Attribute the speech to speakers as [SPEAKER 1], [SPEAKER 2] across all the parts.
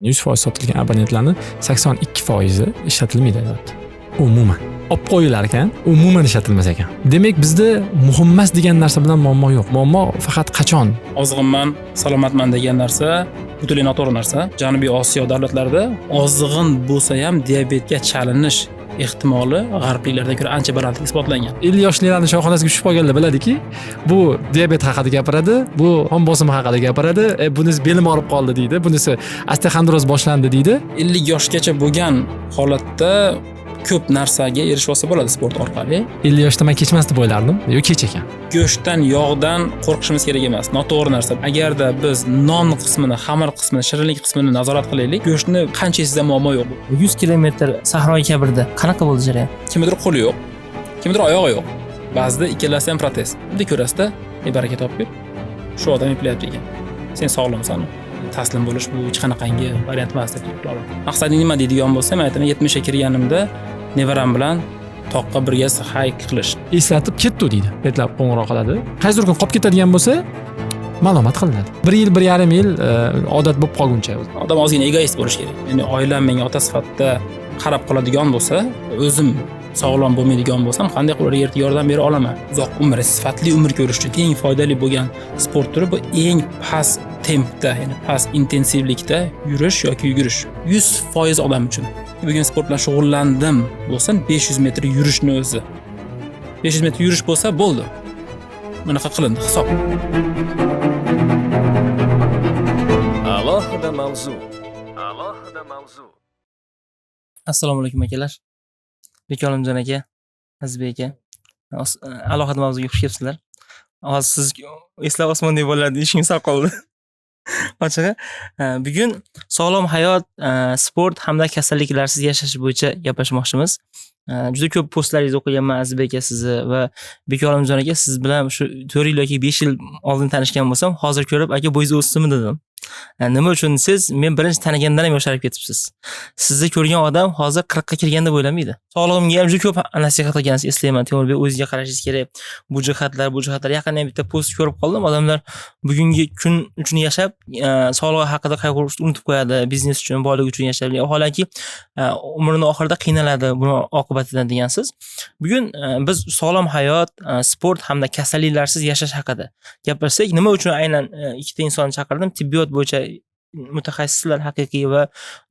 [SPEAKER 1] 100% sotilgan abonentlarning 82% ishlatilmaydi albatta. Umuman. Olib qo'yilar ekan, umuman ishlatilmas ekan. Demak, bizda muhim emas degan narsa bilan muammo yo'q. Muammo faqat qachon.
[SPEAKER 2] Ozg'inman, salomatman degan narsa butunlay noto'g'ri narsa. Janubiy Osiyo davlatlarida ozg'in bo'lsa ham diabetga chalinish ehtimoli g'arbliklardan ko'ra ancha balandligi isbotlangan. 50 yoshlilarning shoxonasiga tushib qolganlar biladiki, bu diabet haqida gapiradi, bu qon bosimi haqida gapiradi, bunisi belim og'rib qoldi deydi, bunisi osteoxondroz boshlandi deydi. 50 yoshgacha bo'lgan holatda ko'p narsaga erishib olsa bo'ladi sport orqali. 50 yoshda men kechmas deb o'ylardim, yo'q kech ekan. Go'shtdan, yog'dan qo'rqishimiz kerak emas, noto'g'ri narsa. Agarda biz non qismini, xamir qismini, shirinlik qismini nazorat qilaylik, go'shtni qancha yesizda muammo yo'q.
[SPEAKER 3] 100 kilometr sahroy kabirda qanaqa bo'ldi jarayon?
[SPEAKER 2] Kimdir qo'li yo'q, kimdir oyog'i yo'q. Ba'zida ikkalasi ham protez. Bunda ko'rasizda, baraka topib, shu odam eplayapti ekan. Sen sog'lomsan. Taslim bo'lish bu hech qanaqangi variant emas deb aytib. Maqsading nima deydigan bo'lsam, aytaman 70 ga kirganimda nevaram bilan toqqa birga hayk qilish. Eslatib ketdi deydi. Betlab qo'ng'iroq qiladi. Qaysidir kun qolib ketadigan bo'lsa, ma'lumot qilinadi. 1 yil, 1,5 yil odat bo'lib qolguncha. Odam ozgina egoist bo'lish kerak. Ya'ni oilam menga ota sifatida qarab qoladigan bo'lsa, o'zim sog'lom bo'lmaydigan bo'lsam, qanday qilib ularga yordam bera olaman? Uzoq umr, sifatli umr ko'rish uchun eng foydali bo'lgan sport turi bu eng past tempda, ya'ni past intensivlikda yurish yoki yugurish. 100% odam uchun. Bugun sport bilan shug'ullandim bo'lsin, 500 metr yurishni o'zi. 500 metr yurish bo'lsa bo'ldi. Bunaqa qilindi hisob.
[SPEAKER 4] Alohida mavzu.
[SPEAKER 3] Assalomu alaykum akalar. Bekolimjon aka, Azizbek aka. Alohida mavzuga xush kelibsizlar. Hozir siz eslab osmondek bo'ladi deyishing sal qoldi. Ochig'i, bugun sog'lom hayot, sport hamda kasalliklarsiz yashash bo'yicha gaplashmoqchimiz. Juda ko'p postlaringizni o'qiganman Azizbek aka sizni va Bekolimjon aka, siz bilan shu 4 yil yoki 5 yil oldin tanishgan bo'lsam, hozir ko'rib aka bo'yingiz o'sdimi dedim. Nima uchun siz men birinchi tanigandan ham yosharib ketibsiz. Sizni ko'rgan odam hozir 40 ga kirgan deb o'ylamaydi. Sog'lig'imga ham juda ko'p nasihat qilgansiz, eslayman. Temurbek, o'zingizga qarashingiz kerak. Bu jihatlar. Yaqinda bitta post ko'rib qoldim. Odamlar bugungi kun uchun yashab, sog'lig'i haqida qayg'urishni unutib qo'yadi. Biznes uchun, boylik uchun yashab, vaholanki umrining oxirida qiynaladi buni oqibatidan degansiz. Bugun biz sog'lom hayot, sport hamda kasalliklarsiz yashash haqida gapirsak, nima uchun aynan ikkita insonni chaqirdim? Tibbiyot bo'yicha mutaxassislar haqiqiy va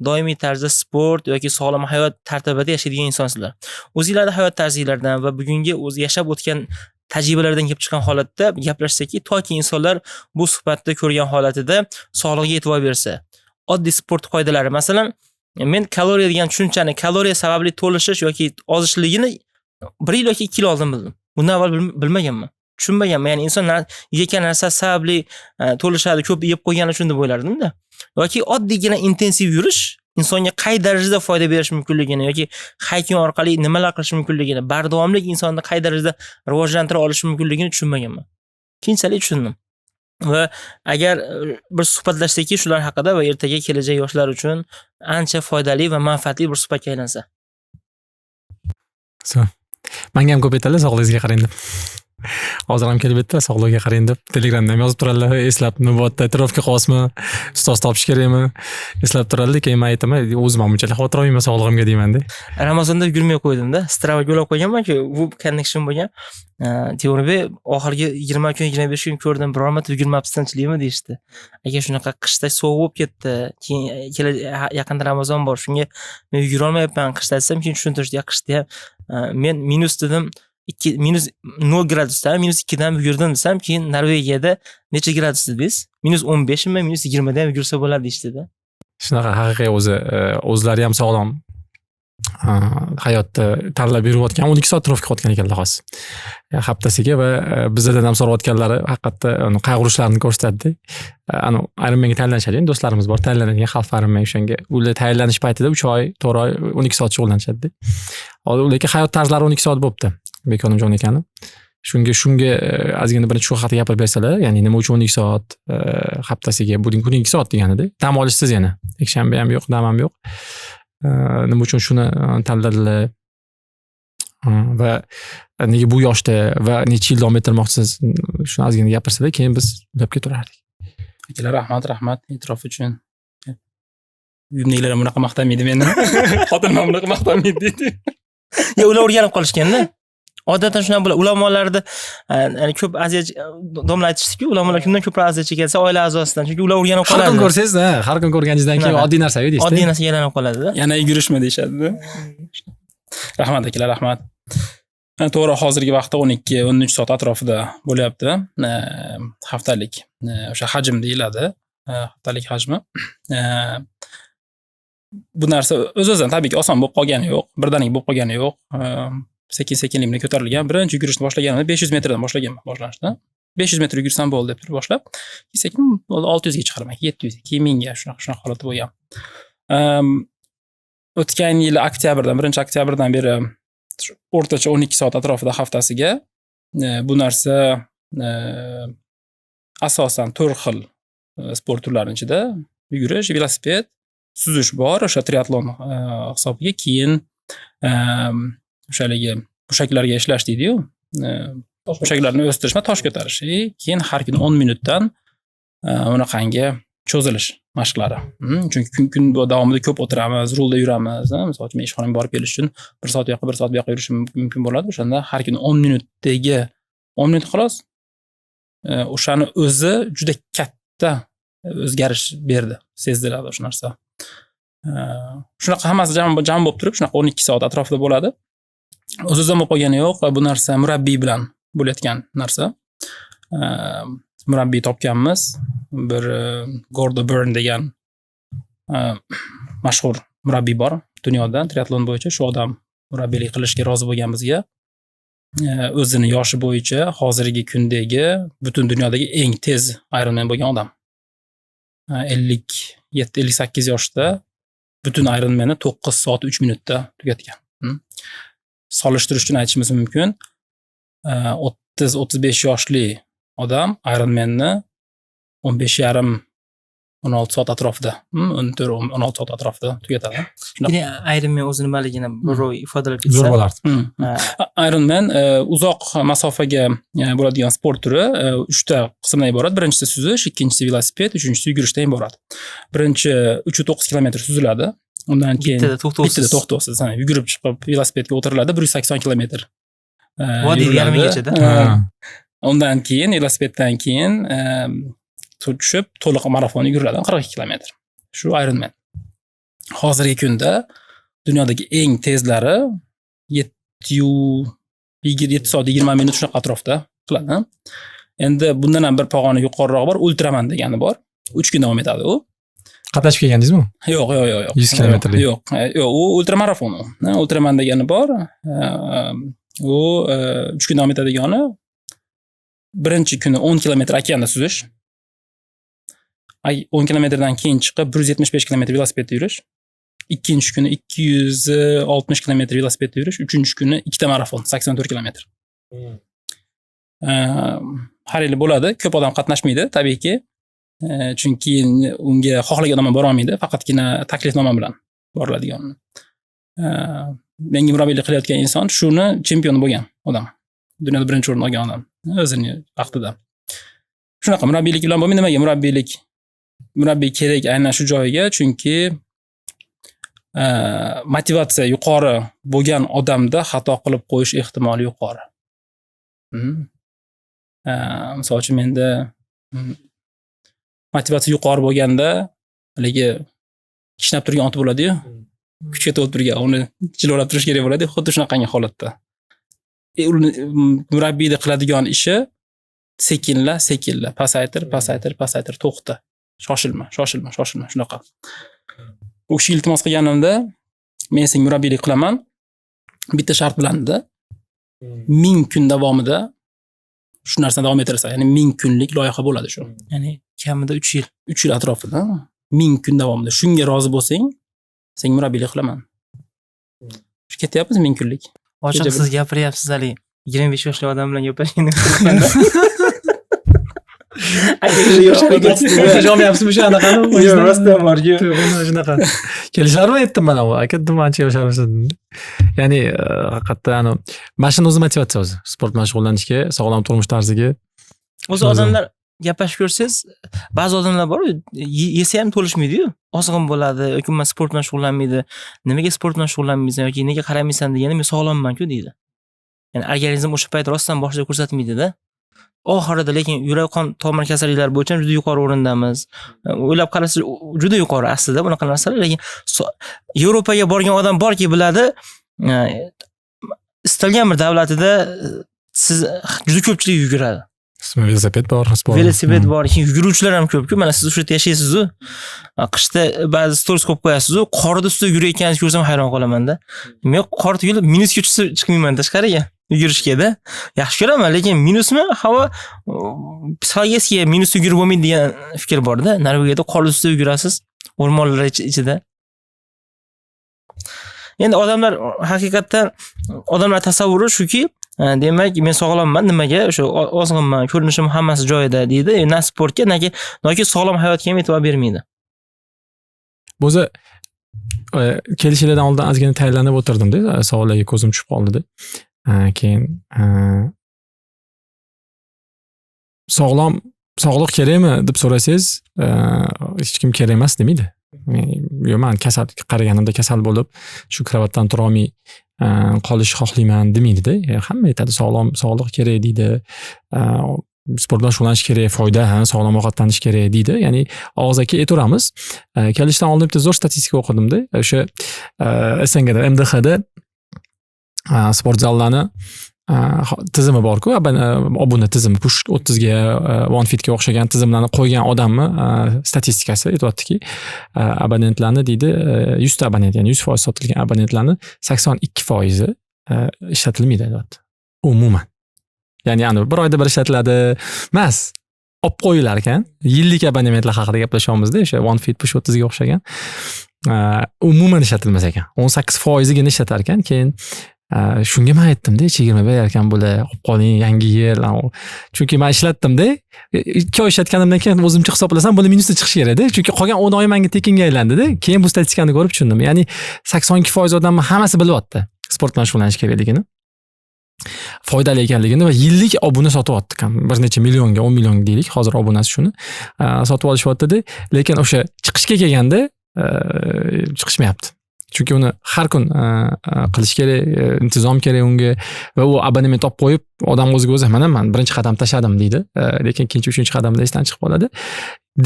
[SPEAKER 3] doimiy tarzda sport yoki sog'lom hayot tartibida yashaydigan insonsizlar. O'zingizlarning hayot tarzingizlardan va bugungi o'zi yashab o'tgan tajribalardan kelib chiqqan holatda gaplashsakki, toki insonlar bu suhbatda ko'rgan holatida sog'lig'iga e'tibor bersa. Oddiy sport qoidalari, masalan, men kaloriya degan tushunchani, kaloriya sababli to'lishish yoki ozishligini 1 yil yoki 2 yil oldin bildim. Bundan avval bilmaganman. Tushunmaganman. Ya'ni inson yegan narsa sababli to'lishadi, ko'p yeb qo'ygani uchun deb o'ylardim-da. Yoki oddiygina intensiv yurish insonga qay darajada foyda berishi mumkinligini yoki hayking orqali nimalar qilish mumkinligini, bardavomlik insonni qay darajada rivojlantira olishi mumkinligini tushunmaganman. Keyinchalik tushundim. Va agar bir suhbatlashsakki shular haqida va ertaga kelajak yoshlar uchun ancha foydali va manfaatli bir suhbatga aylansa.
[SPEAKER 1] Menga ham ko'p aytadilar sog'lig'ingizga qarang deb. Hozir ham kelib aytdilar sog'lig'iga qarang deb. Telegramda ham yozib turadilar, eslab navbatda e'tirofga qo'yasizmi, ustoz topish kerakmi? Eslab turadilar, keyin men aytaman, o'zim ham unchalik xavotir olmayman sog'lig'imga deyman-da.
[SPEAKER 3] Ramazonda yugurmay qo'ydim-da. Strava yo'lab qo'yganman-ku, bu connection bo'lgan. Teorbek oxirgi 20 kun, 25 kun ko'rdim, biror marta yugurmabsiz tinchlikmi deyishdi. Aka shunaqa qishda sovuq bo'lib ketdi. Keyin yaqinda Ramazon bor, shunga men yugura olmayapman qishda desam, keyin tushuntirishdi, qishda ham men minus dedim. -0 gradusda, -2 dan yugurdim desam, keyin Norvegiyada necha gradus dedingiz? -15 mi, -20 da ham yugursa bo'ladi deyishdi-da.
[SPEAKER 1] Shunaqa haqiqiy o'zlari ham sog'lom hayotda tanlab yurayotgan 12 soat trafik qilayotgan ekanlar hozir. Haftasiga va bizdan ham so'rayotganlari haqiqatda qayg'urishlarini ko'rsatdi. Ironmanga tayyorlanishadi, do'stlarimiz bor, tayyorlanadigan xalq Ironman o'shanga. Ular tayyorlanish paytida 3 oy, 4 oy, 12 soat shug'ullanishadi. Hozir ularga hayot tarzlari 12 soat bo'libdi. Bekolimjon ekani. Shunga ozgina bir shu haqida gapirib bersalar, ya'ni nima uchun 12 soat haftasiga, bugun kuniga 2 soat deganida, dam olishsiz yana. Yakshanba ham yo'q, dam ham yo'q. Nima uchun shuni tanladilar? Va nega bu yoshda va necha yil davom ettirmoqchisiz? Shuni ozgina gapirsalar, keyin biz uylab ketardik.
[SPEAKER 2] Akalar, rahmat e'tirof uchun. uyimdagilar ham bunaqa maqtamaydi meni. Xotinim ham bunaqa maqtamaydi deydi.
[SPEAKER 3] Ya ular o'rganib qolishganda. Odatdan shunaqa bo'ladi. Ulamolarda ya'ni ko'p aziyat domla aytishdiki, ulamolar kimdan ko'proq aziyat chekadi, oila a'zosidan. Chunki ular o'rganib
[SPEAKER 1] Har
[SPEAKER 3] qoladi.
[SPEAKER 1] kun ko'rsangiz, har kun ko'rganingizdan keyin oddiy narsa deysiz.
[SPEAKER 3] Oddiy narsaga aylanib qoladi-da.
[SPEAKER 2] Yana yugurishma deyshadi. Rahmat akalar, rahmat. To'g'ri, hozirgi vaqtda 12-13 soat atrofida bo'lyapti. Haftalik o'sha hajm deyiladi. Haftalik hajmi. Bu narsa o'z-o'zidan tabiiyki oson bo'lib qolgani yo'q, birdaniga bo'lib qolgani yo'q. Sekin-sekinlik bilan ko'tarilgan. Birinchi yugurishni boshlaganimda 500 metrdan boshlaganman boshlanishda. 500 metr yugursam bo'ldi deb turib boshlab, sekin 600 ga chiqarman, 700 ga, keyin 1000 ga shunaqa holat bo'lgan. O'tgan yil oktyabrdan, 1-oktyabrdan beri o'rtacha 12 soat atrofida haftasiga bu narsa asosan 4 xil sport turlarining ichida yugurish, velosiped, suzish bor, o'sha triatlon hisobiga, keyin o'shaligi mushaklarga ishlash deydi-yu, mushaklarni o'stirish va tosh ko'tarish. Keyin har kuni 10 minutdan unaqangi cho'zilish mashqlari. Chunki kun davomida ko'p o'tiramiz, rulda yuramiz. Misol uchun ishxonaga borib kelish uchun 1 soat yoqqa 1 soat bu yoqqa yurishim mumkin bo'ladi. O'shanda har kuni 10 minutdagi 10 minut xolos o'shani o'zi juda katta o'zgarish berdi. Seziladi o'sha narsa. Shunaqa hammasi jam bo'lib turib, shunaqa 12 soat atrofida bo'ladi. O'z-o'zidan bo'lib qolgani yo'q, bu narsa murabbiy bilan bo'layotgan narsa. Murabbiy topganmiz. Bir Gordo Byrne degan mashhur murabbiy bor dunyoda triatlon bo'yicha. Shu odam murabbiylik qilishga rozi bo'lgan bizga. O'zini yoshi bo'yicha hozirgi kundagi butun dunyodagi eng tez Ironman bo'lgan odam. 57-58 yoshda butun Ironmanni 9 soat 3 minutda tugatgan. Solishtirish uchun aytishimiz mumkin. 30-35 yoshli odam Ironmanni 15,5-16 soat atrofida, 14-16 soat atrofida tugatadi.
[SPEAKER 3] Ya'ni Ironman o'zi nimaligini birov ifodalab ketsa.
[SPEAKER 1] Zo'r bo'lardi.
[SPEAKER 2] Ironman uzoq masofaga bo'ladigan sport turi 3 ta qismdan iborat. Birinchisi suzish, ikkinchisi velosiped, uchinchisi yugurishdan iborat. Birinchi 309 kilometr suziladi. Undan keyin
[SPEAKER 3] bittada
[SPEAKER 2] to'xtovsiz, yugurib chiqib velosipedga o'tiriladi 180 kilometr.
[SPEAKER 3] Vodiy yarmigachada.
[SPEAKER 2] Undan keyin velosipeddan keyin tushib to'liq marafon yuguriladi 42 kilometr. Shu Ironman. Hozirgi kunda dunyodagi eng tezlari 7 soat 20 minut shunaqa atrofda qiladi. Endi bundan ham bir pog'ona yuqoriroq bor, Ultraman degani bor. 3 kun davom etadi u.
[SPEAKER 1] Qatnashib kelgandingizmi?
[SPEAKER 2] Yo'q.
[SPEAKER 1] 100 kilometrlik.
[SPEAKER 2] Yo'q, u ultramarafon u. Ultraman degani bor. U 3 kun davom etadigani. Birinchi kuni 10 kilometr okeanda suzish. 10 kilometrdan keyin chiqib 175 kilometr velosipedda yurish. Ikkinchi kuni 260 kilometr velosipedda yurish. Uchinchi kuni ikkita marafon 84 kilometr. Har yili bo'ladi. Ko'p odam qatnashmaydi, tabiiyki. Chunki unga xohlagan odam bora olmaydi, faqatgina taklifnoma bilan boriladigan. Menga murabbiylik qilayotgan inson shuni chempioni bo'lgan odam. Dunyoda birinchi o'rin olgan odam o'zini vaqtida. Shunaqa murabbiylik bilan bo'lmaydi. Nimaga murabbiy kerak aynan shu joyiga? Chunki motivatsiya yuqori bo'lgan odamda xato qilib qo'yish ehtimoli yuqori. Misol uchun menda motivatsiya yuqori bo'lganda haligi kishnab turgan ot bo'ladi-yu. Kuchga to'lib turgan, uni jilolab turish kerak bo'ladi. Xuddi shunaqangi holatda. Murabbiyda qiladigan ishi sekinla, pasaytir, to'xta. Shoshilma, shunaqa. U kishi iltimos qilganimda, men senga murabbiylik qilaman. Bitta shart bilan-da, 1000 kun davomida shu narsani davom ettirasan. Ya'ni 1000 kunlik loyiha bo'ladi shu.
[SPEAKER 3] Ya'ni kamida 3 yil.
[SPEAKER 2] 3 yil atrofida 1000 kun davomida shunga rozi bo'lsang, senga murabbiylik qilaman. Shu ketyapmiz 1000 kunlik.
[SPEAKER 3] Ochiq siz gapiryapsiz hali 25 yoshli odam bilan gapirishganda. Aytishni yoshlarga
[SPEAKER 1] olmayapsizmi shu anaqani?
[SPEAKER 3] Yo'q, rostdan bor-ku.
[SPEAKER 1] Shunaqa. Kelishlarmi aytdim mana u. Aka nima ancha yosharmisiz? Ya'ni haqiqatdan mashina o'zi motivatsiya o'zi. Sport bilan shug'ullanishga, sog'lom turmush tarziga.
[SPEAKER 3] O'zi odamlar gaplashib ko'rsangiz, ba'zi odamlar bor, yesa ham to'lishmaydi-yu. Ozg'in bo'ladi yoki men sport bilan shug'ullanmaydi. Nimaga sport bilan shug'ullanmaysan yoki nega qaramaysan deganda men sog'lomman-ku deydi. Ya'ni organizm o'sha payt rostdan boshida ko'rsatmaydi-da. Oxirida lekin yurak qon tomir kasalliklari bo'yicha juda yuqori o'rindamiz. O'ylab qarasangiz juda yuqori aslida bunaqa narsalar, lekin Yevropaga borgan odam borki biladi, istalgan bir davlatida siz juda ko'pchilik yuguradi.
[SPEAKER 1] Velosiped bor,
[SPEAKER 3] velosiped bor, yuguruvchilar ham ko'p-ku. Mana siz o'sha yerda yashaysiz-ku. Qishda ba'zi stories qo'yib qo'yasiz-ku, qorda ustida yurayotganingizni ko'rsam hayron qolaman-da. Men qor tugilib minusga tushsa chiqmayman tashqariga yugurishga-da. Yaxshi ko'raman, lekin minusmi? Havo psixologiyasiga minus yugurib bo'lmaydi degan fikr bor-da. Norvegiyada qor ustida yugurasiz, o'rmonlar ichida. Endi odamlar tasavvuri shuki, demak men sog'lomman, nimaga o'sha ozg'inman, ko'rinishim hammasi joyida deydi. Na sportga, yoki sog'lom hayotga ham e'tibor bermaydi.
[SPEAKER 1] Bo'zi kelishlardan oldin ozgina tayyorlanib o'tirdim-da, savollarga ko'zim tushib qoldi-da. Keyin sog'liq kerakmi deb so'rasangiz, hech kim kerak emas demaydi. Yo'q, men qaraganimda kasal bo'lib, shu kravatdan tura olmay qolish xohlayman demaydi-da. Hamma aytadi sog'liq kerak deydi. Sport bilan shug'ullanish kerak, foyda, sog'lom ovqatlanish kerak deydi. Ya'ni og'zaki aytaveramiz. Kelishdan oldin bitta zo'r statistika o'qidim-da. O'sha SNGda, MDHda sport zallarni tizimi bor-ku, obuna tizimi, push 30 ga, OneFit ga o'xshagan tizimlarni qo'ygan odamni statistikasi aytayaptiki, abonentlarni deydi, 100 ta abonent, ya'ni 100% sotilgan abonentlarni 82% ishlatilmaydi deyapti. Umuman. Ya'ni bir oyda bir ishlatiladi. Emas, olib qo'yilar ekan. Yillik abonementlar haqida gaplashyapmizda, o'sha OneFit push 30 ga o'xshagan. Umuman ishlatilmas ekan. 18% gina ishlatar ekan. Keyin shunga men aytdim-da, 20 berar ekan bular, olib qoling, yangi yil. Chunki men ishlatdim-da, 2 oy ishlatganimdan keyin o'zimcha hisoblasam, buni minusda chiqish kerak-da. Chunki qolgan 10 oy menga tekinga aylandi-da. Keyin bu statistikani ko'rib tushundim. Ya'ni 82% odamning hammasi bilyapti sport bilan shug'ullanish kerakligini, foydali ekanligini va yillik obuna sotyapti ekan. Bir necha millionga, 10 million deylik, hozir obunasi shuni sotib olishyapti-da. Lekin o'sha chiqishga kelganda chiqishmayapti. Chunki uni har kun qilish kerak, intizom kerak unga va u abonement olib qo'yib, odam o'ziga o'zi mana men birinchi qadam tashladim deydi, lekin ikkinchi, uchinchi qadamda esdan chiqib qoladi.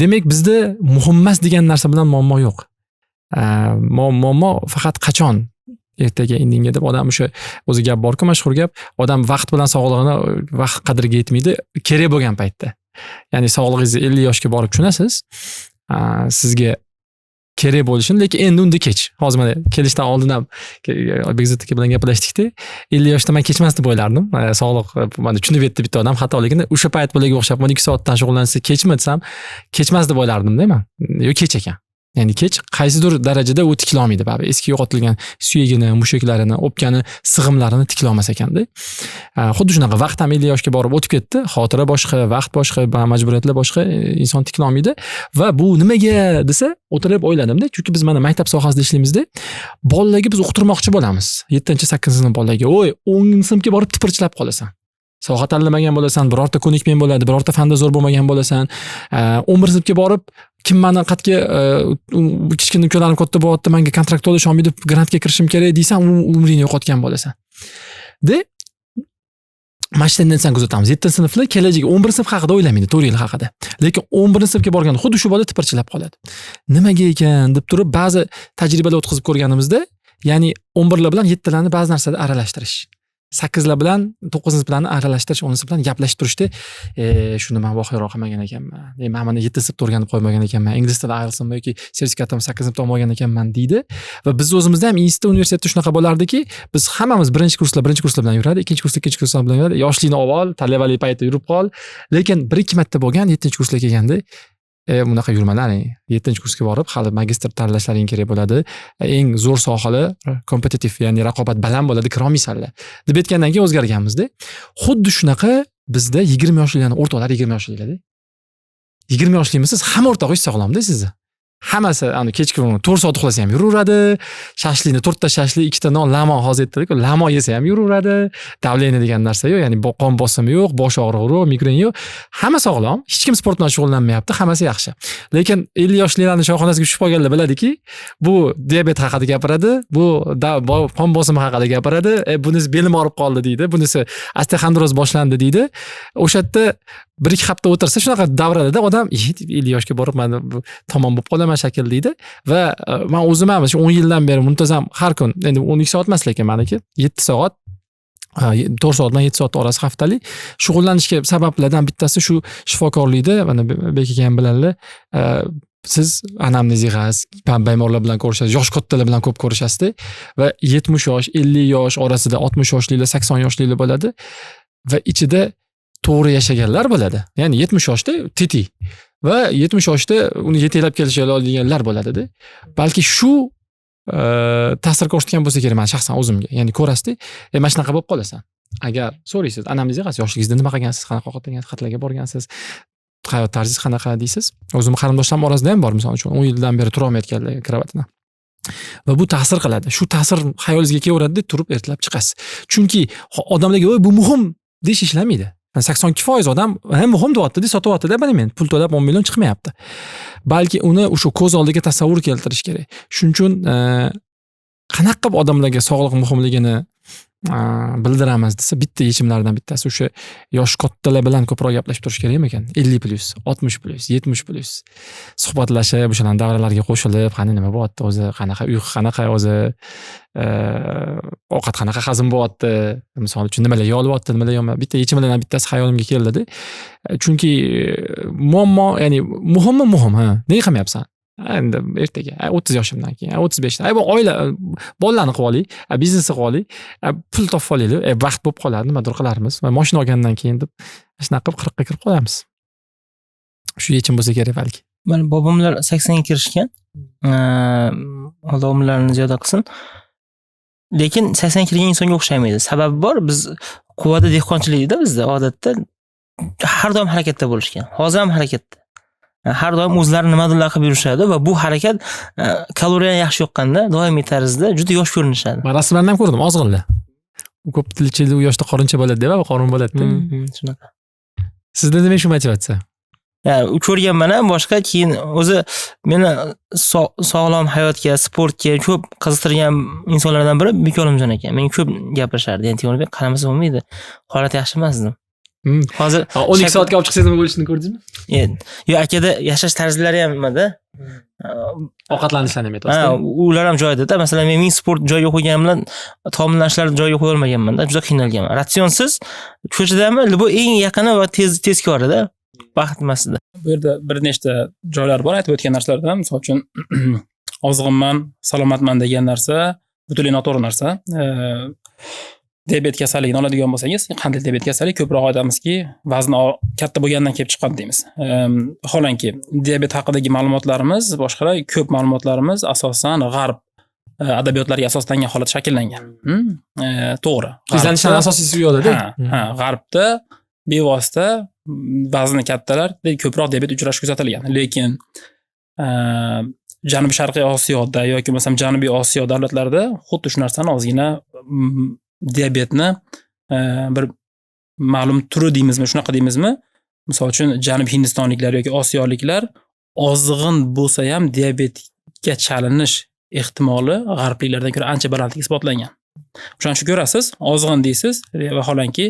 [SPEAKER 1] Demak, bizda muhim emas degan narsa bilan muammo yo'q. Muammo faqat qachon ertaga indinga deb odam o'sha o'zi gap borku, mashhur gap, odam vaqt bilan sog'lig'ini vaqt qadriga yetmaydi, kerak bo'lgan paytda. Ya'ni sog'lig'ingizni 50 yoshga borib tushunasiz, sizga kerak bo'lishini, lekin endi unda kech. Hozir mana kelishdan oldin ham Bekzod aka bilan gaplashdik-da. 50 yoshda men kechmas deb o'ylardim. Sog'liq mana tushunib yetdi bitta odam, xato, lekin o'sha payt bularga o'xshab 12 soatdan shug'ullansa kechmi desam, kechmas deb o'ylardim-da men. Yo'q, kech ekan. Ya'ni kech qaysidir darajada u tiklolmaydi, baribir eski yo'qotilgan suyagini, mushaklarini, o'pkani, sig'imlarini tiklolmas ekanda. Xuddi shunaqa vaqt ham 50 yoshga borib o'tib ketdi. Xotira boshqa, vaqt boshqa, majburiyatlar boshqa, inson tiklolmaydi va bu nimaga desa, o'tirib o'yladimda. Chunki biz mana maktab sohasida ishlaymizda, bolalarga biz uqtirmoqchi bo'lamiz. 7-8 bolalarga, "Voy, 10 sinfga borib tipirchilab qolasan. Soha tanlamagan bo'lasan, birorta ko'nikmen bo'ladi, birorta fanda zo'r bo'lmagan bo'lasan. 11 sinfga borib kim meni qatga kichkina ukamlarim katta bo'lyapti, menga kontrakt to'lash olmaydi, grantga kirishim kerak deysan, umringni yo'qotgan bo'lasan. De mana shu tendensiyani kuzatamiz. 7-sinflar kelajagi 11 sinf haqida o'ylamaydi, 4 yil haqida. Lekin 11 sinfga borganda xuddi shu bola tipirchilab qoladi. Nimaga ekan deb turib ba'zi tajribalar o'tkazib ko'rganimizda, ya'ni 11lar bilan 7larni ba'zi narsada aralashtirish. 8lar bilan 9 bilan aralashtirish, 10 bilan gaplashib turishdi. Shuni men voqeroq qilmagan ekanman. Men mana 7 sinfda o'rganib qo'ymagan ekanman. Ingliz tilida ayrilsam yoki sertifikatim 8 sinfda olmagan ekanman deydi. Va biz o'zimizda ham institut, universitetda shunaqa bo'lardiki, biz hammamiz birinchi kurslar bilan yuradi, ikkinchi kurslar bilan yuradi. Yoshlikni olib, talabalik paytida yurib qol. Lekin 1-2 marta bo'lgan 7-kursga kelganda bunaqa yurmalaring. 7-kursga borib, hali magistr tanlashlaring kerak bo'ladi. Eng zo'r sohalar kompetitiv, ya'ni raqobat baland bo'ladi, kirolmaysanlar. Deb aytgandan keyin o'zgarganmizda. Xuddi shunaqa bizda 20 yoshlilarni o'rtoqlar 20 yoshlilarda. 20 yoshlimisiz, hamma o'rtog'ingiz sog'lomda sizni. hammasi kechqurun 4 soat uxlasa ham yuraveradi. Shashlikni 4 ta shashlik, 2 ta non, lamon hozir aytdik-ku, lamon yesa ham yuraveradi. Davleniya degan narsa yo'q, ya'ni qon bosimi yo'q, bosh og'rig'i yo'q, migren yo'q. Hamma sog'lom, hech kim sport bilan shug'ullanmayapti, hammasi yaxshi. Lekin 50 yoshlilarning shifoxonasiga tushib qolganlar biladiki, bu diabet haqida gapiradi, bu qon bosimi haqida gapiradi, bunisi belim og'rib qoldi deydi, bunisi osteoxondroz boshlandi deydi. O'sha yerda 1-2 hafta o'tirsa shunaqa davrada odam 50 yoshga borib mana bu tamom bo'lib qolaman shakl deydi va men o'zim ham 10 yildan beri muntazam har kun, endi 12 soat emas lekin meniki 7 soat 4 soat bilan 7 soat orasi haftalik shug'ullanishga sabablardan bittasi shu shifokorlikda, mana Bek aka ham bilanlar, siz anamneziyasiz, bemorlar bilan ko'rishasiz, yosh kattalar bilan ko'p ko'rishasiz va 70 yosh, 50 yosh orasida 60 yoshlilar, 80 yoshlilar bo'ladi va ichida to'g'ri yashaganlar bo'ladi. Ya'ni 70 yoshda teti va 70 yoshda uni yetaklab kelisha oladiganlar bo'ladi-da. Balki shu ta'sir ko'rsatgan bo'lsa kerak men shaxsan o'zimga. Ya'ni ko'rasiz-da, mana shunaqa bo'lib qolasan. Agar so'raysiz, anamneziyasiz, yoshligingizda nima qilgansiz, qanaqa xatlarga borgansiz, hayot tarzingiz qanaqa deysiz. O'zim qarindoshlarim orasida ham bor, misol uchun 10 yildan beri tura olmayotganlar kravatdan. Va bu ta'sir qiladi. Shu ta'sir xayolingizga kelaveradi, turib ertalab chiqasiz. Chunki odamlarga bu muhim deyish ishlamaydi. 82% odam ham muhim deyapti, sotyapti-da, men pul to'lab 10 million chiqmayapti. Balki uni o'sha ko'z oldiga tasavvur keltirish kerak. Shuning uchun qanaqa qilib odamlarga sog'liq muhimligini bildiramiz desa, bitta yechimlardan bittasi o'sha yosh kattalar bilan ko'proq gaplashib turish kerak ekan. 50+, 60+, 70+. Suhbatlashib, o'shalarning davralarga qo'shilib, qani nima bo'lyapti o'zi, qanaqa uyqu, qanaqa o'zi, ovqat qanaqa hazm bo'lyapti, misol uchun nimalar yolyapti, nimalar yo'qmi, bitta yechimlardan bittasi xayolimga keldi-da. Chunki muammo, ya'ni muhim, ha. Nega qilmayapsan? Endi ertaga 30 yoshimdan keyin 35 dan bu oila bolalarni qilib oling, biznesni qilib oling, pul topib olaylik, vaqt bo'lib qoladi, nimadir qilarmiz va mashina olgandan keyin deb shunaqa qilib 40 ga kirib qolamiz. Shu yechim bo'lsa kerak balki.
[SPEAKER 3] Mana bobomlar 80 ga kirishgan. Alloh umrlarini ziyoda qilsin. Lekin 80 kirgan insonga o'xshamaydi. Sababi bor, biz quvvati dehqonchilikda bizda odatda har doim harakatda bo'lishgan. Hozir ham harakatda. Har doim o'zlari nimadirlar qilib yurishadi va bu harakat kaloriya yaxshi yoqqanda doimiy tarzda juda yosh ko'rinishadi.
[SPEAKER 1] Men rasmlarni ham ko'rdim, ozg'inlar. U ko'p tilchili u yoshda qorincha bo'ladi deb, va qorin bo'ladi-da.
[SPEAKER 3] Shunaqa.
[SPEAKER 1] Sizda nima shu motivatsiya?
[SPEAKER 3] U ko'rganman ham, boshqa keyin o'zi meni sog'lom hayotga, sportga ko'p qiziqtirgan insonlardan biri Bek Olimjon aka. Men ko'p gapirishardi. Endi Timur Bek qaramasa bo'lmaydi. Holat yaxshi emas dedim. Hozir
[SPEAKER 1] 12 soatga olib chiqsangiz nima bo'lishini ko'rdingizmi?
[SPEAKER 3] Yo'q, akada yashash tarzlari ham nimada?
[SPEAKER 1] Ovqatlanishlar ham aytasiz.
[SPEAKER 3] Ular ham joyida-da. Masalan, men sport joyiga qo'yganim bilan taomlanishlarni joyiga qo'ya olmaganman-da, juda qiynalganman. Ratsionsiz ko'chadami, bu eng yaqini va tezkori-da. Baxt emasdi.
[SPEAKER 2] Bu yerda bir nechta joylar bor aytib o'tgan narsalardan. Misol uchun ozg'inman, salomatman degan narsa butunlay noto'g'ri narsa. Diabet kasalligini oladigan bo'lsangiz, qandli diabet kasalligi ko'proq aytamizki, vazni katta bo'lgandan kelib chiqqan deymiz. Vaholanki diabet haqidagi ma'lumotlarimiz, boshqa ko'p ma'lumotlarimiz asosan g'arb adabiyotlariga asoslangan holat shakllangan. To'g'ri.
[SPEAKER 1] Izlanishlar asosiysi u yo'da-da.
[SPEAKER 2] G'arbda bevosita vazni kattalar ko'proq diabet uchrashi kuzatilgan. Lekin Janubiy Sharqiy Osiyoda yoki masalan Janubiy Osiyo davlatlarida xuddi shu narsani ozgina diabetni bir ma'lum turi deymizmi, shunaqa deymizmi? Misol uchun Janubiy Hindistonliklar yoki Osiyoliklar ozg'in bo'lsa ham diabetga chalinish ehtimoli g'arbliklardan ko'ra ancha balandligi isbotlangan. O'shaning uchun ko'rasiz, ozg'in deysiz, vaholanki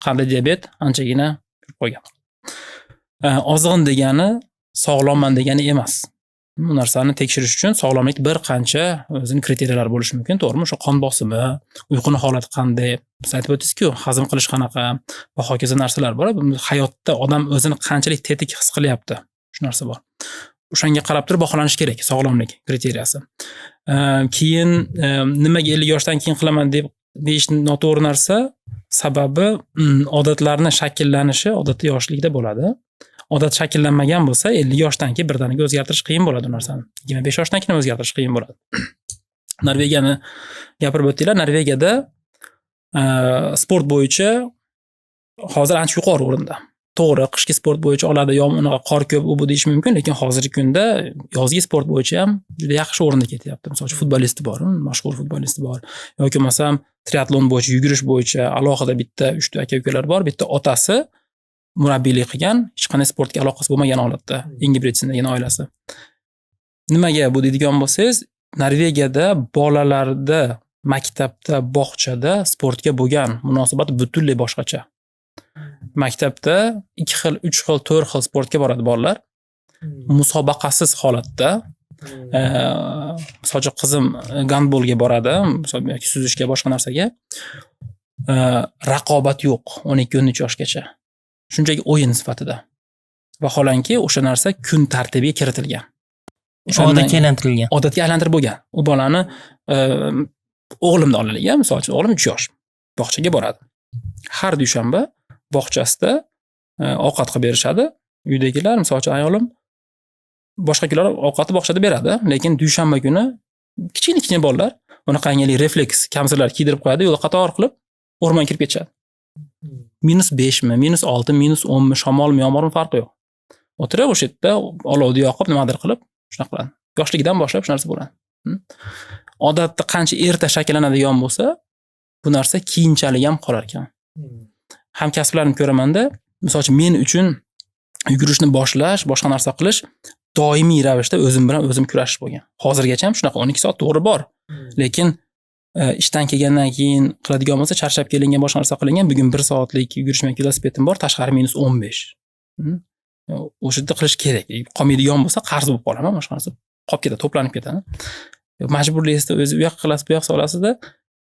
[SPEAKER 2] qandli diabet anchagina yurib qo'ygan. Ozg'in degani sog'lomman degani emas. Bu narsani tekshirish uchun sog'lomlik bir qancha o'zining kriteriyalar bo'lishi mumkin, to'g'rimi? O'sha qon bosimi, uyquni holati qanday, siz aytib o'tdingiz-ku, hazm qilish qanaqa va hokazo narsalar bor. Hayotda odam o'zini qanchalik tetik his qilyapti, shu narsa bor. O'shanga qarab turib baholanish kerak sog'lomlik kriteriyasi. Keyin nimaga 50 yoshdan keyin qilaman deyish noto'g'ri narsa, sababi odatlarning shakllanishi odatda yoshlikda bo'ladi. Odat shakllanmagan bo'lsa 50 yoshdan keyin birdaniga o'zgartirish qiyin bo'ladi u narsani. 25 yoshdan keyin o'zgartirish qiyin bo'ladi. Norvegiyani gapirib o'tdinglar. Norvegiyada sport bo'yicha hozir ancha yuqori o'rinda. to'g'ri, qishki sport bo'yicha oladi, qor ko'p u bu deyish mumkin, lekin hozirgi kunda yozgi sport bo'yicha ham juda yaxshi o'rinda ketyapti. Masalan, futbolisti bor, mashhur futbolisti bor. Yoki masalan, triatlon bo'yicha, yugurish bo'yicha alohida bitta 3 ta aka-ukalar bor. Bitta otasi murabbiylik qilgan, hech qanday sportga aloqasi bo'lmagan holatda, Ingebrigtsen degan oilasi. Nimaga bu deydigan bo'lsangiz, Norvegiyada bolalarda maktabda, bog'chada sportga bo'lgan munosabat butunlay boshqacha. Maktabda 2 xil, 3 xil, 4 xil sportga boradi bolalar. Musobaqasiz holatda, masalan, qizim gandbolga boradi, masalan, yoki suzishga, boshqa narsaga. Raqobat yo'q 12-13 yoshgacha. Shunchaki o'yin sifatida. Vaholanki o'sha narsa kun tartibiga kiritilgan.
[SPEAKER 3] Odatga aylantirilgan.
[SPEAKER 2] Odatga aylantirib bo'lgan. U bolani o'g'limni olaylik, misol uchun o'g'lim 3 yosh. Bog'chaga boradi. Har dushanba bog'chasida ovqat qilib berishadi. Uydagilar, misol uchun ayolim boshqa kunlar ovqatni bog'chada beradi, lekin dushanba kuni kichkina bolalar bunaqangi refleks kamzirlar kiydirib qo'yadi, yo'lda qator qilib o'rmonga kirib ketishadi. -5 mi, -6, -10 mi, shamolmi, yomg'irmi farqi yo'q. O'tirib o'sha yerda olovni yoqib nimadir qilib shunaqa qiladi. Yoshligidan boshlab shu narsa bo'ladi. Odatda qancha erta shakllanadigan bo'lsa, bu narsa keyinchalik ham qolar ekan. Hamkasblarimni ko'ramanda, misol uchun men uchun yugurishni boshlash, boshqa narsa qilish doimiy ravishda o'zim bilan o'zim kurashish bo'lgan. Hozirgacha ham shunaqa 12 soat to'g'ri bor. Lekin ishdan kelgandan keyin qiladigan bo'lsa, charchab kelingan, boshqa narsa qilingan, bugun 1 soatlik yugurish velosipedim bor, tashqari -15. O'sha yerda qilish kerak. Qolmaydigan bo'lsa, qarz bo'lib qolaman, boshqa narsa qolib ketadi, to'planib ketadi. Majburlaysizda o'zi u yoqqa qilasiz, bu yoqqa solasizda,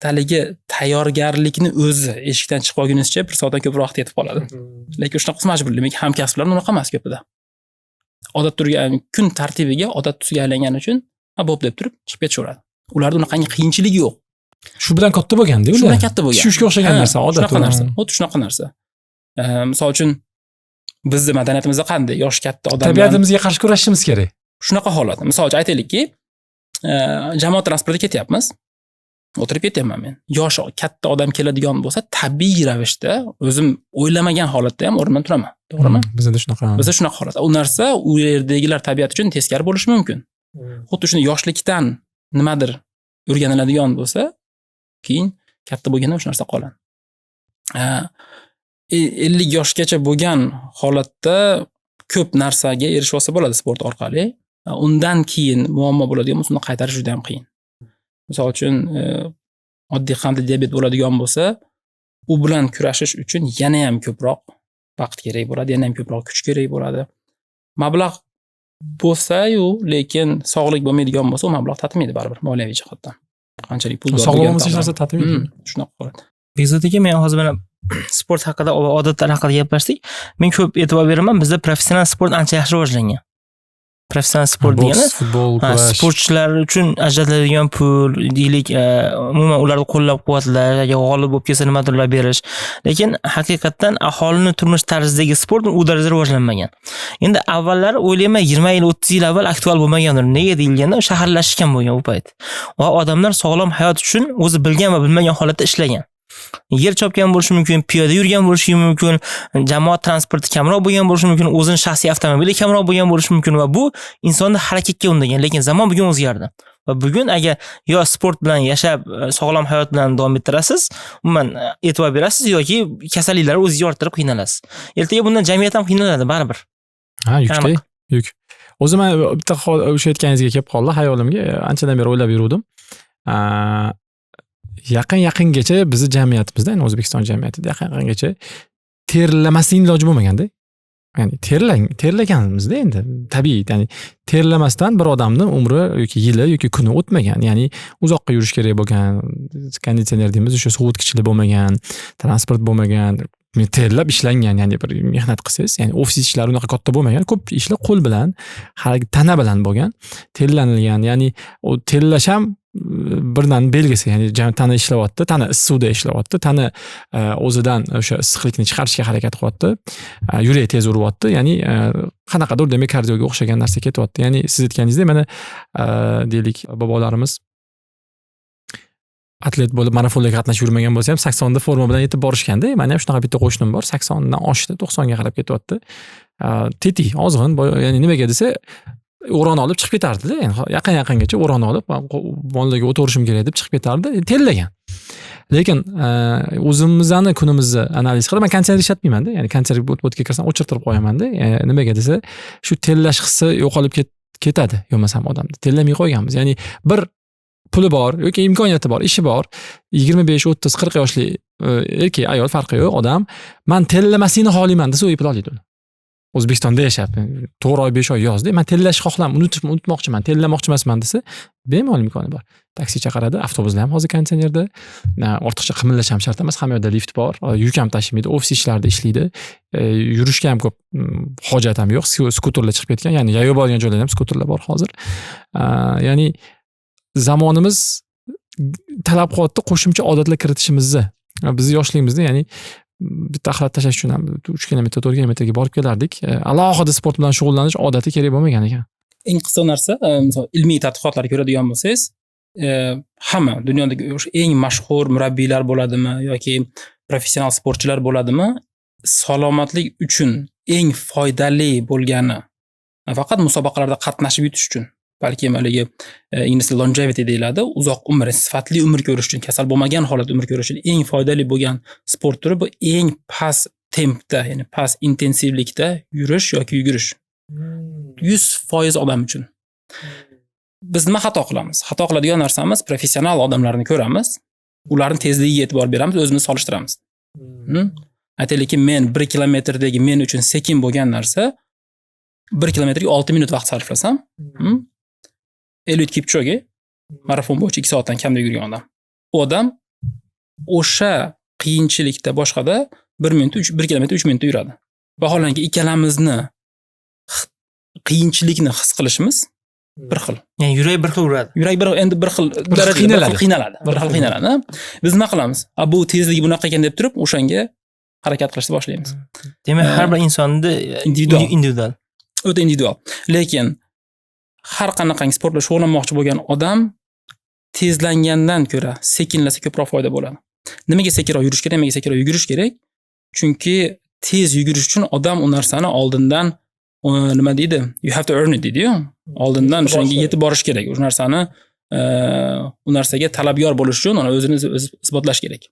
[SPEAKER 2] taliga tayyorgarlikni o'zi eshikdan chiqib olgunizcha 1 soatdan ko'proq vaqt ketib qoladi. Lekin shunaqa majbur. Demak, hamkasblar unaqa emas ko'pida. Odat turgan kun tartibiga, odat tusiga aylangani uchun, bo'p deb turib chiqib ketaveradi. Ularda unaqangi qiyinchilik yo'q.
[SPEAKER 1] Shu bilan katta bo'lganda ular.
[SPEAKER 2] Shundan katta bo'lgan.
[SPEAKER 1] Tushga o'xshagan narsa, odat
[SPEAKER 2] shunaqa narsa. Xuddi shunaqa narsa. Misol uchun bizning madaniyatimizda qanday yosh katta odamlar
[SPEAKER 1] tabiatimizga qarshi kurashishimiz kerak.
[SPEAKER 2] Shunaqa holat. Misol uchun aytaylikki, jamoat transportida ketyapmiz. O'tirib ketyapman men. Yosh katta odam keladigan bo'lsa, tabiiy ravishda o'zim o'ylamagan holatda ham o'rnimdan turaman. To'g'rimi?
[SPEAKER 1] Bizda shunaqa.
[SPEAKER 2] Bizda shunaqa holat. U narsa u yerdagilar tabiat uchun teskari bo'lishi mumkin. Xuddi shuni yoshlikdan nimadir o'rganiladigan bo'lsa, keyin katta bo'lganda o'sha narsa qoladi. 50 yoshgacha bo'lgan holatda ko'p narsaga erishib olsa bo'ladi sport orqali. Undan keyin muammo bo'ladigan bo'lsa, uni qaytarish juda ham qiyin. Misol uchun oddiy qandli diabet bo'ladigan bo'lsa, u bilan kurashish uchun yana ham ko'proq vaqt kerak bo'ladi, yana ham ko'proq kuch kerak bo'ladi. Mablag' bo'lsa-yu, lekin sog'lik bo'lmaydigan bo'lsa, u mablag' tatmaydi baribir moliyaviy jihatdan. Qanchalik pul
[SPEAKER 1] sog'lom bo'lsa hech narsa tatmaydi.
[SPEAKER 2] Shunaqa bo'ladi.
[SPEAKER 3] Bekzod aka, men hozir mana sport haqida va odatlar haqida gaplashdik. Men ko'p e'tibor beraman, bizda professional sport ancha yaxshi rivojlangan. Professional sport degani
[SPEAKER 1] futbol, kurash.
[SPEAKER 3] Sportchilar uchun ajratiladigan pul, deylik, umuman ularni qo'llab-quvvatlash, agar g'olib bo'lib kelsa nimadirlar berish. Lekin haqiqatan aholining turmush tarzidagi sport u darajada rivojlanmagan. Endi avvallari o'ylayman 20 yil, 30 yil avval aktual bo'lmagandir. Nega deyilganda, shaharlashgan bo'lgan u payt. Va odamlar sog'lom hayot uchun o'zi bilgan va bilmagan holatda ishlagan. Yer chopgan bo'lishi mumkin, piyoda yurgan bo'lishi mumkin, jamoat transporti kamroq bo'lgan bo'lishi mumkin, o'zining shaxsiy avtomobili kamroq bo'lgan bo'lishi mumkin va bu insonni harakatga undagan. Lekin zamon bugun o'zgardi. Va bugun agar yo sport bilan yashab, sog'lom hayot bilan davom ettirasiz, umuman e'tibor berasiz yoki kasalliklarni o'zingizga orttirib qiynalasiz. Ertaga bundan jamiyat ham qiynaladi baribir.
[SPEAKER 1] Yuk. O'zim bitta o'sha aytganingizga kelib qoldi hayolimga. Anchadan beri o'ylab yurdim. Yaqingacha bizni jamiyatimizda, ya'ni O'zbekiston jamiyatida yaqingacha terlamasning iloji bo'lmaganda. Ya'ni terlaganimizda endi tabiiy, ya'ni terlamasdan bir odamning umri yoki yili yoki kuni o'tmagan. Ya'ni uzoqqa yurish kerak bo'lgan, konditsioner deymiz, o'sha sovutgichli bo'lmagan, transport bo'lmagan, terlab ishlangan, ya'ni bir mehnat qilsangiz, ya'ni ofis ishlari unaqa katta bo'lmagan, ko'p ishlar qo'l bilan, tana bilan bo'lgan, terlanilgan, ya'ni u terlash ham birdan belgisi, ya'ni tana ishlayapti, tana issiqda ishlayapti, tana o'zidan o'sha issiqlikni chiqarishga harakat qilyapti, yurak tez uryapti, ya'ni qanaqadir demak kardioga o'xshagan narsa ketyapti. Ya'ni siz aytganingizdek, mana deylik bobolarimiz atlet bo'lib marafonlarga qatnashib yurmagan bo'lsa ham 80da forma bilan yetib borishganda, meni ham shunaqa bitta qo'shnim bor, 80dan oshdi, 90ga qarab ketyapti. Tetik, ozg'in, ya'ni nimaga desa, o'ron olib chiqib ketardi-da, ya'ni yaqin-yaqingacha o'ron olib, bolalarga o'tirishim kerak deb chiqib ketardi, tellagan. Lekin o'zimizni kunimizni analiz qilib, men konsert ishlatmayman-da, ya'ni konsert o'tga kirsam o'chirtirib qo'yaman-da. Nimaga desa, shu tellash hissi yo'qolib ketadi, yo'masam odamda. Tellamay qo'yganmiz. Ya'ni bir puli bor yoki imkoniyati bor, ishi bor, 25, 30, 40 yoshli erkak, ayol farqi yo'q odam, men tellamasini xohlayman desa, u eploladi uni. O'zbekistonda yashab, 4 oy, 5 oy yozdi. Men tellash xohlam, unutmoqchiman, tellamoqchi emasman desa, bemalol imkoni bor. Taksi chaqiradi, avtobuslar ham hozir konditsionerda. Ortiqcha qimirlash ham shart emas, hamma yerda lift bor, yuk ham tashiydi, ofis ishlarida ishlaydi. Yurishga ham ko'p hojat ham yo'q, skuterlar chiqib ketgan, ya'ni yayov bo'lgan joylarda ham skuterlar bor hozir. Ya'ni zamonimiz talab qilyapti qo'shimcha odatlar kiritishimizni. Bizni yoshligimizda, ya'ni bitta axlat tashlash uchun ham 3 kilometr, 4 kilometrga borib kelardik. Alohida sport bilan shug'ullanish odati kerak bo'lmagan ekan.
[SPEAKER 2] Eng qisqa narsa, misol ilmiy tadqiqotlarga ko'radigan bo'lsangiz, hamma dunyodagi o'sha eng mashhur murabbiylar bo'ladimi yoki professional sportchilar bo'ladimi, salomatlik uchun eng foydali bo'lgani faqat musobaqalarda qatnashib yutish uchun, balki haligi inglizcha longevity deyiladi, uzoq umr, sifatli umr ko'rish uchun, kasal bo'lmagan holatda umr ko'rish uchun eng foydali bo'lgan sport turi bu eng past tempda, ya'ni past intensivlikda yurish yoki yugurish. 100% odam uchun. Biz nima xato qilamiz? Xato qiladigan narsamiz, professional odamlarni ko'ramiz, ularning tezligiga e'tibor beramiz, o'zimizni solishtiramiz. Aytaylikki, men 1 kilometrdagi men uchun sekin bo'lgan narsa 1 kilometrga 6 minut vaqt sarflasam, Eliud Kipchoge marafon bo'yicha 2 soatdan kamda yurgan odam. U odam o'sha qiyinchilikda boshqada 1 kilometr 3 minutda yuradi. Vaholanki ikkalamizni qiyinchilikni his qilishimiz bir xil.
[SPEAKER 3] Ya'ni yurak bir xil uradi.
[SPEAKER 2] Yurak endi bir xil qiynaladi. Biz nima qilamiz? Bu tezligi bunaqa ekan deb turib, o'shanga harakat qilishni boshlaymiz.
[SPEAKER 3] Demak, har bir insonni individual.
[SPEAKER 2] O'ta individual. Lekin har qanaqangi sport bilan shug'ullanmoqchi bo'lgan odam tezlangandan ko'ra sekinlasa ko'proq foyda bo'ladi. Nimaga sekinroq yurish kerak, nimaga sekinroq yugurish kerak? Chunki tez yugurish uchun odam u narsani oldindan nima deydi? You have to earn it deydi-yu. Oldindan o'shanga yetib borish kerak. O'sha narsani u narsaga talabgor bo'lish uchun uni o'zini isbotlash kerak.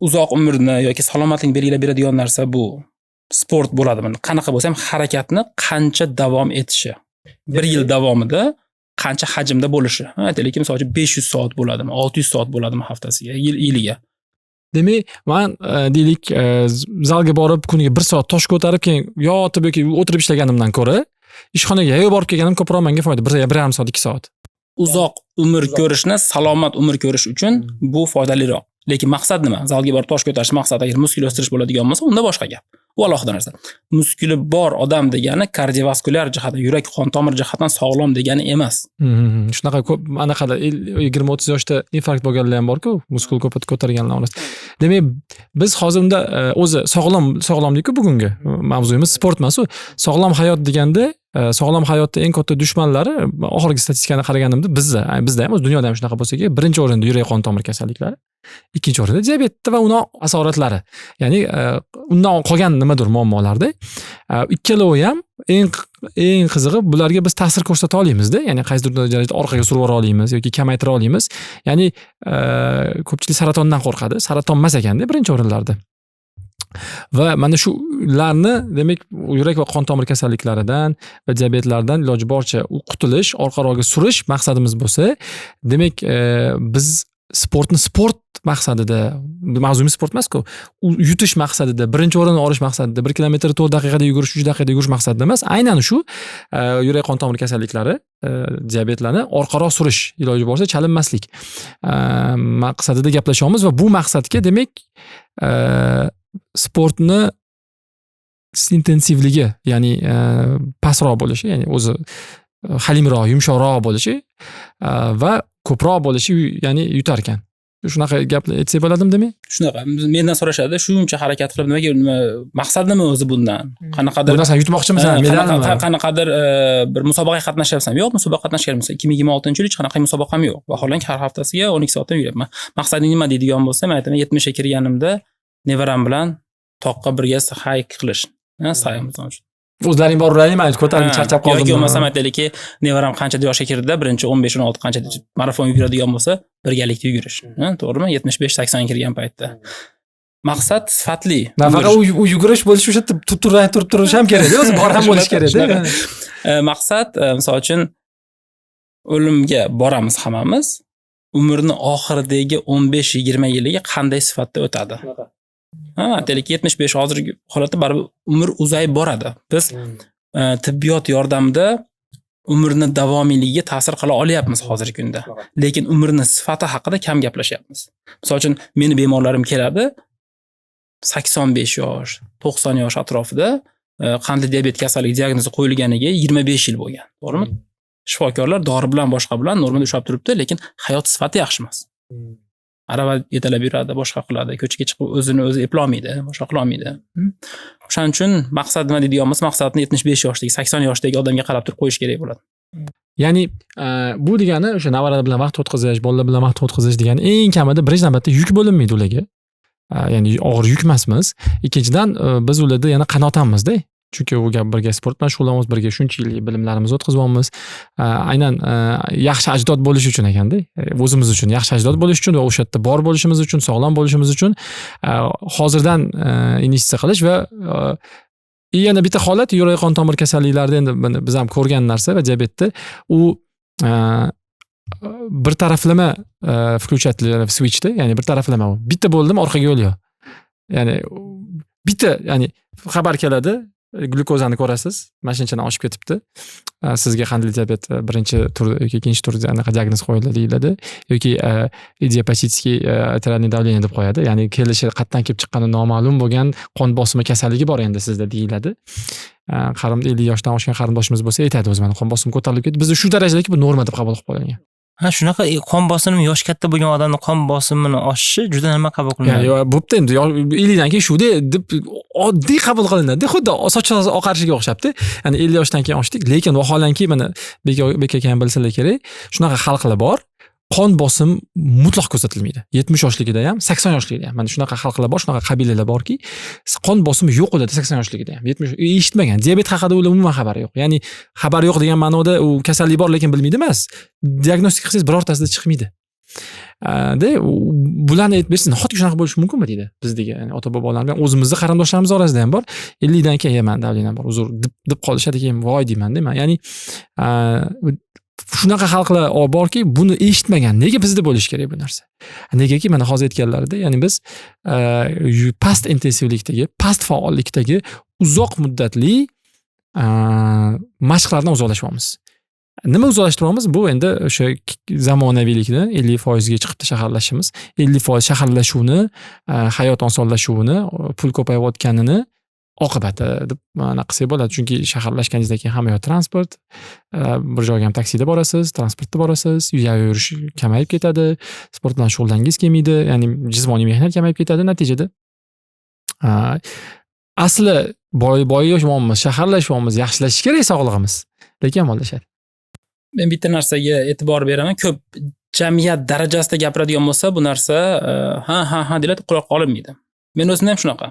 [SPEAKER 2] Uzoq umrni yoki salomatlikni belgilab beradigan narsa bu sport bo'ladimi? Qanaqa bo'lsa ham harakatni qancha davom etishi. 1 yil davomida qancha hajmda bo'lishi. Aytaylik, masalan, 500 soat bo'ladimi, 600 soat bo'ladimi haftasiga, yiliga.
[SPEAKER 1] Demak, men deylik, zalga borib kuniga 1 soat tosh ko'tarib, keyin yotib yoki o'tirib ishlaganimdan ko'ra, ishxonaga yayov borib kelganim ko'proq menga foyda. 1,5 soat, 2 soat. Uzoq
[SPEAKER 2] umr ko'rishni, salomat umr ko'rish uchun bu foydaliroq. Lekin maqsad nima? Zalga borib tosh ko'tarish maqsadi agar muskul o'stirish bo'ladigan bo'lsa, unda boshqa gap. U alohida narsa. Muskuli bor odam degani kardiovaskulyar jihatdan, yurak qon tomir jihatdan sog'lom degani emas.
[SPEAKER 1] Shunaqa ko'p anaqada 20-30 yoshda infarkt bo'lganlar ham bor-ku, muskul ko'p ko'targanlar orasida. Demak, biz hozirda o'zi sog'lomlik-ku bugungi mavzuyimiz sport emas-u. Sog'lom hayot deganda, sog'lom hayotda eng katta dushmanlari oxirgi statistikani qaraganimda bizda ham, o'z dunyoda ham shunaqa bo'lsa-ki, birinchi o'rinda yurak qon tomir kasalliklari, ikkinchi o'rinda diabet va uning asoratlari. Ya'ni undan qolgan nimadir muammolarda. Ikkalovi ham eng qizig'i bularga biz ta'sir ko'rsata olamiz-da, ya'ni qaysidir darajada orqaga surib yubora olamiz yoki kamaytira olamiz. Ya'ni ko'pchilik saratondan qo'rqadi. Saraton emas ekanda birinchi o'rinlarda. Va mana shularni, demak, yurak va qon tomir kasalliklaridan va diabetlardan iloji boricha qutulish, orqa-orqaga surish maqsadimiz bo'lsa, demak, biz sportni sport maqsadida, mavzuyimiz sport emas-ku, yutish maqsadida, birinchi o'rinni olish maqsadida, 1 kilometr 4 daqiqada yugurish, 3 daqiqada yugurish maqsadida emas, aynan shu yurak qon tomir kasalliklari, diabetlarni orqaroq surish, iloji boricha chalinmaslik maqsadida gaplashyapmiz va bu maqsadga, demak, sportni intensivligi, ya'ni pastroq bo'lishi, ya'ni o'zi halimroq, yumshoqroq bo'lishi va ko'proq bo'lishi, ya'ni yutar ekan. shunaqa gap aytsak bo'ladimi demak?
[SPEAKER 2] Shunaqa. Mendan so'rashadi, shuncha harakat qilib nima maqsad nima o'zi bundan? Qanaqadir
[SPEAKER 1] Bu narsani yutmoqchimisan, medalmi?
[SPEAKER 2] Qanaqadir bir musobaqaga qatnashyapsan. Yo'q, musobaqa qatnashganimsan. 2026-yil hech qanaqa musobaqam yo'q. Vaholanki har haftasiga 12 soatdan yuryapman. Maqsading nima deydigan bo'lsa, men aytaman 70 ga kirganimda nevaram bilan toqqa birga hayk qilish. Sayamiz uchun.
[SPEAKER 1] O'zlaring bor uralaymi, ko'tarib charchab qoldim.
[SPEAKER 2] Yoki bo'lmasa aytaylikki, nevaram qancha yoshga kirdida, birinchi 15-16 qancha marafon yuguradigan bo'lsa, birgalikda yugurish. To'g'rimi? 75-80 kirgan paytda. Maqsad sifatli.
[SPEAKER 1] Nafaqat u yugurish bo'lishi o'sha turib turish ham kerak-da, o'zi bor ham bo'lish kerak-da.
[SPEAKER 2] Maqsad, misol uchun o'limga boramiz hammamiz. Umrni oxiridagi 15-20 yiliga qanday sifatda o'tadi? Aytaylik 75 hozirgi holatda baribir umr uzayib boradi. Biz tibbiyot yordamida umrni davomiyligiga ta'sir qila olyapmiz hozirgi kunda. Lekin umrni sifati haqida kam gaplashyapmiz. Misol uchun meni bemorlarim keladi 85 yosh, 90 yosh atrofida qandli diabet kasalligi diagnozi qo'yilganiga 25 yil bo'lgan. To'g'rimi? Shifokorlar dori bilan boshqa bilan normada ushlab turibdi, lekin hayot sifati yaxshi emas. Arava yetalab yuradi, boshqa qiladi, ko'chaga chiqib o'zini o'zi eplolmaydi, boshqa qila olmaydi. O'shaning uchun maqsad nima deydigan bo'lsa, maqsadni 75 yoshdagi, 80 yoshdagi odamga qarab turib qo'yish kerak bo'ladi.
[SPEAKER 1] Ya'ni bu degani o'sha nevaralar bilan vaqt o'tkazish, bolalar bilan vaqt o'tkazish degani eng kamida birinchi navbatda yuk bo'linmaydi ularga. Ya'ni og'ir yuk emasmiz. Ikkinchidan biz ularda yana qanotamizda. Chunki u gap birga sport bilan shug'ullanamiz, birga shuncha yillik bilimlarimizni o'tkazyapmiz. Aynan yaxshi ajdod bo'lish uchun ekanda, o'zimiz uchun yaxshi ajdod bo'lish uchun va o'sha yerda bor bo'lishimiz uchun, sog'lom bo'lishimiz uchun hozirdan investitsiya qilish va yana bitta holat yurak qon tomir kasalliklarida endi biz ham ko'rgan narsa va diabetda u bir taraflama включатель switchda, ya'ni bir taraflama u. Bitta bo'ldimi orqaga yo'l. Ya'ni bitta, ya'ni xabar keladi, glyukozani ko'rasiz, mashinchadan oshib ketibdi. Sizga qandli diabet birinchi tur yoki ikkinchi tur anaqa diagnoz qo'yildi deyiladi yoki idiopatический arteriальное давление deb qo'yadi. Ya'ni kelishi qatdan kelib chiqqani noma'lum bo'lgan qon bosimi kasalligi bor endi sizda deyiladi. 50 yoshdan oshgan qarindoshimiz bo'lsa aytadi, o'zi mana qon bosimi ko'tarilib ketdi. Bizda shu darajadagi bu norma deb qabul qilib qo'yilgan.
[SPEAKER 3] Shunaqa qon bosimi yosh katta bo'lgan odamning qon bosimini oshishi juda nima qabul qilinadi.
[SPEAKER 1] Yo'q, bo'pti endi 50 dan keyin shu deb oddiy qabul qilinadi. Xuddi soch oqarishiga o'xshabdi. Ya'ni 50 yoshdan keyin ochdik, lekin vaholanki mana bek aka ham bilsalar kerak, shunaqa xalqlar bor. Qon bosim mutlaq ko'rsatilmaydi. 70 yoshligida ham, 80 yoshligida ham. Mana shunaqa xalqlar bor, shunaqa qabilalar borki, qon bosimi yo'q bo'ladi 80 yoshligida ham. 70 eshitmagan. Diabet haqida ular umuman xabari yo'q. Ya'ni xabari yo'q degan ma'noda u kasallik bor lekin bilmaydi emas. Diagnostika qilsangiz birortasida chiqmaydi. Bularni aytib bersin, nahotki shunaqa bo'lishi mumkinmi deydi bizdagi, ya'ni ota bobolarimiz bilan o'zimizning qarindoshlarimiz orasida ham bor. 50 dan keyin men davlenam bor, uzr deb qolishadi, keyin voy deyman-da men. Ya'ni shunaqa xalqlar borki, buni eshitmagan. Nega bizda bo'lishi kerak bu narsa? Negaki mana hozir aytganlaridek, ya'ni biz past intensivlikdagi, past faollikdagi uzoq muddatli mashqlardan uzoqlashyapmiz. Nima uzoqlashtiramiz? Bu endi o'sha zamonaviylikdan 50% ga chiqibdi shaharlashimiz. 50% shaharlashuvni, hayot osonlashuvini, pul ko'payayotganini oqibati deb mana qilsak bo'ladi. Chunki shaharlashganingizdan keyin hamma yoq transport, bir joyga ham taksida borasiz, transportda borasiz, uyda yurish kamayib ketadi, sport bilan shug'ullangingiz kelmaydi, ya'ni jismoniy mehnat kamayib ketadi. Natijada asli boyiyapmiz, shaharlashyapmiz, yaxshilash kerak sog'lig'imiz, lekin yomonlashadi.
[SPEAKER 2] Men bitta narsaga e'tibor beraman. Ko'p jamiyat darajasida gapiradigan bo'lsa, bu narsa ha deyiladi, quloqqa olinmaydi. Men o'zimda ham shunaqa.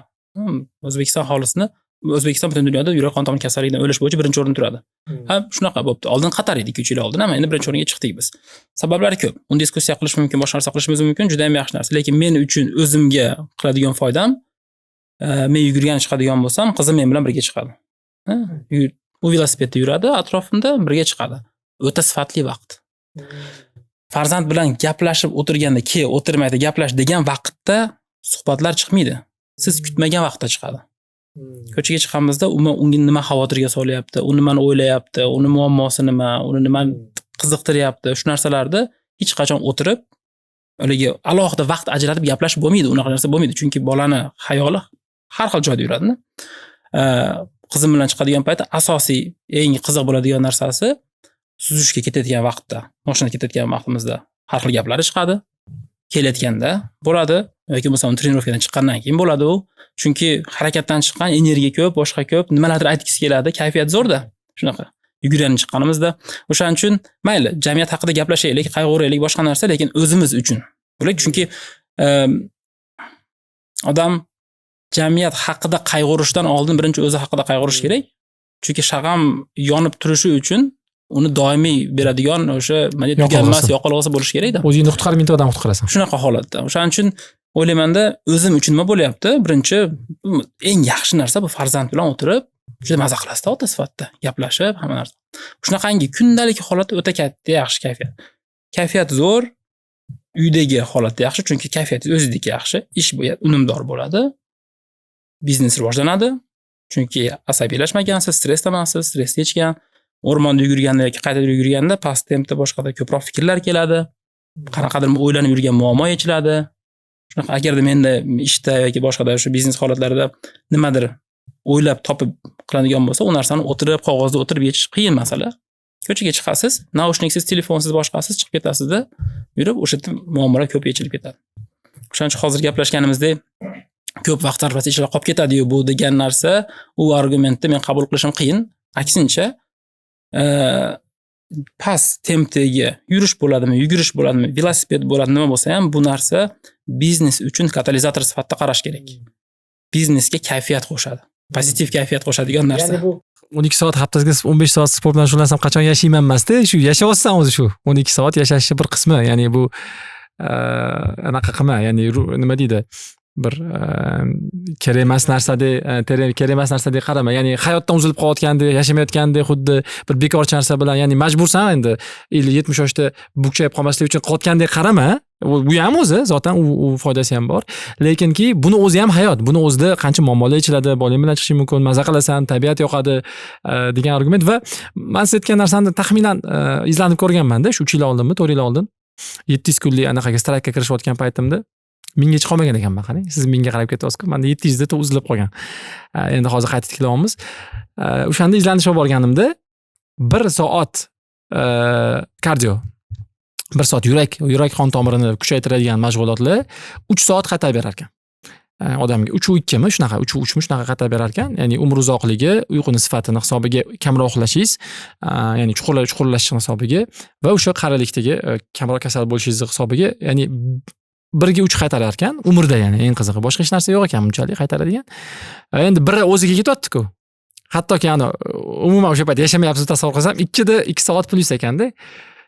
[SPEAKER 2] O'zbekiston aholisini, O'zbekiston butun dunyoda yurak qon tomir kasalligidan o'lish bo'yicha birinchi o'rinda turadi. Shunaqa bo'pti. Oldin Qatar edi 2-3 yil oldin, ammo endi birinchi o'ringa chiqdik biz. Sabablari ko'p. Uni diskussiya qilish mumkin, boshqa narsa qilishimiz mumkin, juda ham yaxshi narsa. Lekin men uchun o'zimga qiladigan foydam, men yugurgan chiqadigan bo'lsam, qizim men bilan birga chiqadi. U velosipedda yuradi, atrofimda birga chiqadi. O'ta sifatli vaqt. Farzand bilan gaplashib o'tirganda, o'tirmaydi, gaplash degan vaqtda suhbatlar chiqmaydi. Siz kutmagan vaqtda chiqadi. Ko'chaga chiqamizda unga nima xavotirga solyapti, u nimani o'ylayapti, uni muammosi nima, uni nima qiziqtiryapti, shu narsalarda hech qachon o'tirib, ularga alohida vaqt ajratib gaplashib bo'lmaydi, unaqa narsa bo'lmaydi. Chunki bolani xayoli har xil joyda yuradi. Qizim bilan chiqadigan paytda asosiy, eng qiziq bo'ladigan narsasi suzishga ketadigan vaqtda, mashinada ketadigan vaqtimizda har xil gaplari chiqadi. kelayotganda bo'ladi yoki bo'lmasa trenirovkadan chiqqandan keyin bo'ladi u. Chunki harakatdan chiqqan energiya ko'p, boshqa ko'p, nimalardir aytgisi keladi, kayfiyat zo'rda. Shunaqa. Yugurib chiqqanimizda o'shaning uchun mayli, jamiyat haqida gaplashaylik, qayg'uraylik, boshqa narsa, lekin o'zimiz uchun. Bo'lak, chunki odam jamiyat haqida qayg'urishdan oldin birinchi o'zi haqida qayg'urish kerak. Chunki shag'am yonib turishi uchun uni doimiy beradigan o'sha tuganmas yoqilg'isi bo'lishi kerak-da.
[SPEAKER 1] O'zingni qutqarib, mingta odam qutqarasan.
[SPEAKER 2] Shunaqa holatda. O'shaning uchun o'ylaymanda, o'zim uchun nima bo'lyapti? Birinchi eng yaxshi narsa bu farzand bilan o'tirib, juda maza qilasizda ota sifatida gaplashib, hamma narsa. Shunaqangi kundalik holatda o'ta katta yaxshi kayfiyat. Kayfiyat zo'r, uydagi holatda yaxshi, chunki kayfiyat o'zidagi yaxshi, ish unumdor bo'ladi. Biznes rivojlanadi. Chunki asabiylashmagansiz, stressdamansiz, stress yechgan, o'rmonda yugurganda yoki qayta yugurganda past tempda boshqada ko'proq fikrlar keladi. Qanaqadir o'ylanib yurgan muammo yechiladi. Shunaqa agarda menda ishda yoki boshqada shu biznes holatlarida nimadir o'ylab topib qiladigan bo'lsa, u narsani o'tirib, qog'ozda o'tirib yechish qiyin masala. Ko'chaga chiqasiz, naushniksiz, telefonsiz, boshqasiz chiqib ketasizda, yurib o'sha yerda muammolar ko'p yechilib ketadi. O'shaning uchun hozir gaplashganimizdek ko'p vaqt sarflasa ishlar qolib ketadi-yu bu degan narsa, u argumentni men qabul qilishim qiyin. Aksincha, past tempdagi yurish bo'ladimi, yugurish bo'ladimi, velosiped bo'ladimi, nima bo'lsa ham bu narsa biznes uchun katalizator sifatida qarash kerak. Biznesga kayfiyat qo'shadi. Pozitiv kayfiyat qo'shadigan narsa.
[SPEAKER 1] Ya'ni bu 12 soat haftasiga 15 soat sport bilan shug'ullansam qachon yashayman emasda, shu yashayotsan o'zi shu 12 soat yashashni bir qismi, ya'ni bu anaqa qilma, ya'ni nima deydi? Bir kerak emas narsadek qarama, ya'ni hayotdan uzilib qolayotgandek, yashamayotgandek, xuddi bir bekorchi narsa bilan, ya'ni majbursan endi 50-70 yoshda bukchayib qolmaslik uchun qilayotgandek qarama. Bu ham o'zi zotan u foydasi ham bor. Lekinki buni o'zi ham hayot. Buni o'zida qancha muammolar yechiladi, bolang bilan chiqishing mumkin, maza qilasan, tabiat yoqadi degan argument va men siz aytgan narsani taxminan izlanib ko'rganman-da, shu 3 yil oldinmi, 4 yil oldin 700 kunlik anaqaga strayka kirishayotgan paytimda minggacha qolmagan ekanman, qarang. Siz mingga qarab ketyapsiz-ku, menda 700 da uzilib qolgan. Endi hozir qaytib tiklayapmiz. O'shanda izlanishga borganimda 1 soat kardio, 1 soat yurak qon tomirini kuchaytiradigan mashg'ulotlar 3 soat qaytarib berar ekan. Odamga 3-2 mi shunaqa, 3-3 mi shunaqa qaytarib berar ekan. Ya'ni umr uzoqligi, uyquni sifatini hisobiga kamroq uxlashingiz, ya'ni chuqurlashish hisobiga va o'sha qarilikdagi kamroq kasal bo'lishingiz hisobiga, ya'ni 1 ga 3 qaytarar ekan umrda, ya'ni eng qizig'i. Boshqa hech narsa yo'q ekan bunchalik qaytaradigan. Endi biri o'ziga ketyapti-ku. Hattoki ana umuman o'sha payt yashamayapsiz tasavvur qilsam 2 da 2 soat plyus ekanda.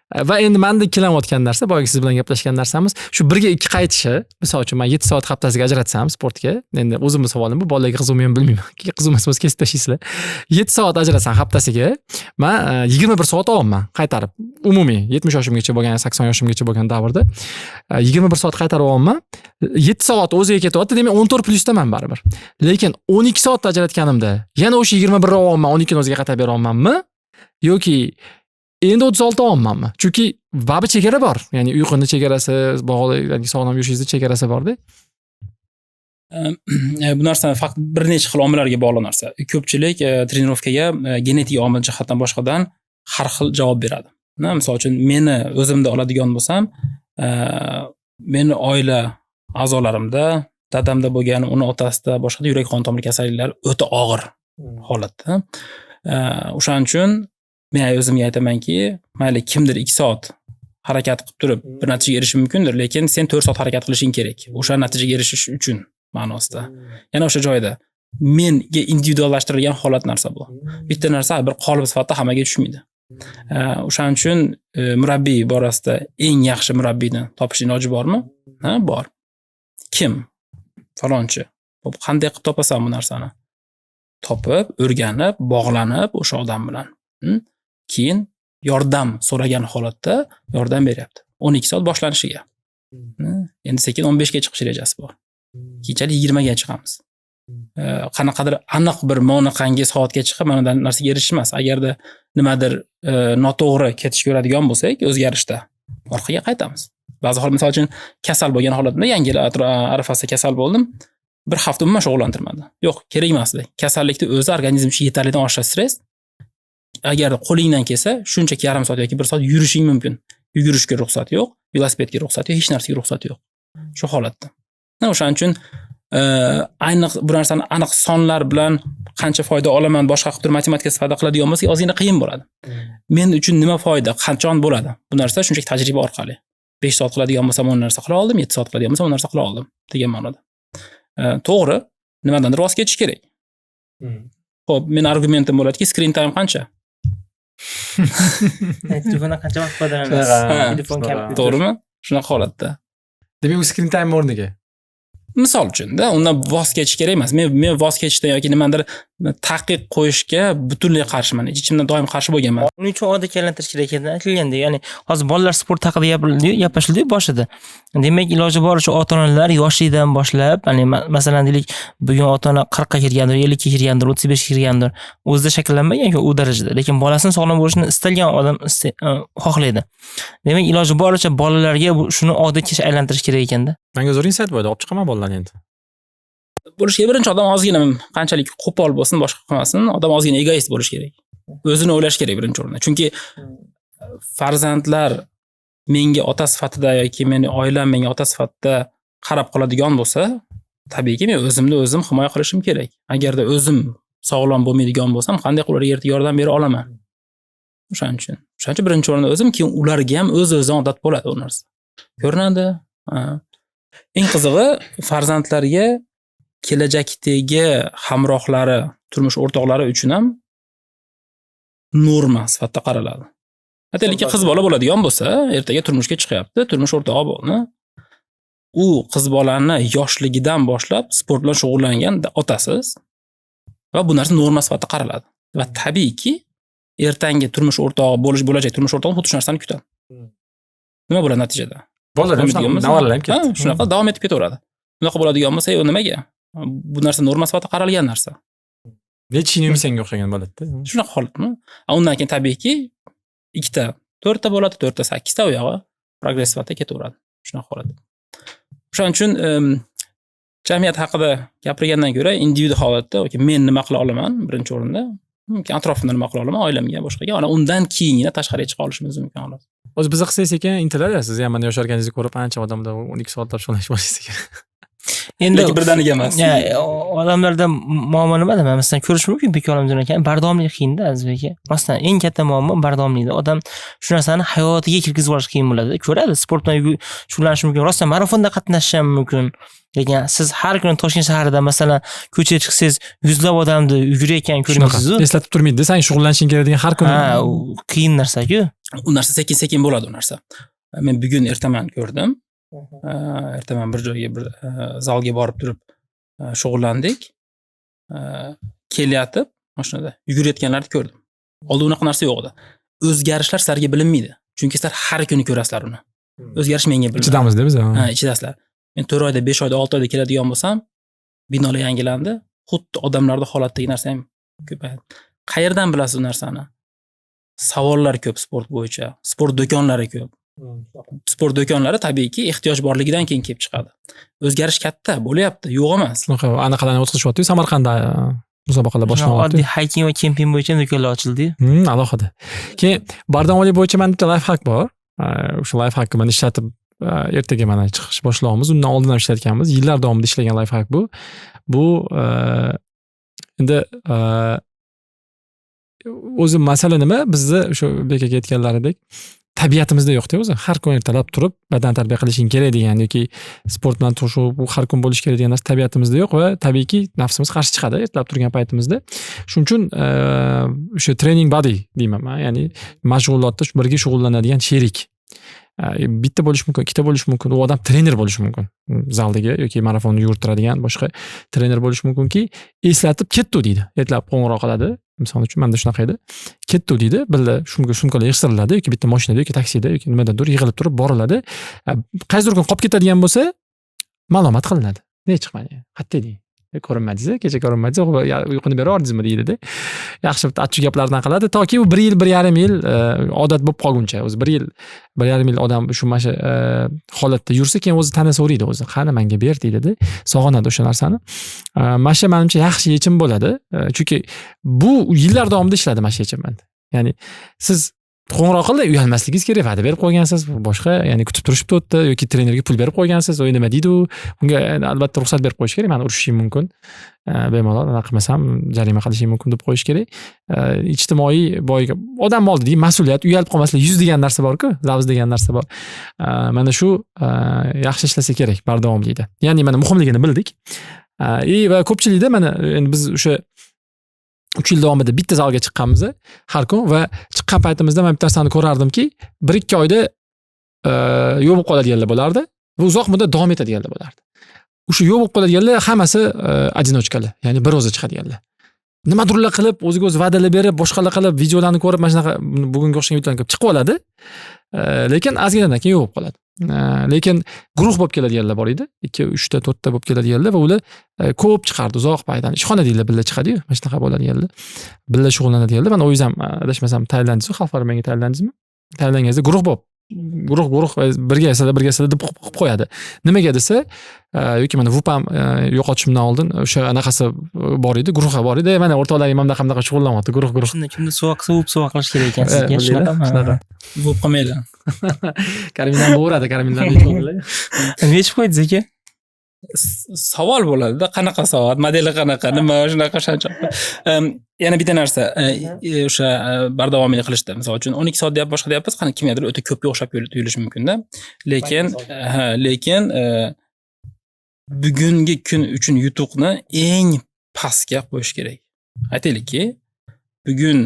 [SPEAKER 1] Va endi menda ikkilanayotgan narsa, boyagi siz bilan gaplashgan narsamiz, shu 1 ga 2 qaytishi. Misol uchun men 7 soat haftasiga ajratsam sportga, endi o'zimning savolim bu, bolalarga qiziqmi men bilmayman. Qiziqmas bo'lsa kesib tashlaysizlar. 7 soat ajratsam haftasiga, men 21 soat olaman qaytarib. Umumiy 70 yoshimgacha bo'lgan, 80 yoshimgacha bo'lgan davrda 21 soat qaytarib olaman. 7 soat o'ziga ketyapti, demak 14 plyusdaman baribir. Lekin 12 soat ajratganimda yana o'sha 21 olaman, 12 ni o'ziga qaytarib bera olmanmi? Yoki endi 36 olmanmi? Chunki baribir chegara bor. Ya'ni uyquni chegarasi, bog'liq, ya'ni sog'lom yurishingizning chegarasi bor-da.
[SPEAKER 2] Bu narsa faqat bir necha xil omillarga bog'liq narsa. Ko'pchilik trenirovkaga genetik omil jihatdan boshqadan har xil javob beradi. Misol uchun meni o'zimda oladigan bo'lsam, meni oila a'zolarimda, dadamda bo'lgan, uni otasida, boshqa yurak qon tomir kasalliklari o'ta og'ir holatda. O'shaning uchun men o'zimga aytamanki, mayli kimdir 2 soat harakat qilib turib bir natijaga erishish mumkindir, lekin sen 4 soat harakat qilishing kerak. O'sha natijaga erishish uchun ma'nosida. Yana o'sha joyda menga individuallashtirilgan holat narsa bu. Bitta narsa bir qolip sifatida hammaga tushmaydi. O'shaning uchun murabbiy borasida eng yaxshi murabbiyni topish iloji bormi? Ha, bor. Kim? Falonchi. Qanday qilib topasan bu narsani? Topib, o'rganib, bog'lanib o'sha odam bilan. Keyin yordam so'ragan holatda yordam beryapti. 12 soat boshlanishiga. Endi sekin 15 ga chiqish rejasi bor. Kechalik 20 ga chiqamiz. Qanaqadir aniq bir monaqangi soatga chiqib mana bunday narsaga erishish emas. Agarda nimadir noto'g'ri ketish ko'radigan bo'lsak, o'zgarishda orqaga qaytamiz. Ba'zi hol misol uchun kasal bo'lgan holatda, yangi yil arafasida kasal bo'ldim. Bir hafta umuman shug'ullantirmadi. Yo'q, kerak emasdi. Kasallikni o'zi organizm uchun yetarlidan oshiq stress. Agar qo'lingdan kelsa, shunchaki yarim soat yoki 1 soat yurishing mumkin. Yugurishga ruxsat yo'q, velosipedga ruxsat yo'q, hech narsaga ruxsat yo'q. Shu holatda. O'shaning uchun ayniq bu narsani aniq sonlar bilan qancha foyda olaman boshqa qilib matematika sifatida qiladigan bo'lsak, ozgina qiyin bo'ladi. Men uchun nima foyda, qachon bo'ladi? Bu narsa shunchaki tajriba orqali. 5 soat qiladigan bo'lsam, 10 narsa qila oldim, 7 soat qiladigan bo'lsam, 10 narsa qila oldim degan ma'noda. To'g'ri, nimadandir voz kechish kerak. Xo'p, men argumentim bo'ladiki, screen time qancha?
[SPEAKER 3] Telefondan qancha vaqt foydalanasiz? Telefon kompyuter.
[SPEAKER 2] To'g'rimi? Shunaqa holatda.
[SPEAKER 1] Demak, u screen time o'rniga.
[SPEAKER 2] Misol uchun-da, undan voz kechish kerak emas. Men voz kechishdan yoki nimadir taqiq qo'yishga butunlay qarshiman. Ichimdan doim qarshi bo'lganman.
[SPEAKER 3] Uning uchun odatga aylantirish kerak ekan aytilgandek. Ya'ni hozir bolalar sport haqida gapirishildi boshida. Demak, iloji boricha ota-onalar yoshlikdan boshlab, ya'ni masalan deylik, bugun ota-ona 40 ga kirgandir, 50 ga kirgandir, 35 ga kirgandir, o'zida shakllanmagan-ku u darajada, lekin bolasini sog'lom bo'lishini istalgan odam xohlaydi. Demak, iloji boricha bolalarga shuni odatga aylantirish kerak ekanda.
[SPEAKER 1] Menga zo'r insight bo'ldi, olib chiqaman bolalarni endi.
[SPEAKER 2] Bo'lishga birinchi odam ozgina qanchalik qo'pol bo'lsin, boshqa qilmasin, odam ozgina egoist bo'lish kerak. O'zini o'ylash kerak birinchi o'rinda. Chunki farzandlar menga ota sifatida yoki meni oilam menga ota sifatida qarab qoladigan bo'lsa, tabiiyki men o'zimni o'zim himoya qilishim kerak. Agarda o'zim sog'lom bo'lmaydigan bo'lsam, qanday qilib ularga yordam bera olaman? O'shaning uchun birinchi o'rinda o'zim, keyin ularga ham o'z-o'zidan odat bo'ladi u narsa. Ko'rinadi. Eng qizig'i, farzandlarga kelajakdagi hamrohlari, turmush o'rtoqlari uchun ham norma sifatida qaraladi. Aytaylikki, qiz bola bo'ladigan bo'lsa, ertaga turmushga chiqyapti, turmush o'rtog'i bo'ldi. U qiz bolani yoshligidan boshlab sport bilan shug'ullangan otasiz va bu narsa norma sifatida qaraladi. Va tabiiyki, ertangi turmush o'rtog'i bo'lajak turmush o'rtog'i xuddi shu narsani kutadi. Nima bo'ladi natijada?
[SPEAKER 1] Bolalar ham ketdi.
[SPEAKER 2] Shunaqa davom etib ketaveradi. Bunaqa bo'ladigan bo'lsa, nimaga? Bu narsa norma sifatida qaralgan narsa.
[SPEAKER 1] Lechini senga o'xshagan bo'ladi-da.
[SPEAKER 2] Shunaqa holatmi? Undan keyin tabiiyki 2 ta, 4 ta bo'ladi, 4 ta, 8 ta oyog'i progress sifatida ketaveradi. Shunaqa holat. O'shaning uchun jamiyat haqida gapirgandan ko'ra individual holatda, yoki men nima qila olaman birinchi o'rinda, atrofimda nima qila olaman, oilamga, boshqaga, undan keyingina tashqariga chiqa olishimiz mumkin xolos.
[SPEAKER 1] O'zi biz qilsangiz ekan intiladi, siz ham mana yosh organizni ko'rib ancha odamlar 12 soatlab shug'ullanish boshlaysiz ekan.
[SPEAKER 3] Endi
[SPEAKER 2] birdaniga emas.
[SPEAKER 3] Odamlarda muammo nimada? Masalan, ko'rish mumkin bekolamjon ekan, bardavomlik qiyin-da azizbek. Masalan, eng katta muammo bardavomlikda. Odam shu narsani hayotiga kirgizib olish qiyin bo'ladi. Ko'radi, sport bilan shug'ullanish mumkin, rostdan marafonda qatnashish ham mumkin. Lekin siz har kuni Toshkent shahrida masalan ko'chaga chiqsangiz yuzlab odamni yugurayotgan ko'rmaysiz-ku.
[SPEAKER 1] Eslatib turmaydi, sen shug'ullanishing kerak degan har kuni.
[SPEAKER 3] Qiyin narsa-ku.
[SPEAKER 2] U narsa sekin-sekin bo'ladi u narsa. Men bugun ertaman ko'rdim. Ertaman bir joyga bir zalga borib turib shug'ullandik. Kelyatib mashinada yugurayotganlarni ko'rdim. Oldin unaqa narsa yo'q edi. O'zgarishlar sizlarga bilinmaydi. Chunki sizlar har kuni ko'rasizlar uni. O'zgarish menga bilinmaydi.
[SPEAKER 1] Ichidamizda biz.
[SPEAKER 2] Ichidasizlar. Men 4 oyda, 5 oyda, 6 oyda keladigan bo'lsam, binolar yangilandi. Xuddi odamlarda holatdagi narsa ham ko'payadi. Qayerdan bilasiz bu narsani? Savollar ko'p sport bo'yicha. Sport do'konlari ko'p. Sport do'konlari tabiiyki ehtiyoj borligidan keyin kelib chiqadi. O'zgarish katta bo'lyapti, yo'q emas.
[SPEAKER 1] Anaqalarni o'tkazishyapti, Samarqandda musobaqalar boshlanyapti.
[SPEAKER 3] Oddiy hiking va kemping bo'yicha do'konlar ochildi.
[SPEAKER 1] Alohida. Keyin bardavomlik bo'yicha menda bitta life hack bor. O'sha life hackni men ishlatib ertaga mana chiqish boshlaymiz. Undan oldin ham ishlatganmiz. Yillar davomida ishlagan life hack bu. Bu endi o'zi masala nima? Bizda o'sha bekaga aytganlaridek tabiatimizda yo'q-da o'zi. Har kun ertalab turib badan tarbiya qilishing kerak degan yoki sport bilan turishib bu har kun bo'lish kerak degan narsa tabiatimizda yo'q va tabiiyki nafsimiz qarshi chiqadi ertalab turgan paytimizda. Shuning uchun o'sha training body deyman men, ya'ni mashg'ulotda birga shug'ullanadigan sherik. Bitta bo'lish mumkin, ikkita bo'lish mumkin, u odam trener bo'lishi mumkin. Zaldagi yoki marafonni yurtiradigan boshqa trener bo'lishi mumkinki, eslatib ketdi deydi. Ertalab qo'ng'iroq qiladi. Misol uchun menda shunaqa edi. Ketdi deydi, birga sumkalar yig'ishtiriladi yoki bitta mashinada yoki taksida yoki nimadandir yig'ilib turib boriladi. Qaysidir kun qolib ketadigan bo'lsa, ma'lumot qilinadi. Nega chiqmadi? Qayerda eding? Ko'rinmadingiz, kecha ko'rinmadingiz, uyquni bera oldingizmi deydi-da. Yaxshi bitta achchiq gaplardan qiladi, toki u 1 yil, 1,5 yil odat bo'lib qolguncha, o'zi 1 yil, 1,5 yil odam shu mana shu holatda yursa, keyin o'zi tanasaveradi o'zi. Qani menga ber deydi-da, sog'inadi o'sha narsani. Mana shu menimcha yaxshi yechim bo'ladi, chunki bu yillar davomida ishladi mana shu yechim menda. Ya'ni siz qo'ng'iroq qildi, uyalmasligingiz kerak, va'da berib qo'ygansiz, boshqa, ya'ni kutib turishib o'tdi yoki trenerga pul berib qo'ygansiz, u nima deydi u, unga albatta ruxsat berib qo'yish kerak, meni urishishim mumkin. Bemalol anaqa qilmasam jarima qilishim mumkin deb qo'yish kerak. Ijtimoiy boyga odam oldida mas'uliyat, uyalib qolmaslik, yuz degan narsa bor-ku, lavz degan narsa bor. Mana shu yaxshi ishlasa kerak bardavomlikda. Ya'ni mana muhimligini bildik. Va ko'pchilikda mana endi biz o'sha 3 yil davomida bitta zalga chiqqanmiz har kun va chiqqan paytimizda men bitta narsani ko'rardimki, 1-2 oyda yo'q bo'lib qoladiganlar bo'lardi va uzoq muddat davom etadiganlar bo'lardi. O'sha yo'q bo'lib qoladiganlar hammasi одиночкаlar, ya'ni bir o'zi chiqadiganlar. Nimadirlar qilib, o'ziga o'zi va'dalar berib, boshqalar qilib, videolarni ko'rib, mana shunaqa bugungi o'xshagan videolarni ko'rib chiqib oladi. Lekin ozginadan keyin yo'q bo'lib qoladi. Lekin guruh bo'lib keladiganlar bor edi. 2, 3 ta, 4 ta bo'lib keladiganlar va ular ko'p chiqardi uzoq paytdan. Ishxonadagilar billa chiqadi-yu, mana shunaqa bo'ladiganlar. Billa shug'ullanadiganlar. Mana o'zingiz ham adashmasam Tailandsiz, xalq farmanga Tailandingizmi? Tailandingizda guruh bo'lib guruh birga deb qo'yadi. Nimaga desa, yoki mana Vupam yo'qotishimdan oldin o'sha anaqasi bor edi, guruhi bor edi. Mana o'rtoqlarim ham bunaqa shug'ullanyapti, guruh.
[SPEAKER 3] Kimni suvoq qilish kerak ekan sizga? Shunaqa.
[SPEAKER 2] Vup qilmaydi.
[SPEAKER 1] Karimindan bo'radi, Karimindan aytganlar.
[SPEAKER 3] Nechib qo'ydingiz aka?
[SPEAKER 2] Savol bo'ladi-da, qanaqa savol, modeli qanaqa, nima shunaqa shuncha. Yana bitta narsa, o'sha bardavomiylik qilishda, misol uchun 12 soat deb boshqa deyapmiz, qani kimgadir o'ta ko'pga o'xshab tuyulishi mumkin-da. Lekin bugungi kun uchun yutuqni eng pastga qo'yish kerak. Aytaylikki, bugun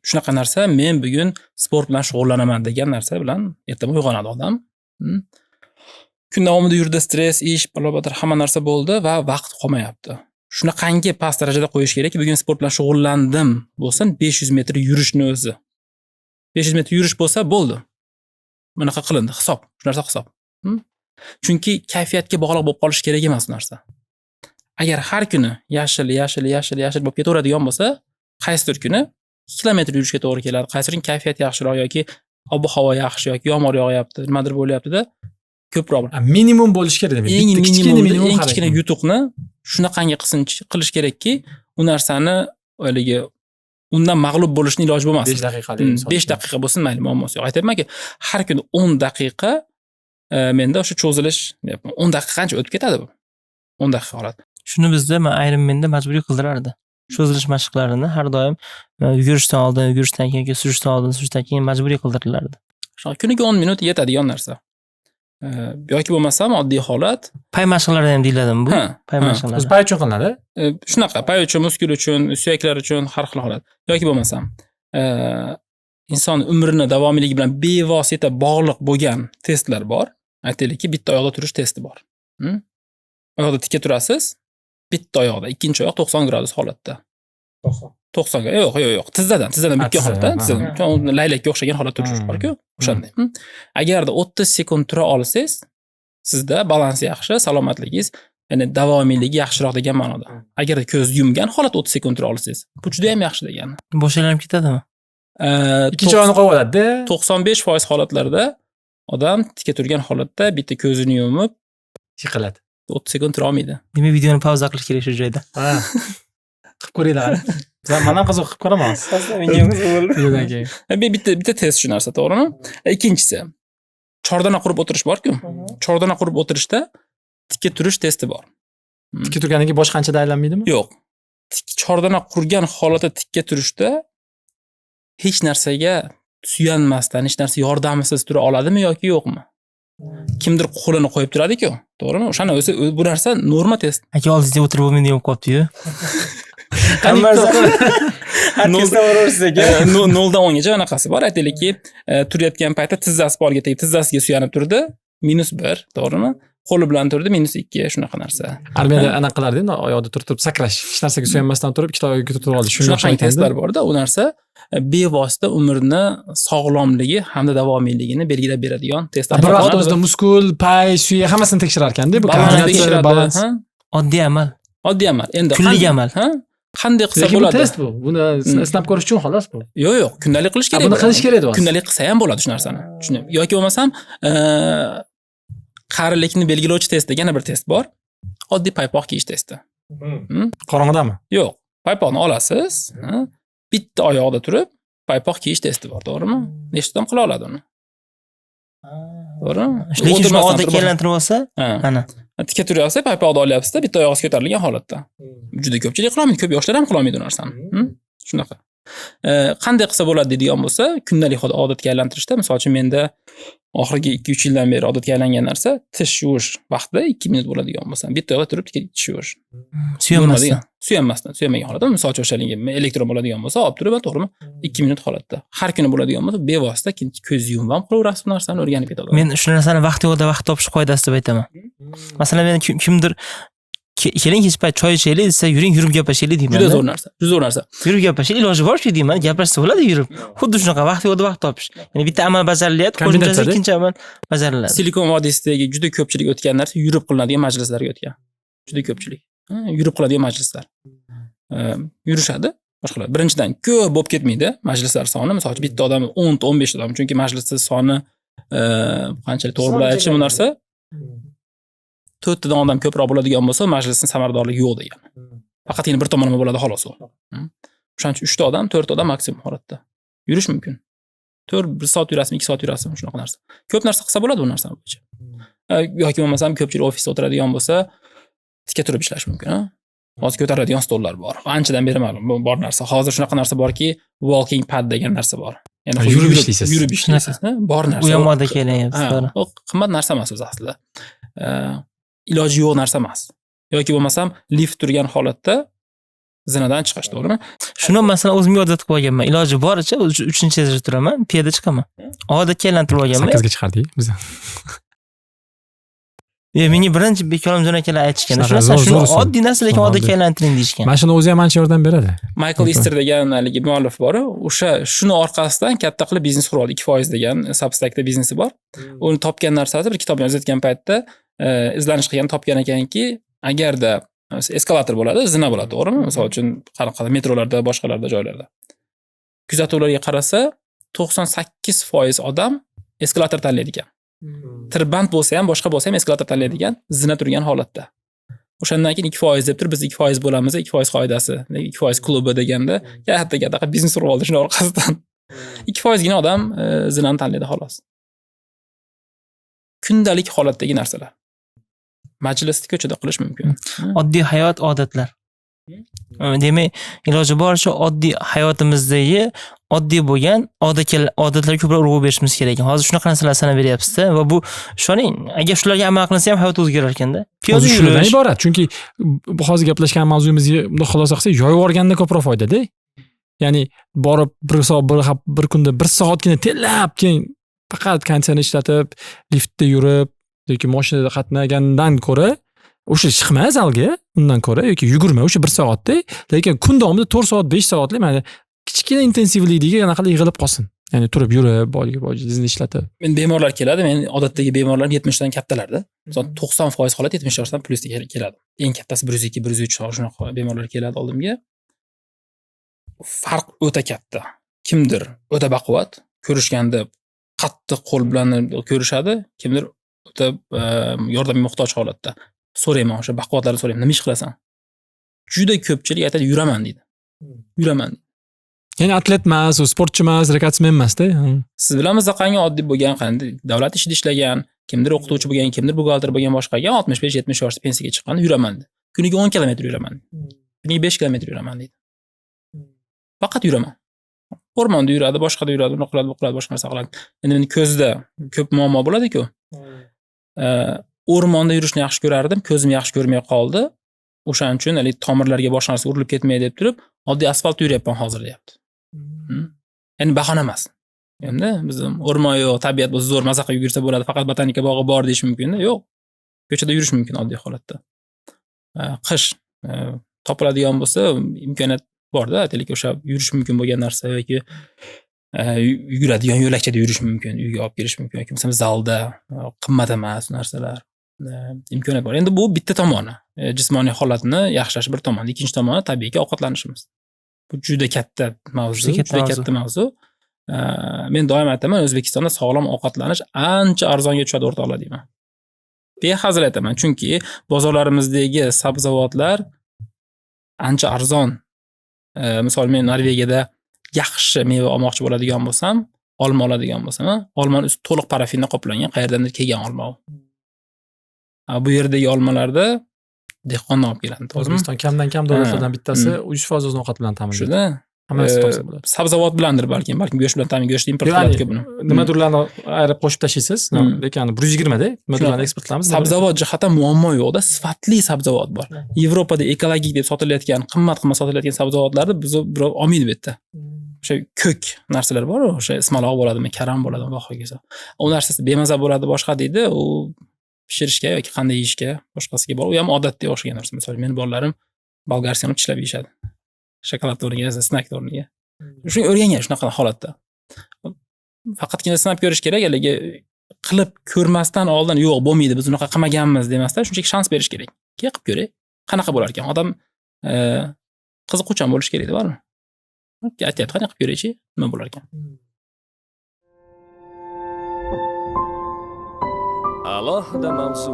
[SPEAKER 2] shunaqa narsa, men bugun sport bilan shug'ullanaman degan narsa bilan ertaga uyg'onadi odam. Kun davomida yurdi, stress, ish, balobatar hamma narsa bo'ldi va vaqt qolmayapti. Shunaqangi past darajada qo'yish kerakki, bugun sport bilan shug'ullandim bo'lsin, 500 metr yurishni o'zi. 500 metr yurish bo'lsa bo'ldi. Bunaqa qilindi, hisob, shu narsa hisob. Chunki kayfiyatga bog'liq bo'lib qolish kerak emas bu narsa. Agar har kuni yashil bo'lib ketaveradigan bo'lsa, qaysidir kuni 2 kilometr yurishga to'g'ri keladi. Qaysidir kuni kayfiyat yaxshiroq yoki ob-havo yaxshi yoki yomg'ir yog'yapti, nimadir bo'lyapti-da, ko'proq
[SPEAKER 1] minimum bo'lish kerak demak.
[SPEAKER 2] Eng kichkina yutuqni shunaqangi qilish kerakki, u narsani haligi undan mag'lub bo'lishni iloji bo'lmas.
[SPEAKER 1] 5 daqiqada.
[SPEAKER 2] 5 daqiqa bo'lsin, mayli, muammosi yo'q. Aytayapmanki, har kuni 10 daqiqa menda o'sha cho'zilish, 10 daqiqa qancha o'tib ketadi bu? 10 daqiqa oladi.
[SPEAKER 3] Shuni bizda Ironman'da majburiy qildirardi. Cho'zilish mashqlarini har doim yugurishdan oldin, yugurishdan keyin, surishdan oldin, surishdan keyin majburiy qildirilardi.
[SPEAKER 2] Kuniga 10 minut yetadigan narsa. Yoki bo'lmasam oddiy holat.
[SPEAKER 3] Pay mashqlari ham deyiladimi bu? Pay mashqlari.
[SPEAKER 1] Pay uchun qilinadi.
[SPEAKER 2] Shunaqa, pay uchun, muskul uchun, suyaklar uchun har xil holat. Yoki bo'lmasam inson umrini davomiyligi bilan bevosita bog'liq bo'lgan testlar bor. Aytaylikki, bitta oyoqda turish testi bor. Oyoqda tikka turasiz, bitta oyoqda, ikkinchi oyoq 90 gradus holatda. 90 ga yo'q, tizzadan bitgan holatda, tizzadan laylakka o'xshagan holatda turish bor-ku, o'shanday. Agarda 30 sekund tura olsangiz, sizda balans yaxshi, salomatligingiz, ya'ni davomiyligi yaxshiroq degan ma'noda. Agarda ko'z yumgan holat 30 sekund tura olsangiz, bu juda ham yaxshi degani.
[SPEAKER 3] Bo'shalanib ketadimi?
[SPEAKER 1] Ikkinchi oyog'ini qo'yib oladi-da.
[SPEAKER 2] 95% holatlarda odam tikka turgan holatda bitta ko'zini yumib
[SPEAKER 1] yiqiladi.
[SPEAKER 2] 30 sekund tura olmaydi.
[SPEAKER 3] Demak, videoni pauza qilish kerak shu joyda.
[SPEAKER 1] Ha. Qilib ko'ringlar. Mana qiziq qilib ko'raman.
[SPEAKER 2] Bitta test shu narsa, to'g'rimi? Ikkinchisi, chordana qurib o'tirish bor-ku. Chordana qurib o'tirishda tikka turish testi bor.
[SPEAKER 1] Tikka turgandan keyin boshqa qancha aylanmaydimi?
[SPEAKER 2] Yo'q. Chordana qurgan holatda tikka turishda hech narsaga suyanmasdan, hech narsa yordamisiz tura oladimi yoki yo'qmi? Kimdir qo'lini qo'yib turadi-ku, to'g'rimi? O'shani o'zi bu narsa norma test.
[SPEAKER 3] Aka oldingizda o'tirib bo'lmaydi deb qolibdi-yu.
[SPEAKER 2] Herkesda borasiz-aka. 0 dan 10 gacha anaqasi bor. Aytaylikki, turayotgan paytda tizzasi borga tegib, tizzasiga suyanib turdi, -1, to'g'rimi? Qo'li bilan turdi, -2, shunaqa narsa.
[SPEAKER 1] Armiyada anaqa qilardi-da, oyoqda turib sakrash, hech narsaga suyanmasdan turib, ikkita oyoqqa turib oldi.
[SPEAKER 2] Shunaqa testlar bor-da, u narsa bevosita umrni sog'lomligi hamda davomiyligini belgilab beradigan testlar.
[SPEAKER 1] Bir vaqt o'zida muskul, pay, suyak hammasini tekshirar ekanda, bu koordinatsiya, balans.
[SPEAKER 3] Oddiy amal.
[SPEAKER 2] Endi
[SPEAKER 3] kunlik amal.
[SPEAKER 2] Qanday qilsa bo'ladi?
[SPEAKER 1] Bu test bu. Buni sinab ko'rish uchun xolos bu.
[SPEAKER 2] Yo'q, kundalik qilish kerak.
[SPEAKER 1] Buni qilish kerak edi.
[SPEAKER 2] Kundalik qilsa ham bo'ladi shu narsani. Yoki bo'lmasam, qarilikni belgilovchi test degan bir test bor. Oddiy paypoq kiyish testi.
[SPEAKER 1] Qorong'idami?
[SPEAKER 2] Yo'q, paypoqni olasiz, bitta oyoqda turib, paypoq kiyish testi bor, to'g'rimi? Nechta odam qila oladi uni? To'g'rimi?
[SPEAKER 3] Lekin shuni odatga aylantirib olsa, ana.
[SPEAKER 2] Tikka turyapsiz, paypoqni olyapsiz-da, bitta oyog'ingiz ko'tarilgan holatda. Juda ko'pchilik qila olmaydi, ko'p yoshlar ham qila olmaydi bu narsani. Shunaqa. Qanday qilsa bo'ladi deydigan bo'lsa, kundalik odatga aylantirishda, masalan, menda oxirgi 2-3 yildan beri odatga aylangan narsa tish yuvish vaqtida 2 minut bo'ladigan bo'lsa, bitta yoqda turib tish yuvish. Suyanmasdan, suyanmagan holatda, masalan, o'shalarga elektron bo'ladigan bo'lsa, olib turib, to'g'rimi? 2 minut holatda. Har kuni bo'ladigan bo'lsa, bevosita ko'z yumib ham qilaverasiz bu narsani o'rganib ketadi.
[SPEAKER 3] Men shu narsani vaqti-yo'qda vaqt topish qoidasi deb aytaman. Masalan, men kimdir keling kech payt choy ichaylik desa, yuring yurib gaplashaylik deyman.
[SPEAKER 2] Juda zo'r narsa, juda zo'r narsa.
[SPEAKER 3] Yurib gaplashaylik, iloji bor-ku deyman, gaplashsa bo'ladi yurib. Xuddi shunaqa vaqti-yo'qda vaqt topish. Ya'ni bitta amal bajarilyapti, qo'shimchasi ikkinchi amal bajariladi.
[SPEAKER 2] Silikon vodiysidagi juda ko'pchilik o'tgan narsa yurib qilinadigan majlislarga o'tgan. Juda ko'pchilik. Yurib qiladigan majlislar. Yurishadi boshqalar. Birinchidan ko'p bo'lib ketmaydi majlislar soni. Masalan, bitta odam 10 ta 15 odam, chunki majlislar soni qanchalik to'g'ri bo'ladi aytishim bu narsa. 4 tadan odam ko'proq bo'ladigan bo'lsa, majlisning samaradorligi yo'q degan. Faqat yana bir tomonlama bo'ladi xolos u. O'shaning 3 ta odam, 4 ta odam maksimum holatda yurish mumkin. 1 soat yurasizmi, 2 soat yurasizmi, shunaqa narsa. Ko'p narsa qilsa bo'ladi bu narsani bo'yicha. Yoki bo'lmasam ko'pchilik ofisda o'tiradigan bo'lsa, tikka turib ishlash mumkin, Hozir ko'taradigan stollar bor. Anchadan beri ma'lum bor narsa. Hozir shunaqa narsa borki, walking pad degan narsa bor.
[SPEAKER 1] Ya'ni yurib ishlaysiz.
[SPEAKER 2] Yurib ishlaysiz, Bor narsa.
[SPEAKER 3] U ham moda kelyapti.
[SPEAKER 2] U qimmat narsa emas o'zi aslida. Iloji yo'q narsa emas. Yoki bo'lmasam lift turgan holatda zinadan chiqish, to'g'rimi?
[SPEAKER 3] Shuni masalan o'zimga odat qilib olganman. Iloji boricha 3-etajda turaman, piyoda chiqaman. Odatga aylantirib olganman.
[SPEAKER 1] 8 ga chiqardik biz.
[SPEAKER 3] Menga birinchi Bekolimjon akalar aytishgan. Shuni oddiy narsa lekin odatga aylantiring deyishgan.
[SPEAKER 1] Mana shuni o'zi ham ancha yordam beradi.
[SPEAKER 2] Michael Easter degan haligi muallif bor. Shuni orqasidan katta qilib biznes qurib oldi. 2% degan Substackda biznesi bor. Uni topgan narsasi bir kitob yozayotgan paytda izlanish qilgan topgan ekanki, agarda eskalator bo'ladi, zina bo'ladi, to'g'rimi? Misol uchun qanaqa metrolarda, boshqalarda joylarda. Kuzatuvlarga qarasa, 98% odam eskalator tanlaydi ekan. Tirband bo'lsa ham, boshqa bo'lsa ham eskalator tanlaydigan, zina turgan holatda. O'shandan keyin 2% deb turib biz 2% bo'lamiz, 2% qoidasi, 2% klubi deganda, katta biznes qurib oldi shuni orqasidan. 2% gina odam zinani tanlaydi xolos. Kundalik holatdagi narsalar. Majlisda ko'chada qilish mumkin.
[SPEAKER 3] Oddiy hayot odatlar. Demak, iloji boricha oddiy hayotimizdagi oddiy bo'lgan odatlarga ko'proq urg'u berishimiz kerak. Hozir shunaqa narsalar sanab beryapsiz-da va bu ishoning, agar shularga amal qilinsa ham hayot o'zgarar ekanda.
[SPEAKER 1] Piyoda yurish iborat, chunki hozir gaplashgan mavzuyimizga bunday xulosa qilsak, yoyib yuborganda ko'proq foydada. Ya'ni borib bir kunda 1 soatgina tellab, keyin faqat konditsioner ishlatib, liftda yurib yoki mashinada qatnagandan ko'ra o'sha chiqma zalga, undan ko'ra yoki yugurma o'sha 1 soatda, lekin kun davomida 4 soat, 5 soatlik mana kichkina intensivligiga qanaqa yig'ilib qolsin. Ya'ni turib yurib, boyga dizni ishlatib.
[SPEAKER 2] Men bemorlar keladi, men odatdagi bemorlarim 70 dan kattalarda. Masalan 90% holat 70 yoshdan plyusga keladi. Eng kattasi 102, 103 shunaqa bemorlar keladi oldimga. Farq o'ta katta. Kimdir o'ta baquvvat, ko'rishganda qattiq qo'l bilan ko'rishadi, kimdir o'ta yordamga muhtoj holatda. So'rayman, o'sha baquvvatlarni so'rayman, nima ish qilasan? Juda ko'pchilik aytadi, yuraman deydi. Yuraman.
[SPEAKER 1] Ya'ni atlet emas, sportchi emas, rekordmen emas-da.
[SPEAKER 2] Siz bilamiz, qanday oddiy bo'lgan, qanday davlat ishida ishlagan, kimdir o'qituvchi bo'lgan, kimdir buxgalter bo'lgan, boshqaga 65-70 yoshda pensiyaga chiqqan yuraman deydi. Kuniga 10 kilometr yuraman. Kuniga 5 kilometr yuraman deydi. Faqat yuraman. O'rmonda yuradi, boshqada yuradi, uni qiladi, bu qiladi, boshqa narsa qiladi. Endi meni ko'zda ko'p muammo bo'ladi-ku. O'rmonda yurishni yaxshi ko'rardim, ko'zim yaxshi ko'rmay qoldi. O'shaning uchun tomirlarga boshqa narsa urilib ketmaydi deb turib, oddiy asfaltda yuryapman hozir deyapti. Endi bahona emas. Endi biz o'rmon yo'q, tabiat bo'lsa zo'r maza qilib yursa bo'ladi, faqat botanika bog'i bor deyish mumkin-da. Yo'q. Ko'chada yurish mumkin oddiy holatda. Qish topiladigan bo'lsa, imkoniyat bor-da, aytaylik o'sha yurish mumkin bo'lgan narsa yoki yuradigan yo'lakchada yurish mumkin, uyga olib kelish mumkin yoki masalan zalda qimmat emas narsalar. Imkoniyat bor. Endi bu bitta tomoni. Jismoniy holatni yaxshilash bir tomon, ikkinchi tomoni tabiiyki ovqatlanishimiz. Bu juda katta mavzu, juda katta mavzu. Men doim aytaman, O'zbekistonda sog'lom ovqatlanish ancha arzonga tushadi o'rtoqlar deyman. Behazil aytaman, chunki bozorlarimizdagi sabzavotlar ancha arzon. Misol men Norvegiyada yaxshi meva olmoqchi bo'ladigan bo'lsam, olma oladigan bo'lsam, olmani usti to'liq parafinda qoplangan, qayerdandir kelgan olma u. Bu yerdagi olmalarda dehqondan olib keladi, to'g'rimi?
[SPEAKER 1] O'zbekiston kamdan kam davlatlardan bittasi 100% o'zini ovqat bilan ta'minlaydi.
[SPEAKER 2] Shunda
[SPEAKER 1] Hammasi toza bo'ladi.
[SPEAKER 2] sabzavot bilandir balki go'sht bilan ta'min, go'sht import qiladi ko'p buni.
[SPEAKER 1] Nimadirlarni ayirib qo'shib tashlaysiz. Lekin 120 da nimadirlarni eksport qilamiz.
[SPEAKER 2] Sabzavot jihatdan muammo yo'qda, sifatli sabzavot bor. Yevropada ekologik deb sotilayotgan, qimmat sotilayotgan sabzavotlarni biz birov olmaydi bu yerda. O'sha ko'k narsalar bor, o'sha ismaloq bo'ladimi, karam bo'ladimi, va hokazo. U narsasi bemaza bo'ladi, boshqa deydi, u pishirishga yoki qanday yeyishga, boshqasiga bor. U ham odatga o'xshagan narsa. Masalan, meni bolalarim bolgarsiyani tishlab yeyishadi. Shokolad o'rniga, snack o'rniga. Shuni o'rgangan shunaqa holatda. Faqatgina sinab ko'rish kerak, haligi qilib ko'rmasdan oldin yo'q bo'lmaydi, biz unaqa qilmaganmiz demasdan shunchaki shans berish kerak. Keyin qilib ko'ray. Qanaqa bo'lar ekan? Odam qiziquvchan bo'lish kerak, to'g'rimi? Aytyapti, qanaqa qilib ko'raychi, nima bo'lar ekan?
[SPEAKER 4] Alohida mavzu.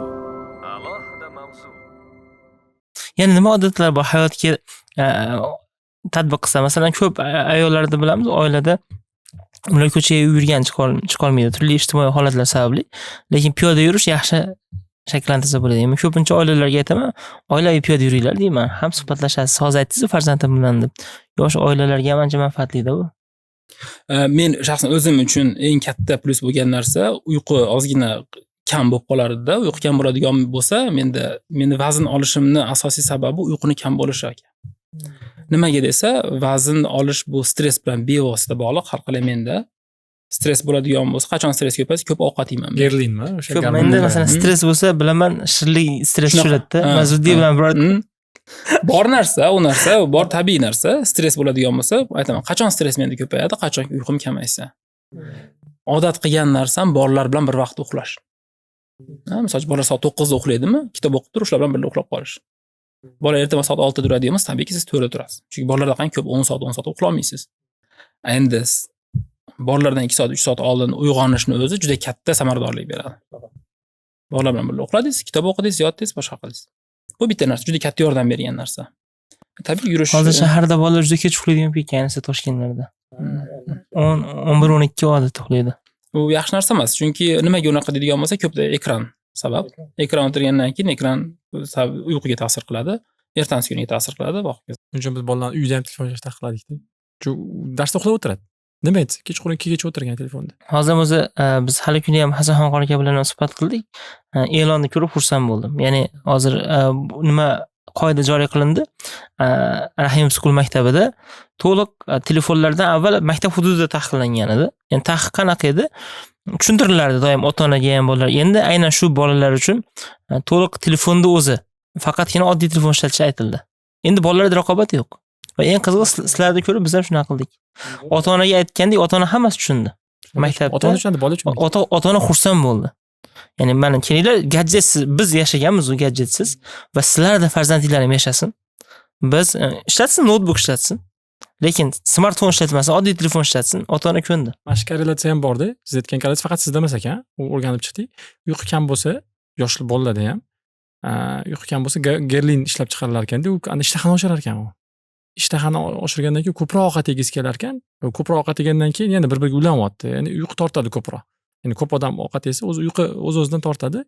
[SPEAKER 3] Yana nima odatlar bor hayotga tatbiq qilsa, masalan, ko'p ayollarda bilamiz, oilada ular ko'chaga yurgan chiqolmaydi turli ijtimoiy holatlar sababli, lekin piyoda yurish yaxshi shakllantirsa bo'ladi. Men ko'pincha oilalarga aytaman, oilaviy piyoda yuringlar deyman. Ham suhbatlashasiz, hozir aytdingiz farzandim bilan deb. Yosh oilalarga ham ancha manfaatli-da bu.
[SPEAKER 2] Men shaxsan o'zim uchun eng katta plus bo'lgan narsa uyqu ozgina kam bo'lib qolardi-da. Uyqu kam bo'ladigan bo'lsa, meni vazn olishimni asosiy sababi uyquni kam bo'lishi ekan. Nimaga desa, vazn olish bu stress bilan bevosita bog'liq. Har qalay menda stress bo'ladigan bo'lsa, qachon stress ko'paysa, ko'p ovqat yeyman.
[SPEAKER 1] Berlinmi? O'sha
[SPEAKER 3] Ko'p menda masalan stress bo'lsa, bilaman, shirlik stress tushadi-da. Mazuddiy bilan biror
[SPEAKER 2] bor narsa, u narsa, bor tabiiy narsa. Stress bo'ladigan bo'lsa, aytaman, qachon stress menda ko'payadi, qachon uyqum kamaysa. Odat qilgan narsam bolalar bilan bir vaqt uxlash. Masalan, bolalar soat 9 da uxlaydimi? Kitob o'qib turib, shular bilan birga uxlab qolish. Bola ertaga soat 6 da turadiganmiz, tabiiyki siz 4 da turasiz. Chunki bolalarda qancha ko'p 10 soat uxlay olmaysiz. Endi bolalardan 2 soat, 3 soat oldin uyg'onishni o'zi juda katta samaradorlik beradi. Bolalar bilan birga uxladingiz, kitob o'qidingiz, yotdingiz, boshqa qildingiz. Bu bitta narsa, juda katta yordam bergan narsa. Tabiiy yurish.
[SPEAKER 3] Hozir shaharda bolalar juda kech uxlaydigan paytga, ayniqsa Toshkentlarda. 11-12 odat uxlaydi.
[SPEAKER 2] Bu yaxshi narsa emas, chunki nimaga unaqa deydigan bo'lsa, ko'pda ekran sabab. Ekran o'tirgandan keyin ekran uyquga ta'sir qiladi, ertasi kuniga ta'sir qiladi.
[SPEAKER 1] Uncha biz bolalarni uyda ham telefon ishlashni taqiqladik-da. Darsda uxlab o'tiradi. Nima aytsa, kechqurun 2 gacha o'tirgan telefonda.
[SPEAKER 3] Hozir o'zi biz hali kuni ham Hasanxon qora aka bilan suhbat qildik. E'lonni ko'rib xursand bo'ldim. Ya'ni hozir nima qoida joriy qilindi? Rahim School maktabida to'liq telefonlardan avval maktab hududida taqiqlangan edi. Ya'ni taqiq qanaqa edi? Tushuntirilardi doim ota-onaga ham bolalar. Endi aynan shu bolalar uchun to'liq telefonda o'zi faqatgina oddiy telefon ishlatish aytildi. Endi bolalarda raqobat yo'q. Va eng qizig'i sizlarni ko'rib biz ham shuna qildik. Ota-onaga aytgandek, ota-ona hammasi tushundi. Maktabda
[SPEAKER 1] ota-ona tushundi, bola tushundi.
[SPEAKER 3] Ota-ona xursand bo'ldi. Ya'ni mana kelinglar, gadjetsiz biz yashaganmiz u gadjetsiz va sizlarda farzandlarim yashasin. Biz ishlatsin, notebook ishlatsin. Lekin smartfon ishlatmasin, oddiy telefon ishlatsin, ota-ona ko'ndi.
[SPEAKER 1] Mana shu korrelyatsiya ham bor-da. Siz aytgan korrelyatsiya faqat sizda emas ekan. U o'rganib chiqdik. Uyqu kam bo'lsa, yoshli bolalarda ham uyqu kam bo'lsa, gerlin ishlab chiqarilar ekan-da, u ishtahani oshirar ekan u. Ishtahani oshirgandan keyin ko'proq ovqat yegisi kelar ekan. Ko'proq ovqat yegandan keyin yana bir-biriga ulanyapti. Ya'ni uyqu tortadi ko'proq. Ya'ni ko'p odam ovqat yesa, o'zi uyqu o'z-o'zidan tortadi.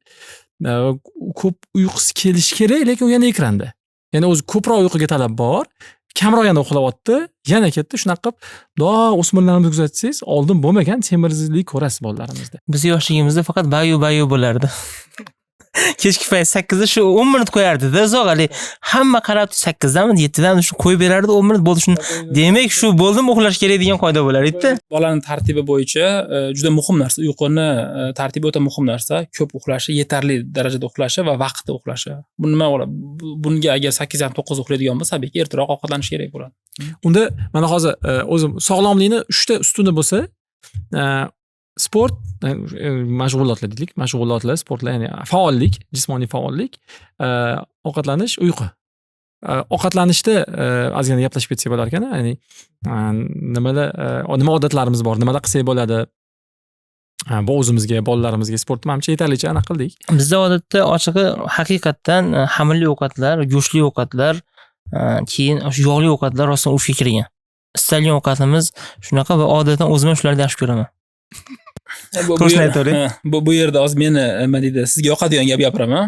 [SPEAKER 1] Ko'p uyqusi kelish kerak, lekin u yana ekranda. Ya'ni o'zi ko'proq uyquga talab bor. Kamroq yana uxlayapti, yana ketdi. Shunaqa qilib, o'smirlarni kuzatsangiz, oldin bo'lmagan semirzlik ko'rasiz bolalarimizda.
[SPEAKER 3] Biz yoshligimizda faqat bayu bo'lardi. Kechki payt 8 da shu 10 minut qo'yardi-da, zo'g'ali. Hamma qarab 8 dami, 7 dami shu qo'yib berardi, 10 minut bo'ldi shuni. Demak, shu bo'ldimi uxlash kerak degan qoida bo'lar edi-da.
[SPEAKER 2] Bolaning tartibi bo'yicha juda muhim narsa. Uyquni tartibi o'ta muhim narsa. Ko'p uxlashi, yetarli darajada uxlashi va vaqtida uxlashi. Bu nima bo'ladi? Bunga agar 8 ham 9 uxlaydigan bo'lsa, tabiiyki ertaroq ovqatlanish kerak bo'ladi.
[SPEAKER 1] Unda mana hozir o'zim sog'lomlikni 3 ta ustuni bo'lsa, sport, mashg'ulotlar deylik, sportlar, ya'ni faollik, jismoniy faollik, ovqatlanish, uyqu. Ovqatlanishda ozgina gaplashib ketsak bo'lar ekan, ya'ni nima odatlarimiz bor, nimalar qilsak bo'ladi? Bu o'zimizga, bolalarimizga sportni menimcha yetarlicha aniq qildik.
[SPEAKER 3] Bizda odatda ochig'i haqiqatdan xamirli ovqatlar, go'shtli ovqatlar, keyin o'sha yog'li ovqatlar rostdan urfga kirgan. istalgan ovqatimiz shunaqa va odatdan o'zim ham shularni yaxshi ko'raman.
[SPEAKER 2] Bu
[SPEAKER 3] To'g'risini
[SPEAKER 2] yer-
[SPEAKER 3] aytavering.
[SPEAKER 2] ha, bu yerda hozir meni nima deydi, sizga yoqadigan gap gapiraman.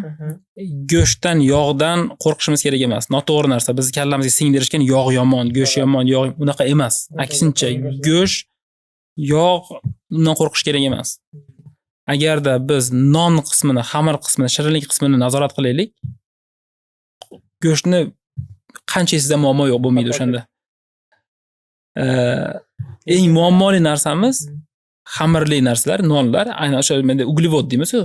[SPEAKER 2] Go'shtdan, yog'dan qo'rqishimiz kerak emas. Noto'g'ri narsa. Biz kallamizga singdirishgan yog' yomon, go'sht yomon, yog' unaqa emas. Aksincha, go'sht, yog' undan qo'rqish kerak emas. Agarda biz non qismini, xamir qismini, shirinlik qismini nazorat qilaylik, go'shtni qancha yesizda muammo yo'q bo'lmaydi o'shanda. Eng muammoli narsamiz xamirli narsalar, nonlar, aynan o'sha menda uglevod deymiz-ku,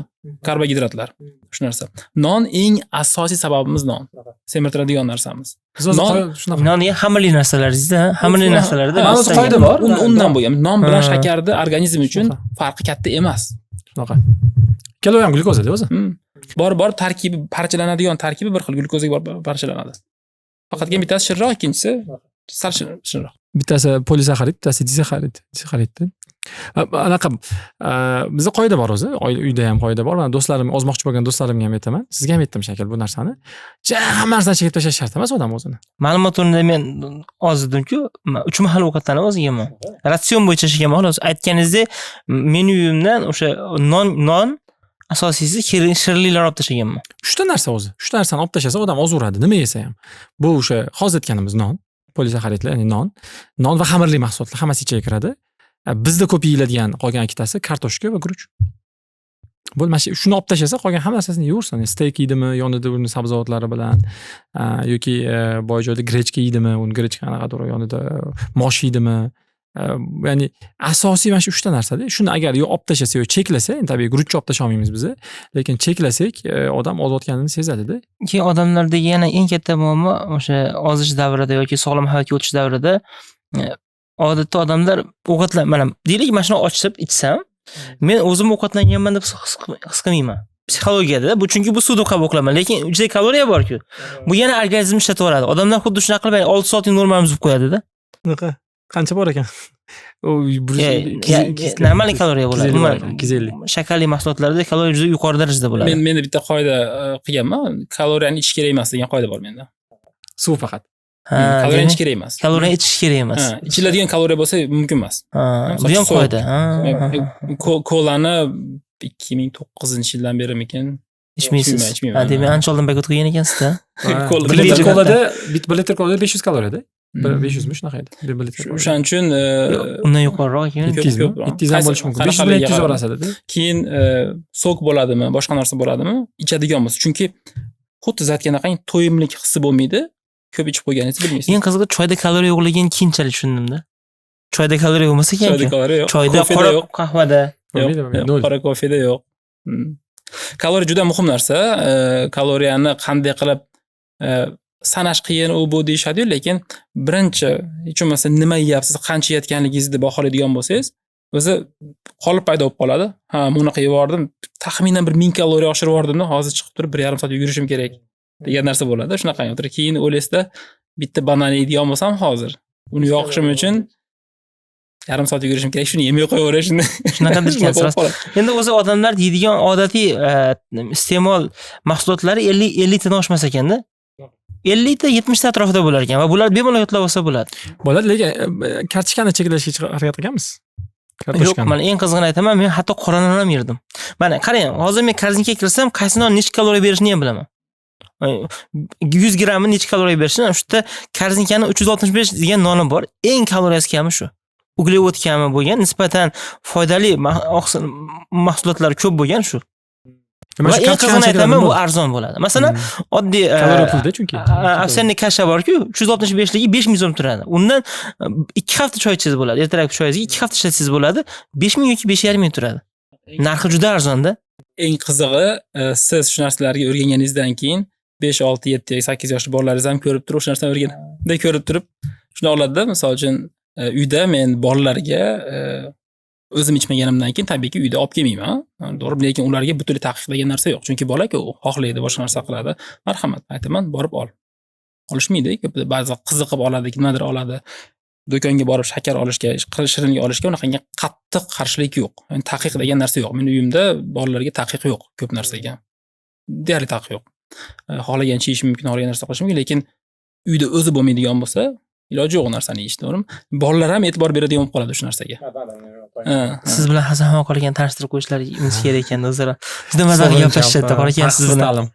[SPEAKER 2] karbohidratlar. Shu narsa. Non eng asosiy sababimiz non. Semirtiradigan narsamiz.
[SPEAKER 1] Biz o'zi
[SPEAKER 2] Non-
[SPEAKER 1] shunaqa.
[SPEAKER 3] Non degan xamirli narsalar-da, xamirli narsalarda.
[SPEAKER 1] Ha, o'zi qoida bor.
[SPEAKER 2] Undan bo'lgan. Non bilan
[SPEAKER 3] Ha.
[SPEAKER 2] shakarni organizm uchun farqi katta emas.
[SPEAKER 1] Shunaqa. Kaloriya ham glyukozada o'zi.
[SPEAKER 2] Bor tarkibi parchalanadigan tarkibi bir xil glyukozaga parchalanadi. Faqatgina bittasi shirinroq, ikkinchisi sal shirinroq.
[SPEAKER 1] Bittasi polisaxarid, bittasi disaxaridda. Anaqa bizda qoida bor o'zi, uyda ham qoida bor. Men do'stlarim, ozmoqchi bo'lgan do'stlarimga ham aytaman. Sizga ham aytdim shakal bu narsani. Hamma narsani chekib tashlash shart emas odam o'zini.
[SPEAKER 3] Ma'lumot o'rnida men ozdim-ku, 3 mahal ovqatdan o'zi yeyman. Ratsion bo'yicha yashagan xolos. Aytganingizdek, menyuyimdan o'sha non asosiysi shirinliklar olib tashlaganman.
[SPEAKER 1] 3 ta narsa o'zi. 3 ta narsani olib tashlasa odam ozuradi, nima yesa ham. Bu o'sha hozir aytganimiz non, polisaxaridlar, ya'ni non va xamirli mahsulotlar hammasi ichiga kiradi. Bizda ko'p yeyiladigan qolgan ikkitasi kartoshka va guruch. Bo'lmasa shuni olib tashlasa qolgan hamma narsasini yeyversin. Steak yeydimi, yonida uni sabzavotlari bilan yoki boy joyda grechka yeydimi, uni grechka qanaqadir yonida mosh yeydimi. Ya'ni asosiy mana shu 3 ta narsada. Shuni agar yo olib tashlasa yo cheklasa, endi tabiiy guruchni olib tasha olmaymiz biz, lekin cheklasak odam ozayotganini sezadi-da.
[SPEAKER 3] Keyin odamlardagi yana eng katta muammo o'sha ozish davrida yoki sog'lom hayotga o'tish davrida odatda odamlar ovqatlar, mana deylik, mana shuni ochib ichsam, men o'zim ovqatlanganman deb his qilmayman. Psixologiyada bu, chunki bu suvni qabul qilaman, lekin ichida kaloriya bor-ku. Bu yana organizm ishlatib yuboradi. Odamlar xuddi shunaqa qilib 6 soatlik normani buzib qo'yadi-da.
[SPEAKER 1] Bunaqa qancha bor ekan? U
[SPEAKER 3] Normal kaloriya bo'ladi.
[SPEAKER 1] 250.
[SPEAKER 3] Shakarli mahsulotlarda kaloriya juda yuqori darajada bo'ladi.
[SPEAKER 2] Menda bitta qoida qilganman. Kaloriyani ichish kerak emas degan qoida bor menda.
[SPEAKER 1] Suv faqat.
[SPEAKER 2] Kaloriyani ichish kerak emas.
[SPEAKER 3] Kaloriya ichish kerak emas.
[SPEAKER 2] Ichiladigan kaloriya bo'lsa mumkin emas.
[SPEAKER 3] Bu ham qoida.
[SPEAKER 2] Kolani 2009-yildan berimikin
[SPEAKER 3] Ichmaysiz.
[SPEAKER 2] ichmayman.
[SPEAKER 3] Demak, ancha oldin paket qo'ygan ekansiz-da.
[SPEAKER 1] 1 litr kolada 1 litr kolada 500 kaloriyada. 500 mi shunaqa edi. 1 litr.
[SPEAKER 2] O'shaning uchun
[SPEAKER 3] Undan yuqoriroq ekan.
[SPEAKER 1] 200 mi? 200 ham bo'lishi mumkin. 500 bilan 200 orasida.
[SPEAKER 2] Keyin sok bo'ladimi, boshqa narsa bo'ladimi? Ichadigan bo'lsa. Chunki xuddi siz aytganaqangi to'yimlik hissi bo'lmaydi. Ko'p ichib qo'yganingizni bilmaysiz.
[SPEAKER 3] Eng qizig'i, choyda kaloriya yo'qligini keyinchalik tushundim-da. Choyda kaloriya bo'lmasa keyin.
[SPEAKER 2] Choyda kaloriya yo'q.
[SPEAKER 3] Choyda, qora qahvada.
[SPEAKER 2] Yo'q, qora kofeda yo'q. Kaloriya juda muhim narsa. Kaloriyani qanday qilib sanash qiyin u bu deyishadi, lekin birinchi hech bo'lmasa nima yeyapsiz, qancha yeyotganligingizni baholaydigan bo'lsangiz, o'zi qolip paydo bo'lib qoladi. Ha, bunaqa yevordim, taxminan bir 1000 kaloriya oshirib yubordimda, hozir chiqib turib 1,5 soat yugurishim kerak degan narsa bo'ladi. Shunaqa o'tirib, keyin o'ylaysizda, bitta banan yeydigan bo'lsam hozir, uni yoqishim uchun 1,5 soat yugurishim kerak, shuni yemay qo'yaveray shuni.
[SPEAKER 3] Shunaqa deyishgan. Endi o'zi odamlar yeydigan odatiy iste'mol mahsulotlari 50 tadan oshmas ekanda. 50 ta 70 ta atrofida bo'lar ekan va bular bemalol yo'qlab olsa bo'ladi.
[SPEAKER 1] Bo'ladi, lekin kartoshkani cheklashga harakat qilganmiz.
[SPEAKER 3] Yo'q, mana eng qizig'ini aytaman, men hatto qora non ham yerdim. Mana qarang, hozir men korzinkaga kirsam, qaysi non necha kaloriya berishini ham bilaman. 100 grammi necha kaloriya berishini, shu yerda korzinkani 365 degan noni bor. Eng kaloriyasi kami shu. Uglevod kami bo'lgan, nisbatan foydali mahsulotlar ko'p bo'lgan shu. Va eng qizig'ini aytaman, bu arzon bo'ladi. Masalan, oddiy
[SPEAKER 1] kaloriya pulda chunki.
[SPEAKER 3] Ovsyanniy kasha borku, 365 ligi 5000 so'm turadi. Undan 2 hafta choy ichingiz bo'ladi. Ertalabki choyingizga 2 hafta ishlatsangiz bo'ladi, 5000 yoki 5500 turadi. Narxi juda arzonda.
[SPEAKER 2] Eng qizig'i, siz shu narsalarga o'rganganingizdan keyin 5, 6, 7, 8 yoshli bolalaringiz ham ko'rib turib, shu narsani o'rganib, ko'rib turib shuni oladi-da. Misol uchun, uyda men bolalarga o'zim ichmaganimdan keyin tabiiyki uyda olib kelmayman. To'g'ri, lekin ularga butunlay taqiqlagan narsa yo'q. Chunki bola-ku xohlaydi, boshqa narsa qiladi. Marhamat, aytaman, borib ol. Olishmaydi, ba'zi qiziqib oladi, nimadir oladi. Do'konga borib shakar olishga, shirinlik olishga unaqangi qattiq qarshilik yo'q. Ya'ni taqiq degan narsa yo'q. Mening uyimda bolalarga taqiq yo'q ko'p narsaga. Deyarli taqiq yo'q. Xohlagancha yeyish mumkin, xohlagan narsa qilish mumkin, lekin uyda o'zi bo'lmaydigan bo'lsa, iloji yo'q u narsani yeyish, to'g'rimi? Bolalar ham e'tibor beradigan bo'lib qoladi shu narsaga.
[SPEAKER 3] Siz bilan Hasan Qorikan tanishtirib qo'yishlaringiz kerak ekan o'zlari. Juda mazali gaplashishadi Qorikan siz bilan.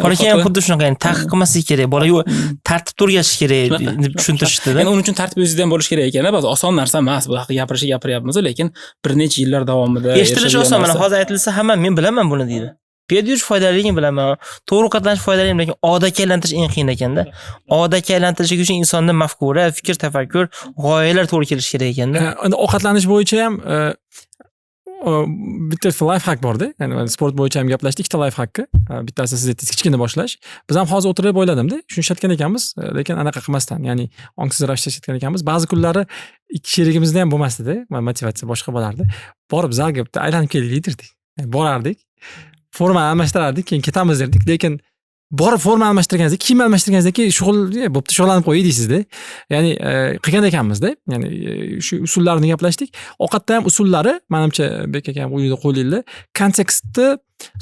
[SPEAKER 3] Qorikan ham xuddi shunaqa, ya'ni taqiq qilmaslik kerak, bolaga tartibda o'rgatish kerak deb tushuntirishdi-da.
[SPEAKER 2] Ya'ni uning uchun tartib o'zida ham bo'lish kerak ekan. Ba'zi oson narsa emas. Bu haqida gapiryapmiz, lekin bir necha yillar davomida
[SPEAKER 3] eshitilishi oson. Mana hozir aytilsa hamma men bilaman buni deydi. Piyoda yurish foydaliligini bilaman. To'g'ri ovqatlanish foydali, lekin odatga aylantirish eng qiyin ekanda. Odatga aylantirish uchun insonning mafkura, fikr, tafakkur, g'oyalar to'g'ri kelishi kerak ekanda.
[SPEAKER 1] Endi ovqatlanish bo'yicha ham bitta life hack borda. Ya'ni sport bo'yicha ham gaplashdik, ikkita life hackki. Bittasi siz aytdingiz kichkina boshlash. Biz ham hozir o'tirib o'yladimda, shuni ishlatgan ekanmiz, lekin anaqa qilmasdan, ya'ni ongsiz ravishda ishlatgan ekanmiz. Ba'zi kunlari ikki sherigimizda ham bo'lmasdi-da, motivatsiya boshqa bo'lardi. Borib zalga bitta aylanib kelaylik derdik. Borardik. Forma almashtirardik, keyin ketamiz derdik, lekin borib forma almashtirganingizda, kiyim almashtirganingizda keyin bo'pti, shug'ullanib qo'ying deysizda. Ya'ni qilgan ekanmiz-da. Ya'ni shu usullarni gaplashdik. Ovqatda ham usullari, menimcha Bek aka ham uyida qo'linglar, kontekstni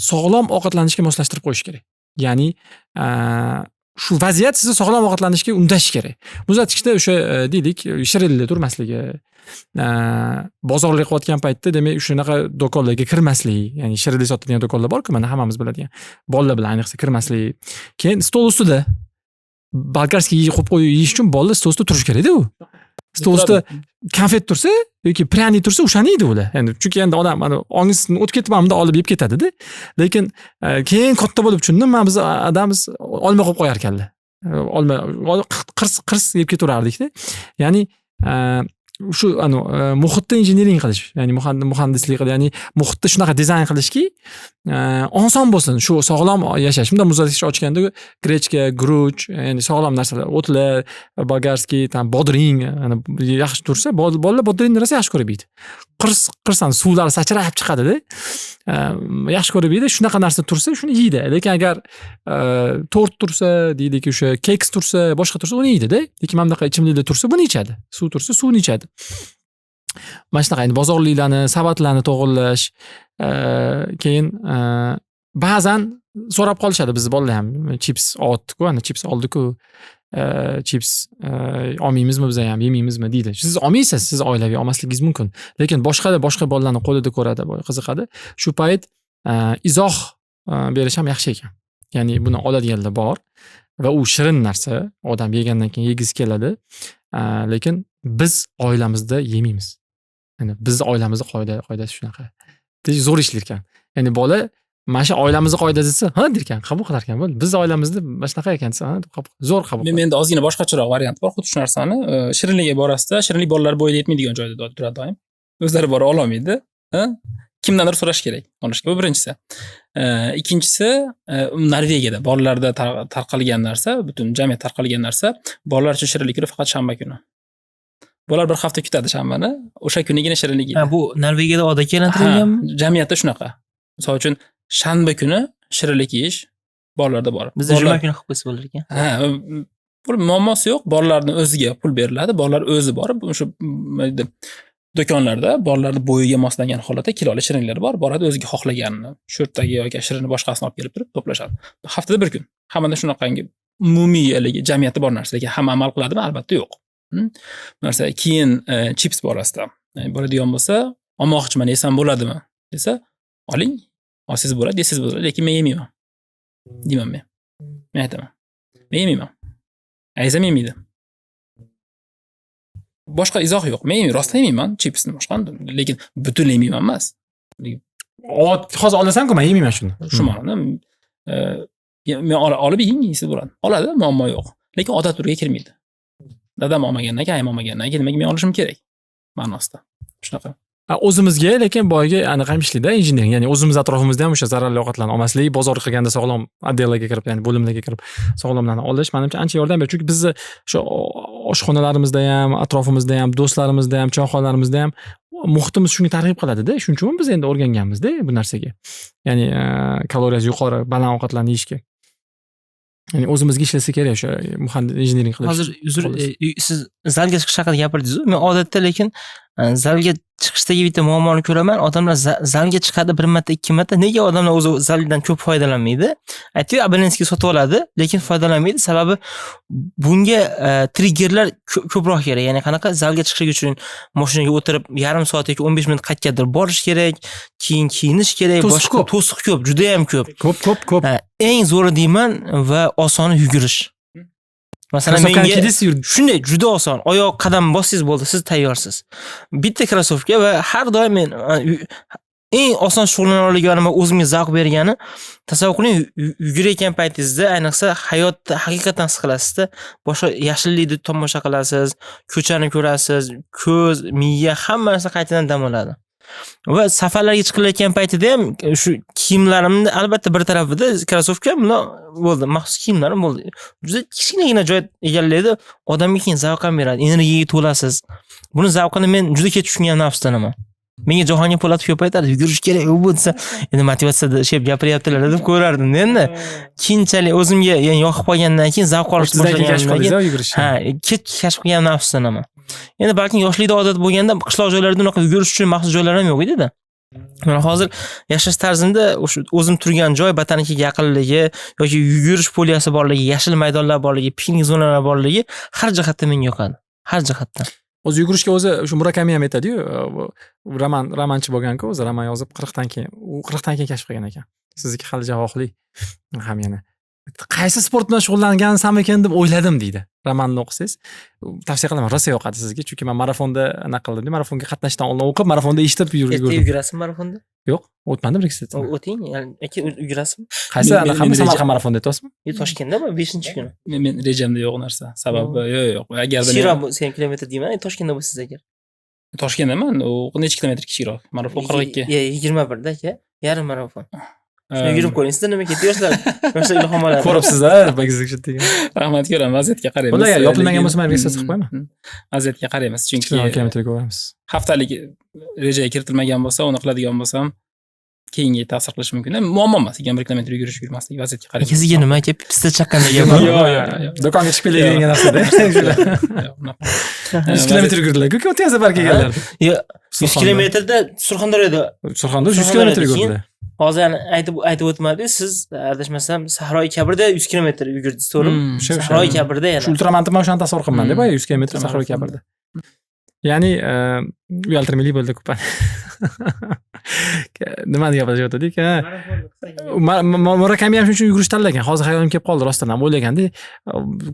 [SPEAKER 1] sog'lom ovqatlanishga moslashtirib qo'yish kerak. Ya'ni shu vaziyat sizni sog'lom ovqatlanishga undashi kerak. Muzlatkichda o'sha deylik, shirinlikda turmasligi, bozorga qilayotgan paytda demak shunaqa do'konlarga kirmaslik, ya'ni shirinlik sotadigan do'konlar bor-ku, mana hammamiz biladigan. Bolalar bilan ayniqsa kirmaslik. Keyin stol ustida bolgarskiy qo'yib qo'yish yeyish uchun bolalar stol ustida turish kerak-da u. Stol ustida konfet tursa yoki pryanik tursa o'shani yeydi ular. Endi chunki endi odam mana ongisidan o'tib ketibamda olib yeb ketadi-da. Lekin keyin katta bo'lib tushundim, men biz adamiz olma qo'yib qo'yar ekanlar. Olma qirs yeb ketaverardik-da. Ya'ni shu muhitda injiniring qilish, ya'ni muhandislik qilish, ya'ni muhitda shunaqa dizayn qilishki, oson bo'lsin, shu sog'lom yashash. Bunda muzlatkich ochganda grechka, guruch, ya'ni sog'lom narsalar, o'tlar, bolgarskiy, bodring, yaxshi tursa, bolalar bodringni rosa yaxshi ko'rib yeydi. Qirsan suvlar sachrab chiqadi-da. Yaxshi ko'rib yeydi. Shunaqa narsa tursa, shuni yeydi. Lekin agar tort tursa, deylik, o'sha keks tursa, boshqa tursa, uni yeydi-da. Lekin mana bunaqa ichimliklar tursa, buni ichadi. Suv tursa, suvni ichadi. Mana shunaqa endi bozorliklarni, savatlarni to'g'irlash, keyin ba'zan so'rab qolishadi bizni bolalar ham, chips otdi-ku, ana chips oldi-ku, chips olmaymizmi biz ham, yemaymizmi deydi. Siz olmaysiz, siz oilaviy olmasligingiz mumkin. Lekin boshqa bolalarning qo'lida ko'radi, qiziqadi. Shu payt izoh berish ham yaxshi ekan. Ya'ni buni oladiganlar bor va u shirin narsa, odam yegandan keyin yegisi keladi. Lekin biz oilamizda yemaymiz. Ya'ni biz oilamizning qoidasi shunaqa. Zo'r ishlar ekan. Ya'ni bola mana shu oilamizning qoidasi desa, ha derkan, qabul qilar ekan. Biz oilamizda mana shunaqa ekan desa, zo'r qabul.
[SPEAKER 2] Menda ozgina boshqacharoq variant bor, xuddi shu narsani shirinlikka borasizda, shirinlik bolalar bo'yida yetmaydigan joyda turadi doim. O'zlari bora olmaydi, kimdandir so'rash kerak olishga. Bu birinchisi. Ikkinchisi, Norvegiyada bolalarda tarqalgan narsa, butun jamiyat tarqalgan narsa, bolalar uchun shirinlik kuni faqat shanba kuni. Bolalar bir hafta kutadi shanbani, o'sha kunigina shirinlik yeydi.
[SPEAKER 3] Bu Norvegiyada odatga aylantirilganmi?
[SPEAKER 2] Jamiyatda shunaqa. Misol uchun shanba kuni shirinlik yeyish bolalarda bor.
[SPEAKER 3] Bizda juma kuni qilib qo'ysa bo'lar ekan.
[SPEAKER 2] Bu muammosi yo'q. Bolalarning o'ziga pul beriladi. Bolalar o'zi borib, o'sha do'konlarda bolalarning bo'yiga moslangan holatda kiloli shirinliklar bor. Boradi o'ziga xohlaganini, sho'rtdagi yoki shirinni boshqasini olib kelib turib to'plashadi. Haftada bir kun. Hammada shunaqangi umumiy jamiyatda bor narsa, lekin hamma amal qiladimi? Albatta yo'q. Narsa keyin chips borasida. Bo'ladigan bo'lsa, olmoqchiman, yesam bo'ladimi? Desa, oling. Olsangiz bo'ladi, desangiz bo'ladi, lekin men yemayman. Deyman men. Men aytaman. Men yemayman. Aysam yemaydi. Boshqa izoh yo'q. Men rostdan yemayman chipsni boshqa, lekin butunlay yemayman emas.
[SPEAKER 1] Hozir olasan-ku, men yemayman shuni.
[SPEAKER 2] Shu ma'noda men olib yeysiz bo'ladi. Oladi, muammo yo'q. Lekin odat turga kirmaydi. Dadam olmagandan keyin, ayam olmagandan keyin demak men olishim kerak. Ma'nosida. Shunaqa.
[SPEAKER 1] O'zimizga, lekin boyga aniq ham ishlaydi injiniring. Ya'ni o'zimiz atrofimizda ham o'sha zararli ovqatlarni olmaslik, bozorga qilganda sog'lom oddellarga kirib, ya'ni bo'limlarga kirib sog'lomlarni olish menimcha ancha yordam beradi. Chunki bizni o'sha oshxonalarimizda ham, atrofimizda ham, do'stlarimizda ham, choyxonalarimizda ham muhitimiz shunga targ'ib qiladi-da. Shuning uchun biz endi o'rganganmiz-da bu narsaga. Ya'ni kaloriyasi yuqori, baland ovqatlarni yeyishga. Ya'ni o'zimizga ishlasa kerak o'sha injiniring qilish.
[SPEAKER 3] Hozir siz zalga chiqish haqida gapirdingiz-ku. Men odatda lekin zalga chiqishdagi bitta muammoni ko'raman. Odamlar zalga chiqadi bir marta, ikki marta. Nega odamlar o'zi zaldan ko'p foydalanmaydi? Aytdi, abonentskiy sotib oladi, lekin foydalanmaydi. Sababi bunga triggerlar ko'proq kerak. Ya'ni qanaqa zalga chiqish uchun mashinaga o'tirib yarim soat yoki 15 minut qayergadir borish kerak, keyin kiyinish kerak, boshqa to'siq ko'p, juda ham ko'p.
[SPEAKER 1] Ko'p.
[SPEAKER 3] Eng zo'ri deyman va osoni yugurish. Masalan, menga shunday juda oson. Oyoq qadam bossangiz bo'ldi, siz tayyorsiz. Bitta krossovka va har doim men eng oson shug'ullana olganim va o'zimga zavq bergani, tasavvur qiling, yugurayotgan paytingizda, ayniqsa hayotda haqiqatan his qilasizda, boshqa yashillikni tomosha qilasiz, ko'chani ko'rasiz, ko'z, miya hamma narsa qaytadan dam oladi. Va safarlarga chiqilayotgan paytida ham shu kiyimlarimni albatta bir tarafida krossovka buni bo'ldi, maxsus kiyimlarim bo'ldi. Juda kichkinagina joy egallaydi, odamga keyin zavq ham beradi, energiyaga to'lasiz. Buni zavqini men juda kech tushungan nafsdanaman. Menga Jahongir Po'latov ko'p aytadi, yugurish kerak, u bo'lsa, endi motivatsiyada shep gapiryaptilar deb ko'rardim. Endi keyinchalik o'zimga yoqib qolgandan keyin zavq olishni boshlaganimdan keyin ha, kech kashf qilgan nafsdanaman. Endi balki yoshlikda odat bo'lganda qishloq joylarda unaqa yugurish uchun maxsus joylar ham yo'q edi-da. Men hozir yashash tarzimda o'sha o'zim turgan joy botanikiga yaqinligi yoki yugurish poliyasi borligi, yashil maydonlar borligi, piknik zonalari borligi har jihatdan menga yoqadi. Har jihatdan.
[SPEAKER 1] O'zi yugurishga o'zi shu Murakami ham aytadi-yu, romanchi bo'lgan-ku, o'zi roman yozib 40 dan keyin, u 40 dan keyin kashf qilgan ekan. Sizniki hali javohli ham yana. Qaysi sport bilan shug'ullansam ekan deb o'yladim deydi. Romanni o'qisangiz, tavsiya qilaman, rosa yoqadi sizga, chunki men marafonda anaqa qildim, marafonga qatnashdan oldin o'qib, marafonda eshitib yurdim.
[SPEAKER 3] Yugurasizmi marafonda?
[SPEAKER 1] Yo'q, o'tmadim registratsiya.
[SPEAKER 3] O'ting, aka yugurasizmi?
[SPEAKER 1] Qaysi anaqa Samarqand marafonda o'tyapsizmi?
[SPEAKER 3] Toshkentdami? 5-kuni.
[SPEAKER 2] Men rejamda yo'q narsa. Sababi yo'q. Agarda
[SPEAKER 3] kichikroq bo'lsa kilometr deyman, Toshkentda bo'lsangiz agar.
[SPEAKER 2] Toshkentdaman, u necha kilometr kichikroq? Marafon 42.
[SPEAKER 3] 21 da aka, yarim marafon. Shuni yurib ko'ring, sizda nima ketdi yoshlar? Yoshlar ilhom oladi.
[SPEAKER 1] Ko'ribsiz-a, bagizlik shitdiga.
[SPEAKER 2] Rahmat ko'raman, vaziyatga qaraymiz.
[SPEAKER 1] Bular yopilmagan bo'lsa, men registratsiya qilib qo'yaman.
[SPEAKER 2] Vaziyatga qaraymiz, chunki
[SPEAKER 1] kilometrga boramiz.
[SPEAKER 2] Haftalik rejaga kiritilmagan bo'lsa, uni qiladigan bo'lsam, keyingi ta'sir qilishi mumkin. Muammo emas, 21 kilometr yugurish yurmaslik, vaziyatga qaraymiz.
[SPEAKER 3] Sizga nima aka, pista chaqqanda gap bor?
[SPEAKER 2] Yo'q.
[SPEAKER 1] Do'konga chiqib keladigan narsada. 100 kilometr yugurdilar. Ko'k o'tgan safar kelganlar.
[SPEAKER 3] Yo'q, 100 kilometrda Surxondaryoda
[SPEAKER 1] 100 kilometr yugurdilar.
[SPEAKER 3] Hozir aytib o'tmadingiz, siz adashmasam Sahroy Kabirda 100 kilometr yugurdingiz, to'g'rimi? Sahroy Kabirda yana.
[SPEAKER 1] Shu ultramanni man o'shani tasavvur qilman deb, 100 kilometr Sahroy Kabirda. Ya'ni uyaltirmaylik bo'ldi ko'pani. Nima deyapsiz, Murakami ham shuning uchun yugurish tanlagan. Hozir hayolim kelib qoldi rostdan ham o'ylaganda,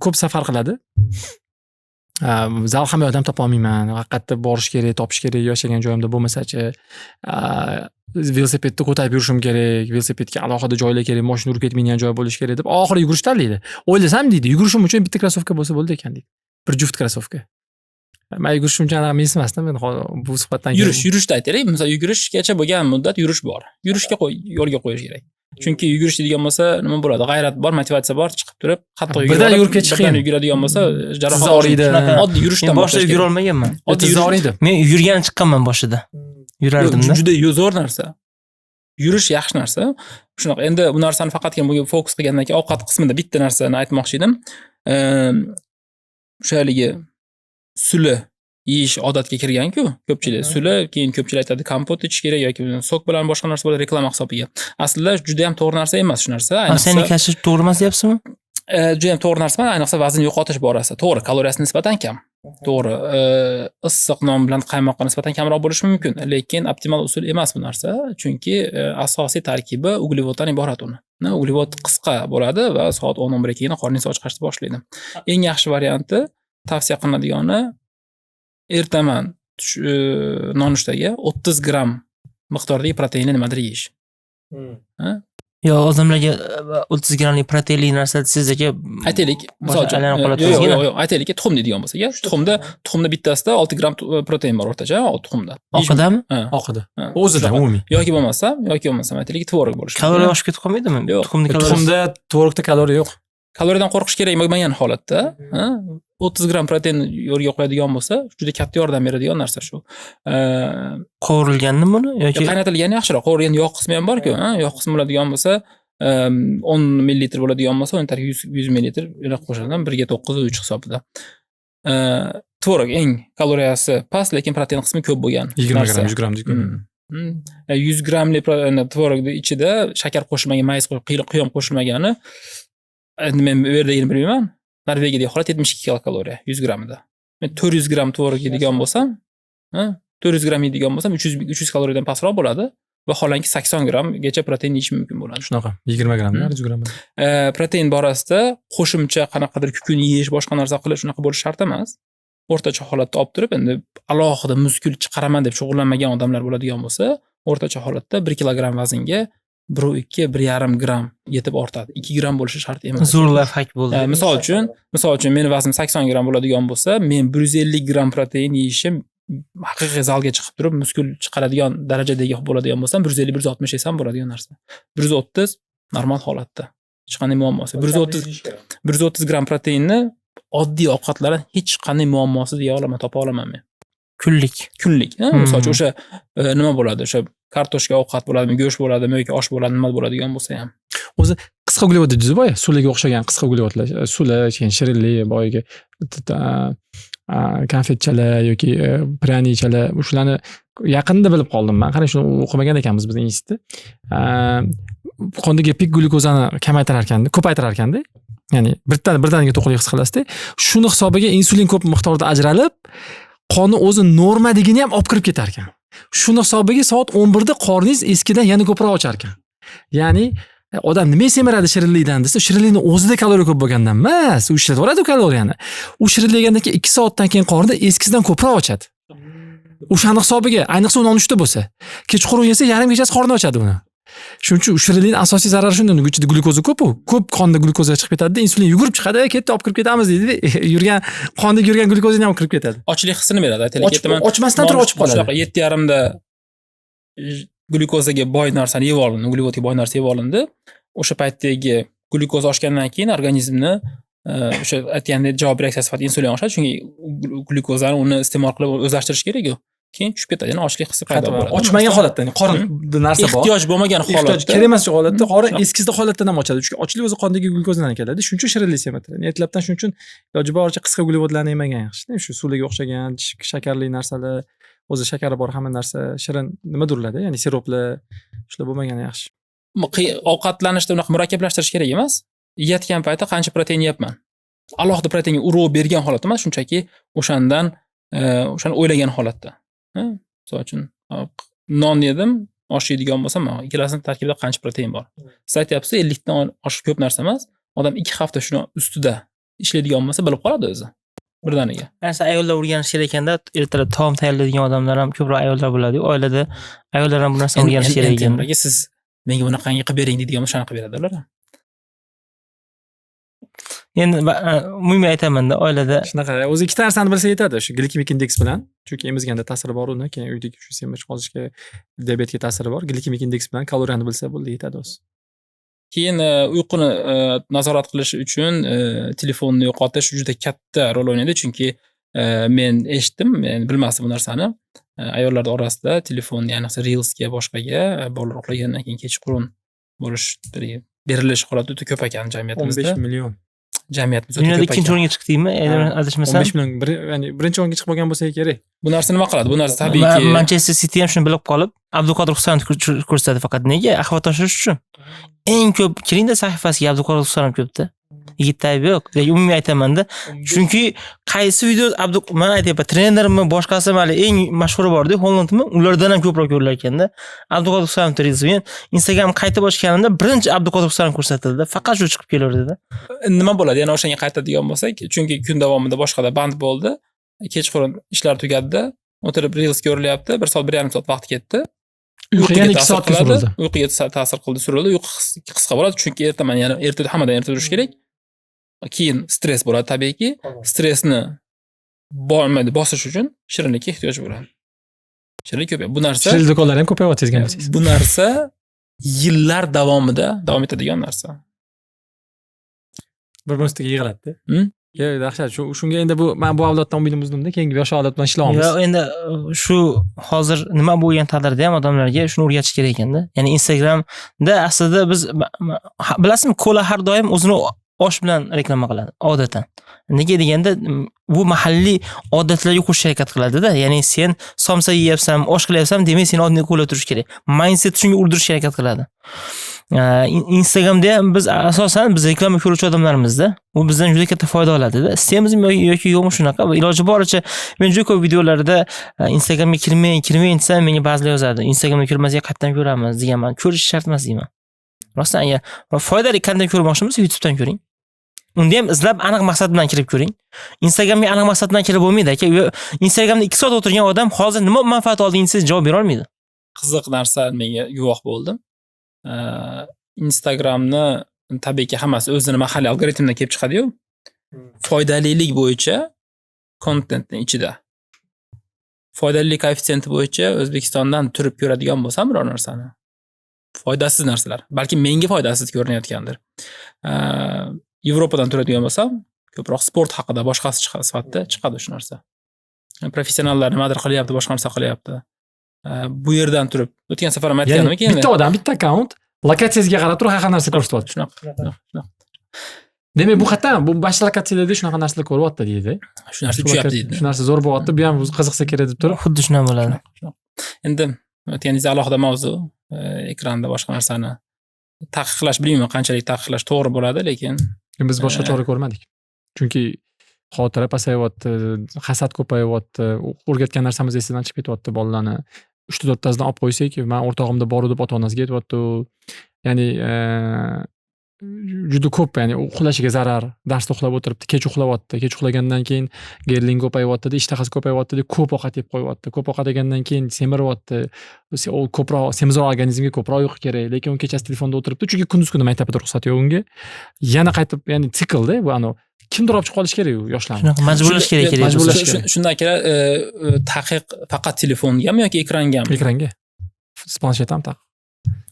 [SPEAKER 1] ko'p safar qiladi. Zal ham yordam topa olmayman. Haqiqatda borish kerak, topish kerak, yashagan joyimda bo'lmasa-chi. Velosipedni ko'tarib yurishim kerak, velosipedga alohida joylar kerak, mashina urib ketmaydigan joy bo'lishi kerak deb oxiri yugurish tanlaydi. O'ylasam deydi, yugurishim uchun bitta krossovka bo'lsa bo'ldi ekan deydi. Bir juft krossovka. Men yugurishim uchun aniq emasdan, men bu suhbatdan keyin
[SPEAKER 2] yurishni aytaylik. Masalan, yugurishgacha bo'lgan muddat yurish bor. Yurishga yo'lga qo'yish kerak. Chunki yugurish degan bo'lsa, nima bo'ladi? G'ayrat bor, motivatsiya bor, chiqib turib, qattiq
[SPEAKER 1] yurib ketish qiyin.
[SPEAKER 2] Yuguradigan bo'lsa, jarohat
[SPEAKER 1] oladi.
[SPEAKER 2] Oddiy yurishdan
[SPEAKER 3] boshida yura olmaganman.
[SPEAKER 1] Oddiy zoriydi.
[SPEAKER 3] Men yurgan chiqqanman boshida. Yurardim-da.
[SPEAKER 2] Juda zo'r narsa. Yurish yaxshi narsa. Shunaqa. Endi bu narsani faqatgina bunga fokus qilgandan keyin ovqat qismida bitta narsani aytmoqchi edim. O'shaligi suli yeyish odatga kirgan-ku, ko'pchilik suli, keyin ko'pchilik aytadi kompot ichish kerak yoki sok bilan boshqa narsa bo'ladi reklama hisobiga. Aslida juda ham to'g'ri narsa emas shu narsa.
[SPEAKER 3] Sen kashish to'g'ri emas deyapsizmi?
[SPEAKER 2] Juda ham to'g'ri narsa, ayniqsa vazn yo'qotish borasida. To'g'ri, kaloriyasi nisbatan kam. To'g'ri, issiq non bilan qaymoqqa nisbatan kamroq bo'lishi mumkin, lekin optimal usul emas bu narsa, chunki asosiy tarkibi uglevoddan iborat uni. Uglevod qisqa bo'ladi va soat 10-11 keyin qorningiz och qashni boshlaydi. Eng yaxshi varianti tavsiya qilinadigan ertaman nonushtaga 30 gram miqdordagi proteinli nimadir yeyish.
[SPEAKER 3] Yo, odamlarga 30 gramlik proteinli narsa siz aka
[SPEAKER 2] aytaylik, masalan, yo'q, aytaylik, tuxum deydigan bo'lsak, tuxumda bittasida 6 gram protein bor o'rtacha, tuxumda.
[SPEAKER 3] Oqidami?
[SPEAKER 1] Oqida. O'zida umumiy.
[SPEAKER 2] Yoki bo'lmasa, aytaylik, tvorog bo'lishi.
[SPEAKER 3] Kaloriya oshib ketib qolmaydimi?
[SPEAKER 1] Tuxumda, tvorogda kaloriya yo'q.
[SPEAKER 2] Kaloriyadan qo'rqish kerak bo'lmagan holatda, 30 gram protein yo'lga qo'yadigan bo'lsa, juda katta yordam beradigan narsa shu.
[SPEAKER 3] Qovurilganmi buni yoki
[SPEAKER 2] qaynatilgani yaxshiroq. Qovurilgan yog' qismi ham bor-ku, yog' qismi bo'ladigan bo'lsa, 10 ml bo'ladigan bo'lsa, uni tarkibiga 100 ml qo'shiladi, 1 ga 9 3 hisobida. tvorog eng kaloriyasi past, lekin protein qismi ko'p bo'lgan
[SPEAKER 1] 20
[SPEAKER 2] narsa.
[SPEAKER 1] gramm, 100 gramm deydi.
[SPEAKER 2] 100 grammli tvorogni ichida shakar qo'shilmagan, mayiz qiyom qo'shilmagani, endi men bu yerda bilmayman. Norvegiyadagi holat 72 kilokaloriya 100 grammida. Men 400 gramm tvorog yeydigan bo'lsam, 400 gramm yeydigan bo'lsam 300 kaloriyadan pastroq bo'ladi. Vaholanki 80 grammgacha protein yeyish mumkin bo'ladi.
[SPEAKER 1] Shunaqa 20 gramm, 100 gramm.
[SPEAKER 2] Protein borasida qo'shimcha qanaqadir kukun yeyish, boshqa narsa qilish shunaqa bo'lishi shart emas. O'rtacha holatda olib turib, endi alohida muskul chiqaraman deb shug'ullanmagan odamlar bo'ladigan bo'lsa, o'rtacha holatda 1 kilogramm vaznga 1,2-1,5 gramm yetib ortadi. 2 gramm bo'lishi shart emas.
[SPEAKER 3] Zo'r lifehack bo'ldi.
[SPEAKER 2] Misol uchun meni vaznim 80 gramm bo'ladigan bo'lsa, men 150 gramm protein yeyishim haqiqiy zalga chiqib turib muskul chiqaradigan darajadagi bo'ladigan bo'lsam 150-160 yesam bo'ladigan narsa. 130 normal holatda. Hech qanday muammosi. 130 gramm proteinni oddiy ovqatlardan hech qanday muammosi deya olaman, topa olaman men.
[SPEAKER 3] Kunlik.
[SPEAKER 2] Misol uchun o'sha nima bo'ladi? O'sha kartoshka ovqat bo'ladimi, go'sht bo'ladimi yoki osh bo'ladimi, nima bo'ladigan bo'lsa ham.
[SPEAKER 1] O'zi qisqa uglevodlar deysiz boya, suvlarga o'xshagan qisqa uglevodlar, suvlar, keyin shirinlik, boyagi konfetchalar yoki pryanikchalar, shularni yaqinda bilib qoldim men. Qarang, shuni o'qimagan ekanmiz biz institutda. Qondagi pik glyukozani kamaytirar ekanda, ko'paytirar ekanda. Ya'ni birdaniga to'qlik his qilasizda. Shuni hisobiga insulin ko'p miqdorda ajralib, qonni o'zi normadigini ham olib kirib ketar ekan. Shuni hisobiga soat 11 da qorningiz eskidan yana ko'proq ochar ekan. Ya'ni odam nima semiradi shirinlikdan desa, shirinlikni o'zida kaloriya ko'p bo'lgandan emas, u ishlatib oladi kaloriyani. U shirinlik yegandan keyin 2 soatdan keyin qornida eskisidan ko'proq ochadi. O'shani hisobiga, ayniqsa nonushta bo'lsa, kechqurun yesa yarim kechasi qorni ochadi uni. Shuning uchun shirinlikning asosiy zarari shundan, uni ichida glyukoza ko'p-ku. Ko'p qonda glyukoza chiqib ketadi-da, insulin yugurib chiqadi, ketdi olib kirib ketamiz deydi. Qondagi yurgan glyukozani ham olib kirib ketadi.
[SPEAKER 2] Ochlik hissini beradi, aytaylik.
[SPEAKER 1] Ochmasdan turib ochib qoladi.
[SPEAKER 2] Shunaqa 7,5 da glyukozaga boy narsani yeb olindi, uglevodga boy narsa yeb olindi. O'sha paytdagi glyukoza oshgandan keyin organizmni o'sha aytgandek javob reaksiyasi sifatida insulin oshadi, chunki glyukozani uni iste'mol qilib o'zlashtirish kerak-ku. Keyin tushib ketadi, yana ochlik hissi paydo bo'ladi.
[SPEAKER 1] Ochmagan holatda, ya'ni qorin narsa bor.
[SPEAKER 2] Ehtiyoj bo'lmagan holatda,
[SPEAKER 1] kerak emas holatda qorin eskizda holatdan ham ochadi. Chunki ochlik o'zi qondagi glyukozadan keladi. Shuning uchun shirinlik semirtiradi. Ertalabdan shuning uchun iloji boricha qisqa uglevodlarni yemagan yaxshi. Shu suvlarga o'xshagan shakarli narsalar, o'zi shakari bor hamma narsa, shirin nimadirlar-da, ya'ni siroplar, shular bo'lmagani yaxshi.
[SPEAKER 2] Ovqatlanishda unaqa murakkablashtirish kerak emas. Yeyotgan paytda qancha protein yeyapman? Alohida proteinga urg'u bergan holat emas, shunchaki o'shani o'ylagan holatda. Misol uchun non yedim, osh yeydigan bo'lsam, ikkalasini tarkibida qancha protein bor? Siz aytyapsiz, 50 dan oshib ko'p narsa emas. Odam 2 hafta shuni ustida ishlaydigan bo'lsa, bilib qoladi o'zi. Birdaniga.
[SPEAKER 3] Ayniqsa ayollar o'rganish kerak ekanda, ertalab taom tayyorlaydigan odamlar ham ko'proq ayollar bo'ladi. Oilada ayollar ham bu narsani o'rganish kerak ekan.
[SPEAKER 2] Siz menga bunaqangi qilib bering deydigan bo'lsa, shuni qilib beradilar.
[SPEAKER 3] Endi umumiy aytaman-da, oilada
[SPEAKER 1] shunaqa o'zi ikkita narsani bilsa yetadi, shu glikemik indeks bilan. Chunki emizganda ta'siri bor uni, keyin uydagi shu semirib qolishga, diabetga ta'siri bor. Glikemik indeks bilan kaloriyani bilsa bo'ldi, yetadi o'zi.
[SPEAKER 2] Keyin uyquni nazorat qilish uchun telefonni yo'qotish juda katta rol o'ynaydi, chunki men eshitdim, men bilmasdim bu narsani. Ayollar orasida telefon, ya'ni Reelsga, boshqaga bolalar uxlagandan keyin kechqurun bo'lish berilish holati juda ko'p ekan jamiyatimizda.
[SPEAKER 1] 15 million.
[SPEAKER 2] Jamiyatimizda
[SPEAKER 3] dunyoda ikkinchi o'ringa chiqdikmi? Adashmasam
[SPEAKER 1] 15 million, ya'ni birinchi o'ringa chiqib qolgan bo'lsa kerak.
[SPEAKER 2] Bu narsa nima qiladi? Bu narsa tabiiyki
[SPEAKER 3] Manchester City ham shuni bilib qolib, Abduqodir Husanov ko'rsatadi faqat. Nega? Axborot oshirish uchun. Eng ko'p kiringda sahifasiga Abduqodir Husanov ko'pda. Yigitda aybi yo'q. Umumiy aytaman-da. Chunki qaysi video men aytyapman, trenermi, boshqasi mali eng mashhuri bor-da, Hollandmi? Ulardan ham ko'proq ko'rilar ekanda. Abduqodir Husanov Reels'ni Instagram qaytib ochganimda birinchi Abduqodir Husanov ko'rsatildi. Faqat shu chiqib kelardi-da.
[SPEAKER 2] Nima bo'ladi? Yana o'shanga qaytadigan bo'lsak, chunki kun davomida boshqada band bo'ldi. Kechqurun ishlar tugadi-da, o'tirib Reels ko'rilyapti, 1 soat 1,5 soat vaqt ketdi.
[SPEAKER 1] Uyquga 2 soat surildi.
[SPEAKER 2] Uyquga ta'sir qildi, surildi. Uyqu qisqa bo'ladi, chunki ertaman yana hammadan erta turish kerak. Keyin stress bo'ladi tabiiyki. Stressni bosish uchun shirinlikka ehtiyoj bo'ladi. Shirinlik ko'payadi. Bu narsa
[SPEAKER 1] shirinlik do'konlari ham ko'payib o'tgan bo'lsangiz.
[SPEAKER 2] Bu narsa yillar davomida davom etadigan narsa.
[SPEAKER 1] Bir ustiga yig'iladi-da. Yo'q, dahshat. Shunga endi men bu avloddan umidim uzdim-da, keyingi yosh avlod bilan ishlaymiz.
[SPEAKER 3] Yo'q, endi shu hozir nima bo'lgan taqdirda ham odamlarga shuni o'rgatish kerak ekanda. Ya'ni Instagramda aslida biz bilasizmi, kola har doim o'zini osh bilan reklama qiladi odatdan. Nega deganda bu mahalliy odatlarga qo'shishga harakat qiladi-da. Ya'ni sen somsa yeyapsan, osh qilyapsan, demak seni oldinga qo'yib turish kerak. Mindset shunga urdirishga harakat qiladi. Instagramda ham biz asosan biz reklama ko'ruvchi odamlarimizda, u bizdan juda katta foyda oladi-da. Istamizmi yoki yo'qmi shunaqa. Iloji boricha men juda ko'p videolarda Instagramga kirmang desam, menga ba'zilar yozadi. Instagramga kirmasak qayerdan ko'ramiz deganman. Ko'rish shart emas deyman. Rostdan agar foydali kontent ko'rmoqchimisiz, YouTubedan ko'ring. Unda ham izlab aniq maqsad bilan kirib ko'ring. Instagramga aniq maqsad bilan kirib bo'lmaydi aka. Instagramda 2 soat o'tirgan odam hozir nima manfaat oldingiz javob bera olmaydi.
[SPEAKER 2] Qiziq narsa menga guvoh bo'ldim. Instagramni tabiiyki hammasi o'zini mahalliy algoritmdan kelib chiqadi-yu. Foydalilik bo'yicha kontentning ichida. Foydalilik koeffitsiyenti bo'yicha O'zbekistondan turib ko'radigan bo'lsam biror narsani. Foydasiz narsalar. Balki menga foydasiz ko'rinayotgandir. Yevropadan turadigan bo'lsam, ko'proq sport haqida boshqasi sifatida chiqadi shu narsa. Professionallar nimadir qilyapti, boshqa narsa qilyapti. Bu yerdan turib o'tgan safar ham aytgandim keyin.
[SPEAKER 1] Bitta odam, bitta akkaunt lokatsiyasiga qarab turib har xil narsa ko'rsatyapti.
[SPEAKER 2] Shunaqa.
[SPEAKER 1] Demak, bu qayerdan bu boshqa lokatsiyalarda shunaqa narsalar ko'ryapti deydi.
[SPEAKER 2] Shu narsa tushyapti deydi.
[SPEAKER 1] Shu narsa zo'r bo'lyapti, bu ham qiziqsa kerak deb turib.
[SPEAKER 3] Xuddi shunday bo'ladi.
[SPEAKER 2] Endi o'tganingizda alohida mavzu, ekranda boshqa narsani taqiqlash, bilmayman qanchalik taqiqlash to'g'ri bo'ladi, lekin
[SPEAKER 1] biz boshqa chora ko'rmadik. Chunki xotira pasayyapti, hasad ko'payyapti, o'rgatgan narsamiz esidan chiqib ketyapti bolalarni. 3-4 tasidan olib qo'ysak, men o'rtog'imda bor deb ota-onasiga aytyapti. Ya'ni juda ko'p, ya'ni uxlashiga zarar, darsda uxlab o'tiribdi, kech uxlayapti. Kech uxlagandan keyin gerling ko'payyapti, ishtahasi ko'payyapti, ko'p ovqat yeb qo'yyapti. Ko'p ovqat yegandan keyin semiryapti. U ko'proq semizroq organizmga ko'proq uyqu kerak, lekin u kechasi telefonda o'tiribdi, chunki kunduz kuni maktabda ruxsat yo'q unga. Yana qaytib, ya'ni siklda bu kimdir olib chiqib qolish kerak u yoshlarni.
[SPEAKER 3] Shunaqa majburlash kerak.
[SPEAKER 2] Shundan kerak taqiq faqat telefongami yoki ekrangami?
[SPEAKER 1] Ekranga. Planshet ham taqiq.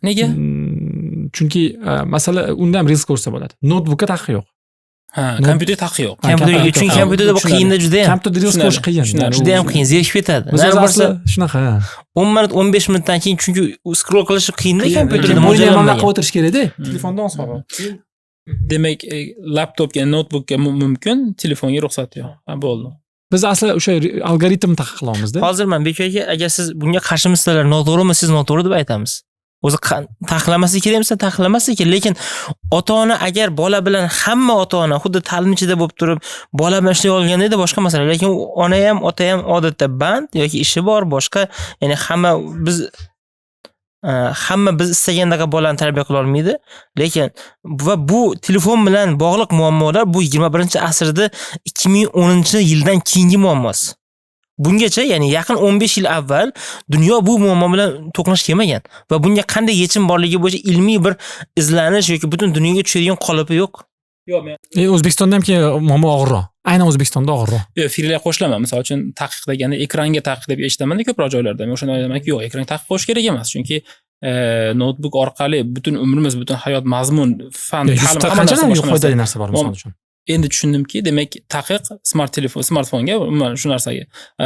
[SPEAKER 2] Nega?
[SPEAKER 1] Chunki masala unda ham risk ko'rsa bo'ladi. Notebookka taqiq yo'q.
[SPEAKER 2] Kompyuter taqiq yo'q.
[SPEAKER 3] Chunki kompyuterda bu qiyinda juda ham.
[SPEAKER 1] Kompyuterda risk ko'rish qiyin.
[SPEAKER 3] Juda ham qiyin, zerikib ketadi.
[SPEAKER 1] Narsa shunaqa.
[SPEAKER 3] 10 minut, 15 minutdan keyin chunki scroll qilish qiyinda kompyuterda
[SPEAKER 1] mo'ljallanmagan o'tirish kerak-da. Telefondan osonroq.
[SPEAKER 2] Demak, laptopga, notebookga mumkin, telefonga ruxsat yo'q. Bo'ldi.
[SPEAKER 1] Biz asli o'sha algoritm taqiqlaymiz-da.
[SPEAKER 3] Hozir men bek aka, agar siz bunga qarshimisizlar, noto'g'rimi, siz noto'g'ri deb aytamiz. O'zi taqiqlamasi kerakmi, taqiqlamasi kerak, lekin ota-ona agar bola bilan hamma ota-ona xuddi ta'limchida bo'lib turib, bola bilan ishlay olganda edi boshqa masala, lekin ona ham, ota ham odatda band yoki ishi bor, boshqa, ya'ni hamma biz istagandaqa bolani tarbiya qila olmaydi, lekin va bu telefon bilan bog'liq muammolar bu 21-asrda 2010-yildan keyingi muammosi. Bungacha, ya'ni yaqin 15 yil avval dunyo bu muammo bilan to'qnash kelmagan va bunga qanday yechim borligi bo'yicha ilmiy bir izlanish yoki butun dunyoga tushadigan qolipi yo'q.
[SPEAKER 2] Yo'q, men
[SPEAKER 1] O'zbekistonda ham muammo og'irroq. Aynan O'zbekistonda og'irroq.
[SPEAKER 2] Yo'q, fikrlar qo'shilaman. Misol uchun taqiq deganda ekranga taqiq deb eshitaman-da ko'proq joylarda. Men o'shani aytamanki, yo'q, ekran taqiq qo'yish kerak emas, chunki notebook orqali butun umrimiz, butun hayot mazmun, fan, ta'lim
[SPEAKER 1] qancha foydali narsa bor misol uchun.
[SPEAKER 2] Endi tushundimki, demak, taqiq smartfonga, umuman shu narsaga.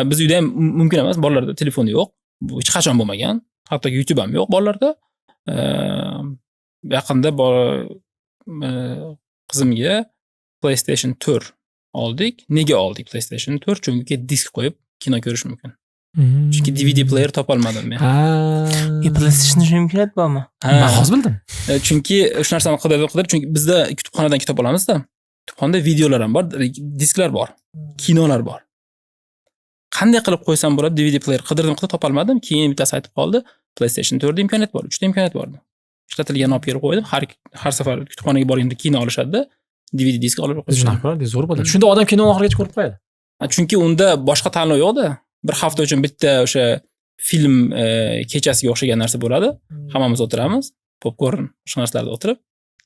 [SPEAKER 2] Biz uyda ham mumkin emas, bolalarda telefon yo'q. Bu hech qachon bo'lmagan. Hatto YouTube ham yo'q bolalarda. Yaqinda qizimga PlayStation 4 oldik. Nega oldik PlayStation 4? Chunki disk qo'yib kino ko'rish mumkin. Chunki DVD player topolmadim men.
[SPEAKER 3] PlayStation shu imkoniyat bormi?
[SPEAKER 1] Men hozir bildim.
[SPEAKER 2] Chunki shu narsani qidirib, chunki bizda kutubxonadan kitob olamizda. Kutubxonada videolar ham bor, disklar bor, kinolar bor. Qanday qilib qo'ysam bo'ladi DVD player qidirdim, topolmadim. Keyin bittasi aytib qoldi, PlayStation 4 da imkoniyat bor, 3 ta imkoniyat bor. Ishlatilgan olib kelib qo'ydim. Har safar kutubxonaga borganda kino olishadi-da, DVD disk olib qo'yishadi.
[SPEAKER 1] Shunaqa, zo'r bo'ladi. Shunda odam kinoni oxirigacha ko'rib qo'yadi.
[SPEAKER 2] Chunki unda boshqa tanlov yo'q-da. Bir hafta uchun bitta o'sha film kechasiga o'xshagan narsa bo'ladi. Hammamiz o'tiramiz, popkorn, o'sha narsalarda o'tirib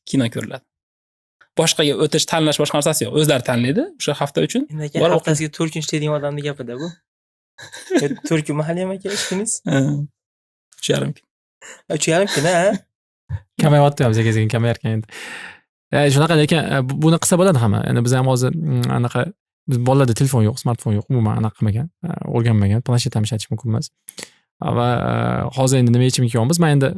[SPEAKER 2] kino ko'riladi. Boshqaga o'tish, tanlash boshqa narsasi yo'q. O'zlari tanlaydi o'sha hafta uchun.
[SPEAKER 3] Bor haftasiga 4 kun ishlaydigan odamning gapida bu. 4 kun mahalla ham aka ishingiz?
[SPEAKER 2] 3,5 kun.
[SPEAKER 3] 3,5 kun, ha?
[SPEAKER 1] Kamayapti ham sekin kamayarkan endi. Shunaqa, lekin buni qilsa bo'ladi hamma. Ya'ni biz ham hozir anaqa biz bolalarda telefon yo'q, smartfon yo'q, umuman anaqa qilmagan, o'rganmagan, planshet ham ishlatish mumkin emas. va hozir endi nima yechimga kelyapmiz. Men endi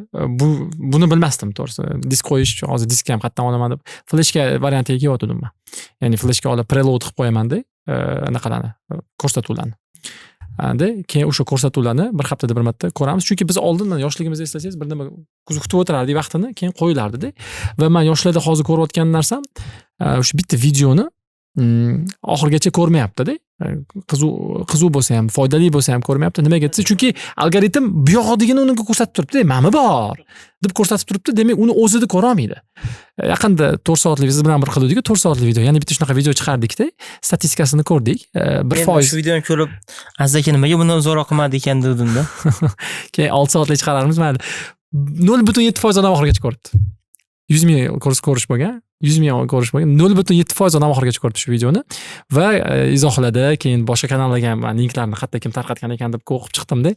[SPEAKER 1] buni bilmasdim to'g'risi. Disk qo'yish hozir diskni ham qayerdan olaman deb fleshka variantiga kelyotgandim men. Ya'ni fleshka olib preload qilib qo'yaman-da, anaqalarni, ko'rsatuvlarni. Keyin o'sha ko'rsatuvlarni bir haftada bir marta ko'ramiz. Chunki biz oldin yoshligimizda eslasangiz bir nima kutib o'tirardik vaqtini, keyin qo'yilardi-da. Va men yoshlarda hozir ko'rayotgan narsam o'sha bitta videoni oxirigacha ko'rmayapti-da. Qizuv bo'lsa ham, foydali bo'lsa ham ko'rmayapti. Nimaga desa, chunki algoritm bu yog'odigini unga ko'rsatib turibdi, "Mana bor" deb ko'rsatib turibdi. Demak, uni o'zida ko'ra olmaydi. Yaqinda 4 soatlik biz bilan bir qildik-ku, 4 soatlik video. Ya'ni bitta shunaqa video chiqardik-da, statistikasini ko'rdik. 1%
[SPEAKER 3] shu videoni ko'rib, "Azdaka nimaga bundan uzoqroq qilmadi ekan" dedim-da.
[SPEAKER 1] Keyin 6 soatlik chiqaramiz, mayli. 0.7% odam oxirigacha ko'ribdi. 100 ming ko'rish bo'lgan. 100 ming ko'rish bo'lgan. 0.7% odam oxirigacha ko'ribdi shu videoni va izohladi. Keyin boshqa kanallarga ham linklarni qayerda kim tarqatgan ekan deb o'qib chiqdim-da.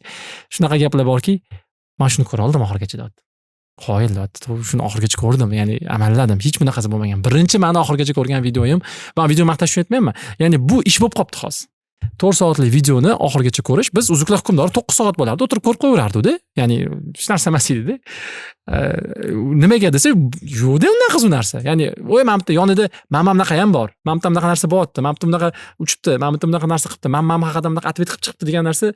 [SPEAKER 1] Shunaqa gaplar borki, men shuni ko'ra oldim oxirigacha deb. Qoyil deb. Shuni oxirigacha ko'rdim, ya'ni amalladim. Hech bunaqasi bo'lmagan. Birinchi meni oxirigacha ko'rgan videoyim. Men video maqtashni aytmayapman. Ya'ni bu ish bo'lib qopti hozir. 4 soatlik videoni oxirigacha ko'rish, biz uzuklar hukmdori 9 soat bo'lardi, o'tirib ko'rib qo'yardik-da. Ya'ni hech narsa emas edi-da. Nimaga desa, yo'q-da unaqa u narsa. Ya'ni, "Voy, men bitta yonida mana bunaqa ham bor. Men bitta bunaqa narsa bo'lyapti. Men bitta bunaqa uchibdi. Men bitta bunaqa narsa qilibdi. Men haqida bunaqa atvet qilib chiqibdi" degan narsa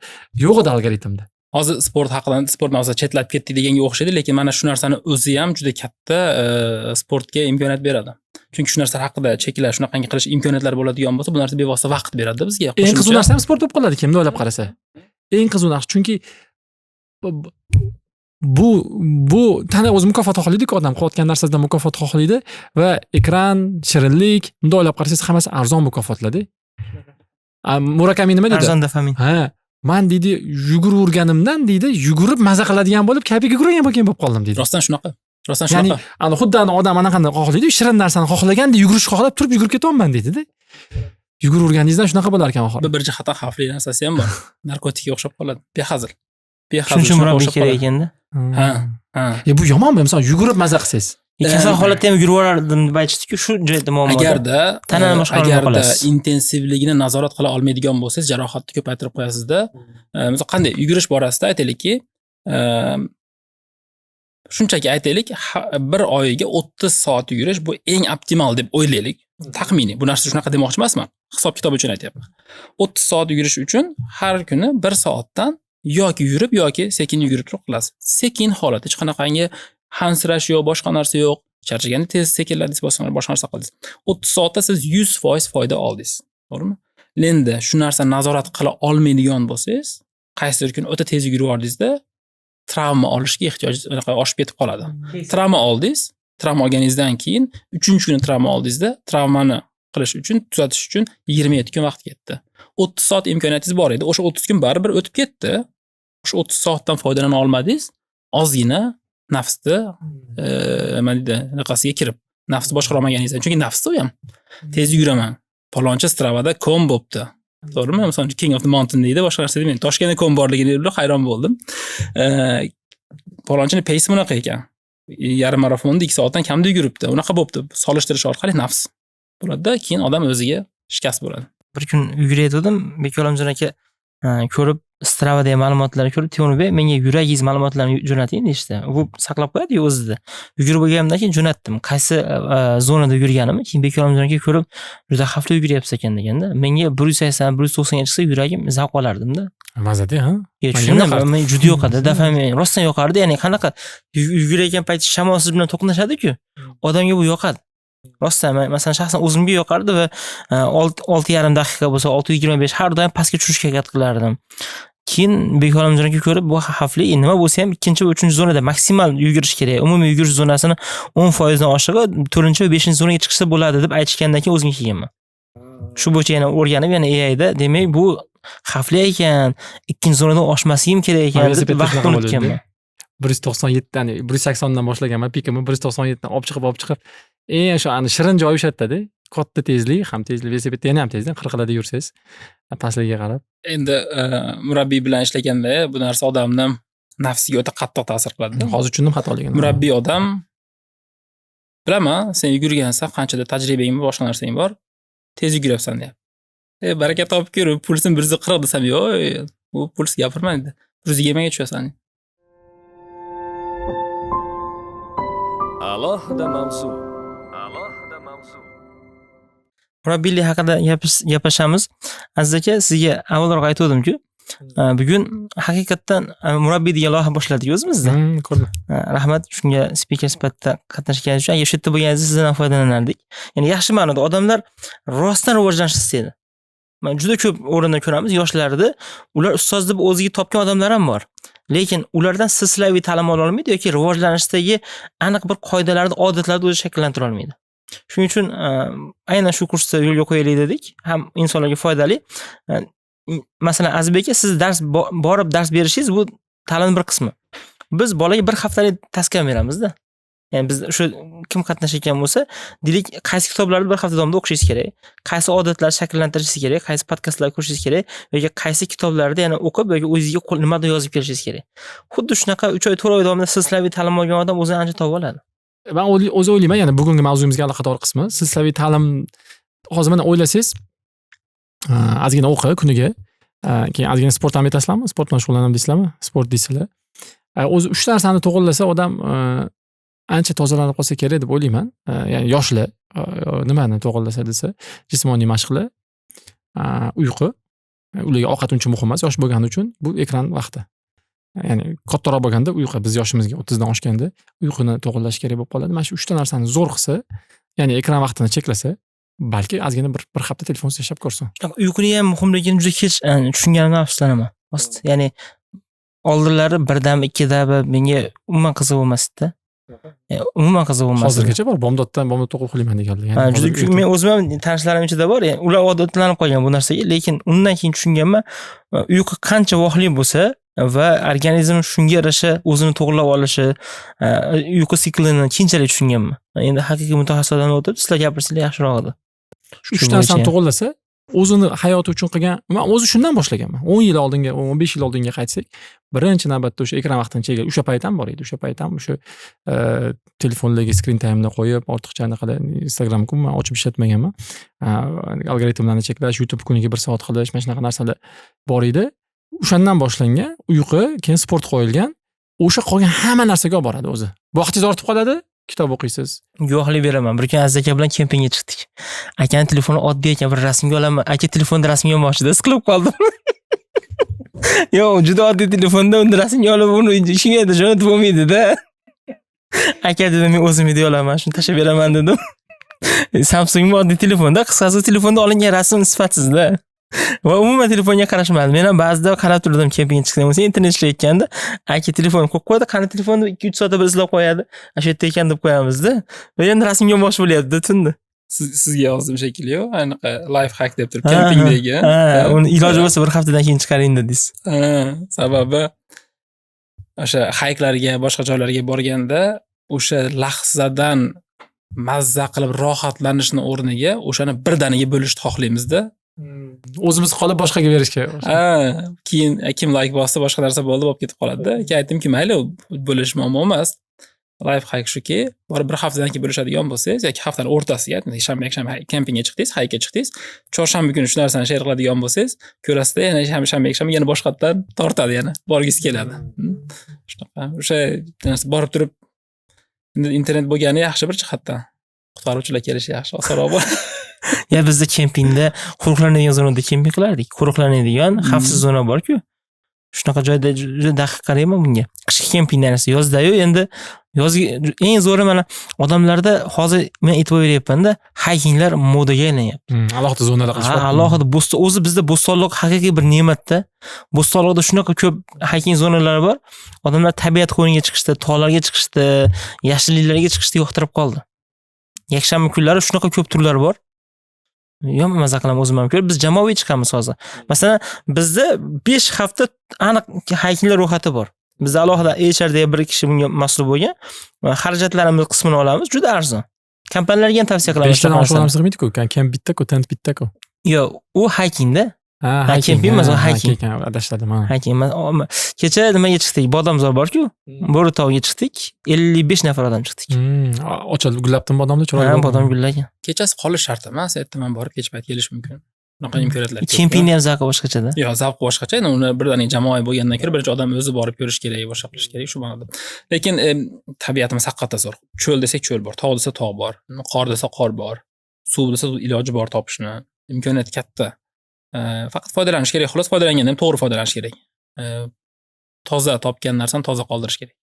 [SPEAKER 1] yo'q edi algoritmda.
[SPEAKER 2] Hozir sport haqida, sport mavzusi chetlab ketdi deganga o'xshaydi, lekin mana shu narsani o'zi ham juda katta sportga imkoniyat beradi. Chunki shu narsalar haqida cheklash, shunaqangi qilish imkoniyatlari bo'ladigan bo'lsa, bu narsa bevosita vaqt beradi bizga.
[SPEAKER 1] Eng qiziq narsa ham sport bo'lib qoladi, kimni o'ylab qarasa. Eng qiziq narsa, chunki bu tana o'zi mukofot xohlaydi-ku, odam qilayotgan narsasidan mukofot xohlaydi va ekran, shirinlik, bunday o'ylab qarasangiz hammasi arzon mukofotlar-da. Murakami nima dedi?
[SPEAKER 3] Arzon dofamin.
[SPEAKER 1] Ha, men deydi, yuguraverganimdan deydi, yugurib maza qiladigan bo'lib, kabiga yugurgan bo'lib qoldim deydi.
[SPEAKER 2] Rostdan shunaqa.
[SPEAKER 1] Ya'ni, xuddi odam anaqanday xohlaydi, shirin narsani xohlaganda yugurish xohlab turib yugurib ketyapman deydi-da. Yuguraverganingizdan shunaqa bo'lar ekan oxiri.
[SPEAKER 2] Bir jihatdan xavfli narsasi ham bor. Narkotikga o'xshab qoladi. Behazil.
[SPEAKER 3] Shuning uchun murabbiy kerak ekanda.
[SPEAKER 2] Ha.
[SPEAKER 1] Bu yomonmi? Masalan, yugurib maza qilsangiz.
[SPEAKER 3] Kasal holatda ham yuraverardim deb aytishdi-ku, shu joyda muammo.
[SPEAKER 2] Agarda intensivligini nazorat qila olmaydigan bo'lsangiz, jarohatni ko'paytirib qo'yasizda. Masalan, qanday yugurish borasida aytaylikki, shunchaki aytaylik, bir oyiga 30 soat yugurish bu eng optimal deb o'ylaylik. Taxminiy. Bu narsa shunaqa demoqchi emasman. Hisob kitob uchun aytyapman. 30 soat yugurish uchun har kuni 1 soatdan yoki yurib yoki sekin yugurib turib qilasiz. Sekin holat, hech qanaqangi hansirash yo'q, boshqa narsa yo'q. Charchaganda tez sekinladingiz, boshqa narsa qildingiz. 30 soatda siz 100% foyda oldingiz. To'g'rimi? Endi shu narsa nazorat qila olmaydigan bo'lsangiz, qaysidir kun o'ta tez yugurib yordingizda, travma olishga ehtiyoj oshib ketib qoladi. Travma oldingiz, travma olganingizdan keyin 3-kuni travma oldingizda, travmani qilish uchun, tuzatish uchun 27 kun vaqt ketdi. 30 soat imkoniyatingiz bor edi. O'sha 30 kun baribir o'tib ketdi. O'sha 30 soatdan foydalana olmadingiz. Ozgina nafsni nima deydi, naqasiga kirib, nafsni boshqara olmaganingizdan. Chunki nafsda u ham tez yuguraman. Palonchi Stravada kom bo'pti. To'g'rimi? Masalan, King of the Mountain deydi, boshqa narsa demaydi. Toshkentda kom borligini bilib hayron bo'ldim. Palonchining pace bunaqa ekan. Yarim marafonda 2 soatdan kamda yuguribdi. Unaqa bo'pti. Solishtirish orqali nafs bo'ladi-da, keyin odam o'ziga shikast bo'ladi.
[SPEAKER 3] Bir kun yugurayotgandim, Bekolamjon aka ko'rib Stravadagi ma'lumotlarni ko'rib, Temurbek menga yuragingiz ma'lumotlarini jo'nating deydi. U saqlab qo'yadi-ku o'zida. Yugurib bo'lganimdan keyin jo'natdim. Qaysi zonada yurganimni, keyin Bekolamjon aka ko'rib, juda xavfli yuguryapsiz ekan deganda, menga 180, 190 ga chiqsa yuragim zavq olardim-da.
[SPEAKER 1] Mazada, ha?
[SPEAKER 3] Men juda yoqadi, dofamin rostdan yoqardi. Ya'ni qanaqa yugurayotgan payti shamolsiz bilan to'qnashadi-ku, odamga bu yoqadi. Rostdan masalan shaxsan o'zimga yoqardi va 6,5 daqiqa bo'lsa 6:25 har doim pastga tushishga harakat qilardim. Keyin Bekolamjonga ko'rib bu xavfli, nima bo'lsa ham 2 va 3 zonada maksimal yugurish kerak. Umumiy yugurish zonasini 10% dan oshig'i 4 va 5 zonaga chiqsa bo'ladi deb aytishgandan keyin o'zimga kelganman. Shu bo'yicha yana o'rganib, yana AIda, demak bu xavfli ekan, 2 zonadan oshmasligim kerak ekan deb vaqt unutganman.
[SPEAKER 1] 197 dan 180 dan boshlaganman, pikimni 197 dan olib chiqib shu shirin joyi o'shatda-da. Katta tezlik, ham tezlik, velosipedda yana ham tezlik, 40 da yursangiz, pastligiga qarab.
[SPEAKER 2] Endi murabbiy bilan ishlaganda bu narsa odamni nafsiga o'ta qattiq ta'sir qiladi.
[SPEAKER 1] Hozir tushundim xatoligini.
[SPEAKER 2] Murabbiy odam bilaman, sen yugurgansan, qanchada tajribang bor, boshqa narsang bor, tez yugurapsan deyapti. Baraka topib ko'rib, pulsini 140 desam, yo'q, bu puls gapirmaydi. 120 ga tushasan.
[SPEAKER 4] Alohida mavzu. Alohida mavzu.
[SPEAKER 3] Murabbiylik haqida gaplashamiz. Aziz aka, sizga avvalroq aytgandim-ku, bugun haqiqatdan murabbiy degan loyiha boshladik o'zimizda.
[SPEAKER 1] Ko'rdim.
[SPEAKER 3] Rahmat shunga speaker sifatida qatnashganingiz uchun. Agar shu yerda bo'lganingizda sizdan foydalanardik. Ya'ni yaxshi ma'noda odamlar rostdan rivojlanishni istaydi. Men juda ko'p o'rinda ko'ramiz yoshlarda ular ustoz deb o'ziga topgan odamlar ham bor. Lekin ulardan silsilaviy ta'lim ola olmaydi yoki rivojlanishdagi aniq bir qoidalarni, odatlarni o'zi shakllantira olmaydi. Shuning uchun aynan shu kursda yo'lga qo'yaylik dedik. Ham insonlarga foydali. Masalan, Azizbek aka, siz borib dars berishingiz bu ta'limning bir qismi. Biz bolaga bir haftalik taskan beramiz-da. Ya'ni biz o'sha kim qatnashayotgan bo'lsa, deylik, qaysi kitoblarni bir hafta davomida o'qishingiz kerak, qaysi odatlarni shakllantirishingiz kerak, qaysi podkastlarni ko'rishingiz kerak yoki qaysi kitoblarni yana o'qib yoki o'zingizga nimada yozib kelishingiz kerak. Xuddi shunaqa 3 oy, 4 oy davomida silsilaviy ta'lim olgan odam o'zini ancha topib oladi.
[SPEAKER 1] Men o'zi o'ylayman, ya'ni bugungi mavzumizga aloqador qismi silsilaviy ta'lim. Hozir mana o'ylasangiz, ozgina o'qi kuniga, keyin ozgina sport ham etasizlarmi? Sport bilan shug'ullanaman deysizlarmi? Sport deysizlar. O'zi 3 narsani to'g'irlasa odam ancha tozalanib qolsa kerak deb o'ylayman. Ya'ni yoshlar nimani to'g'irlasa desa, jismoniy mashqlar, uyqu. Ularga ovqat uncha muhim emas yosh bo'lgani uchun, bu ekran vaqti. Ya'ni kattaroq bo'lganda uyqu, biz yoshimizga 30 dan oshganda uyquni to'g'irlash kerak bo'lib qoladi. Mana shu 3 ta narsani zo'r qilsa, ya'ni ekran vaqtini cheklasa, balki ozgina bir hafta telefonsiz yashab ko'rsin.
[SPEAKER 3] Uyquni ham muhimligini juda kech tushunganimdan afsuslanaman. Ya'ni oldinlari birdam, ikkidami menga umuman qiziq bo'lmasdi-da. Umuman qiziq bo'lmasdi.
[SPEAKER 1] Hozirgacha bor, bomdoddan bomdod o'qib qo'yman deganlar.
[SPEAKER 3] Juda men o'zim ham tanishlarim ichida bor, ya'ni ular odatlanib qolgan bu narsaga, lekin undan keyin tushunganman, uyqu qancha voqli bo'lsa va organizm shunga yarasha o'zini to'g'rilab olishi, uyqu siklini keyinchalik tushunganman. Endi haqiqiy mutaxassis odamlar o'tib, sizlar gapirsanglar yaxshiroq edi.
[SPEAKER 1] Shu 3 narsani to'g'irlasa, o'zini hayoti uchun qilgan, men o'zi shundan boshlaganman. 10 yil oldinga, 15 yil oldinga qaytsak, birinchi navbatda o'sha ekran vaqtini cheklab, o'sha payt ham bor edi. O'sha payt ham o'sha telefonlarga screen time'ni qo'yib, ortiqcha anaqa Instagramni men ochib ishlatmaganman. Algoritmlarni cheklash, YouTube kuniga 1 soat qilish, mana shunaqa narsalar bor edi. O'shandan boshlangan uyqu, keyin sport qo'yilgan. O'sha qolgan hamma narsaga olib boradi o'zi. Vaqtingiz ortib qoladi, kitob o'qiysiz.
[SPEAKER 3] Guvohlik beraman. Bir kun Aziz aka bilan kempingga chiqdik. Akani telefoni oddiy ekan, bir rasmga olaman. Aka telefonda rasmga olmoqchida, siqilib qoldim. Yo'q, juda oddiy telefonda unda rasmga olib uni ishimga jo'natib bo'lmaydi-da. Aka dedi, men o'zim video olaman, shuni tashlab beraman dedim. Samsung oddiy telefonda, qisqasi telefonda olingan rasm sifatsiz-da. Va umuman telefonga qarashmadim. Men ham ba'zida qarab turdim kempingga chiqsam, o'zi internet ishlayotganda, aka telefonni qo'yib qo'yadi, qani telefonni 2-3 soatda bir izlab qo'yadi. Shu yerda ekan deb qo'yamiz-da. Va endi rasmga olmoqchi bo'lyapti tunda.
[SPEAKER 2] Sizga yozdim shekilli-yu, anaqa life hack deb turib kempingdagi.
[SPEAKER 3] Uni iloji bo'lsa bir haftadan keyin chiqaring dedingiz.
[SPEAKER 2] Sababi o'sha hayklarga, boshqa joylarga borganda o'sha lahzadan mazza qilib rohatlanishni o'rniga o'shani birdaniga bo'lishni xohlaymiz-da.
[SPEAKER 1] O'zimiz qolib boshqaga berishga.
[SPEAKER 2] Keyin kim like bossa boshqa narsa bo'ldi bo'lib ketib qoladi-da. Keyin aytdimki, mayli, bo'lish muammo emas. Life hack shuki, bir haftadan keyin bo'lishadigan bo'lsangiz yoki haftaning o'rtasiga, shanba kempingga chiqdingiz, haykka chiqdingiz, chorshanba kuni shu narsani share qiladigan bo'lsangiz, ko'rasizda, yana shanba yana boshqatdan tortadi, yana borgisi keladi. Shunaqa. O'sha narsa borib turib internet bo'lgani yaxshi bir jihatdan. Qutqaruvchilar kelishi yaxshi, osonroq bo'ladi.
[SPEAKER 3] Ya bizda kempingda qo'riqlanadigan zonada kemping qilardik. Qo'riqlanadigan xavfsiz zona bor-ku. Shunaqa joyda juda daqiq qarayman bunga. Qishki kemping narsa yozda-yu, endi yozgi eng zo'ri mana odamlarda hozir men e'tibor beryapman-da, haykinglar modaga aylanyapti.
[SPEAKER 1] Alohida zonalar qilish.
[SPEAKER 3] Alohida bo'ston, o'zi bizda bo'stonliq haqiqiy bir ne'mat-da. Bo'stonliqda shunaqa ko'p hayking zonalari bor. Odamlar tabiat qo'yiniga chiqishdi, tog'larga chiqishdi, yashilliklarga chiqishdi, yo'qtirib qoldi. Yakshanba kunlari shunaqa ko'p turlar bor. Yom maza qilaman o'zim ham ko'rib, biz jamoaviy chiqamiz hozir. Masalan, bizda 5 hafta aniq haykinglar ro'yxati bor. Bizda alohida HR deya bir kishi bunga mas'ul bo'lgan. Xarajatlarimiz qismini olamiz, juda arzon. Kompaniyalarga ham tavsiya qilamiz.
[SPEAKER 1] 5 dan oshiramiz sig'maydi-ku, kamp bitta-ku, tent bitta-ku.
[SPEAKER 3] Yo'q, u haykingda. Kemping emas, hayking.
[SPEAKER 1] Adashladim ha.
[SPEAKER 3] Hayking. Kecha nimaga chiqdik? Bodomzor bor-ku. Bo'ritovga chiqdik. 55 nafar odam chiqdik.
[SPEAKER 1] Ochilib gullabdimi bodomlar, chiroyli.
[SPEAKER 3] Bodom gullagan.
[SPEAKER 2] Kechasi qolish shart emas, ertaman borib kech payt kelish mumkin. Bunaqa imkoniyatlar ko'p.
[SPEAKER 3] Kempingni ham zavqi boshqachada.
[SPEAKER 2] Yo'q, zavqi boshqacha. Endi uni birdaniga jamoa bo'lgandan ko'ra birinchi odam o'zi borib ko'rish kerak, boshqa qilish kerak shu ma'noda. Lekin tabiatimiz haqiqatda zo'r. Cho'l desak cho'l bor, tog' desa tog' bor, qor desa qor bor, suv desa iloji bor topishni. Imkoniyat katta. Faqat foydalanish kerak. Xolos foydalanganda ham to'g'ri foydalanish kerak. Toza topgan narsani toza qoldirish kerak.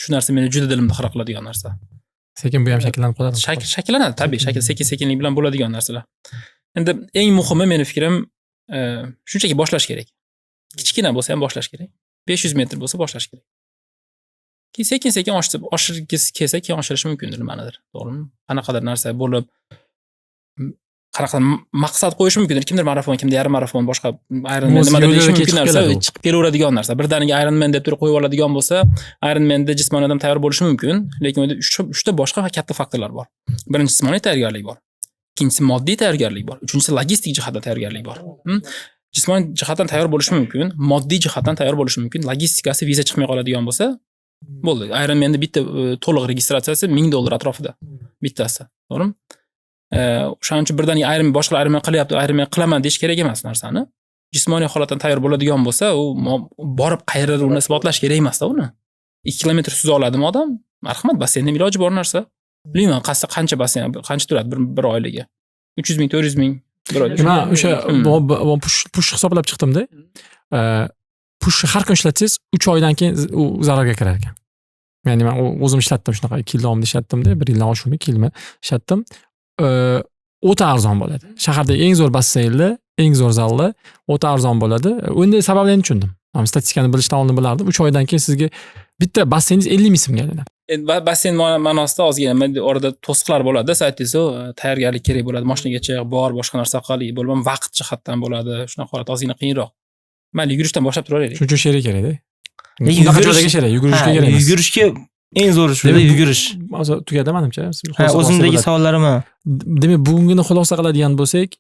[SPEAKER 2] Shu narsa meni juda dilimni xira qiladigan narsa.
[SPEAKER 1] Sekin bu ham shakllanib qoladi.
[SPEAKER 2] Shakllanadi, tabiiy, sekin-sekinlik bilan bo'ladigan narsalar. Endi eng muhimi meni fikrim shunchaki boshlash kerak. Kichkina bo'lsa ham boshlash kerak. 500 metr bo'lsa boshlash kerak. Keyin sekin-sekin oshirgisi kelsa, keyin oshirish mumkindir nimanidir. To'g'rimi? Qanaqadir narsa bo'lib qanaqadir maqsad qo'yish mumkindir. Kimdir marafon, kimdir yarim marafon, boshqa Ironman nima deyish mumkin narsa, chiqib kelaveradigan narsa. Birdaniga Ironman deb turib qo'yib oladigan bo'lsa, Ironmanda jismoniy odam tayyor bo'lishi mumkin, lekin unda 3 ta boshqa katta faktorlar bor. Birinchisi jismoniy tayyorgarlik bor. Ikkinchisi moddiy tayyorgarlik bor. Uchinchisi logistik jihatdan tayyorgarlik bor. Jismoniy jihatdan tayyor bo'lishi mumkin, moddiy jihatdan tayyor bo'lishi mumkin. Logistikasi viza chiqmay qoladigan bo'lsa, bo'ldi. Ironmanda bitta to'liq registratsiyasi $1000 atrofida. Bittasi. To'g'rimi? O'shaning uchun birdaniga boshqa Ironman qilyapti, Ironman qilaman deyish kerak emas narsani. Jismoniy holatdan tayyor bo'ladigan bo'lsa, u borib qayerda uni isbotlash kerak emas-da uni. 2 kilometr suza oladimi odam? Marhamat, basseynning iloji bor narsa. Bilmayman, qancha basseyn, qancha turadi bir oyliga. 300 ming, 400 ming bir oyda.
[SPEAKER 1] Men o'sha push hisoblab chiqdim-da. Push har kun ishlatsangiz 3 oydan keyin u zararga kirar ekan. Ya'ni men o'zim ishlatdim shunaqa 2 yil davomida ishlatdim-da, 1 yildan oshumi, 2 yilmi ishlatdim. O'ta arzon bo'ladi. Shaharda eng zo'r basseynli, eng zo'r zalli o'ta arzon bo'ladi. Endi sabablarini tushundim. Statistikani bilishdan oldin bilardim. 3 oydan keyin sizga bitta basseyningiz 50 ming so'mga aylanadi.
[SPEAKER 2] Endi basseyn ma'nosida ozgina orada to'siqlar bo'ladi. Aytdingiz-ku, tayyorgarlik kerak bo'ladi, mashinaga chiq, bor, boshqa narsa qil, bo'lmam vaqt jihatdan bo'ladi. Shunaqa holat ozgina qiyinroq. Mayli, yugurishdan boshlab turaveraylik.
[SPEAKER 1] Shuning uchun sherik kerakda.
[SPEAKER 3] Yugurishga
[SPEAKER 1] kerak emas.
[SPEAKER 3] Yugurishga eng zo'ri shuda yugurish.
[SPEAKER 1] Hozir tugadi menimcha.
[SPEAKER 3] O'zimdagi savollarim ham.
[SPEAKER 1] Demak, bugungini xulosa qiladigan bo'lsak,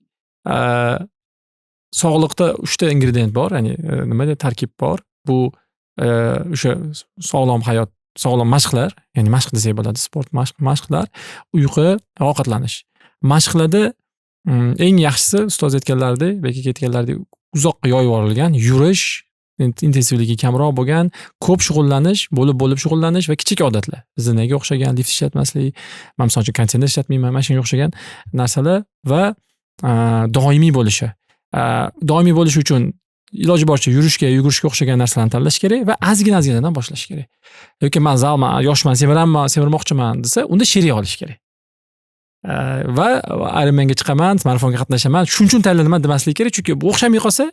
[SPEAKER 1] sog'liqda 3 ta ingredient bor, ya'ni nimada tarkib bor. Bu o'sha sog'lom hayot, sog'lom mashqlar, ya'ni mashq desak bo'ladi, sport mashqlar, uyqu, ovqatlanish. Mashqlarda eng yaxshisi ustoz aytganlaridek, yoki ketganlaridek uzoqqa yoyib yuborilgan yurish, intensivligi kamroq bo'lgan, ko'p shug'ullanish, bo'lib shug'ullanish va kichik odatlar. Zinaga o'xshagan lift ishlatmaslik, men masalan uchun konteyner ishlatmayman, mana shunga o'xshagan narsalar va doimiy bo'lishi. Doimiy bo'lish uchun iloji boricha yugurishga o'xshagan narsalarni tanlash kerak va ozgina-ozginadan boshlash kerak. Yoki men yoshman, semirmoqchiman desa, unda sherik olish kerak. Va Ironmanga chiqaman, marafonga qatnashaman, shuning uchun tanlanaman demaslik kerak, chunki bu o'xshamay qolsa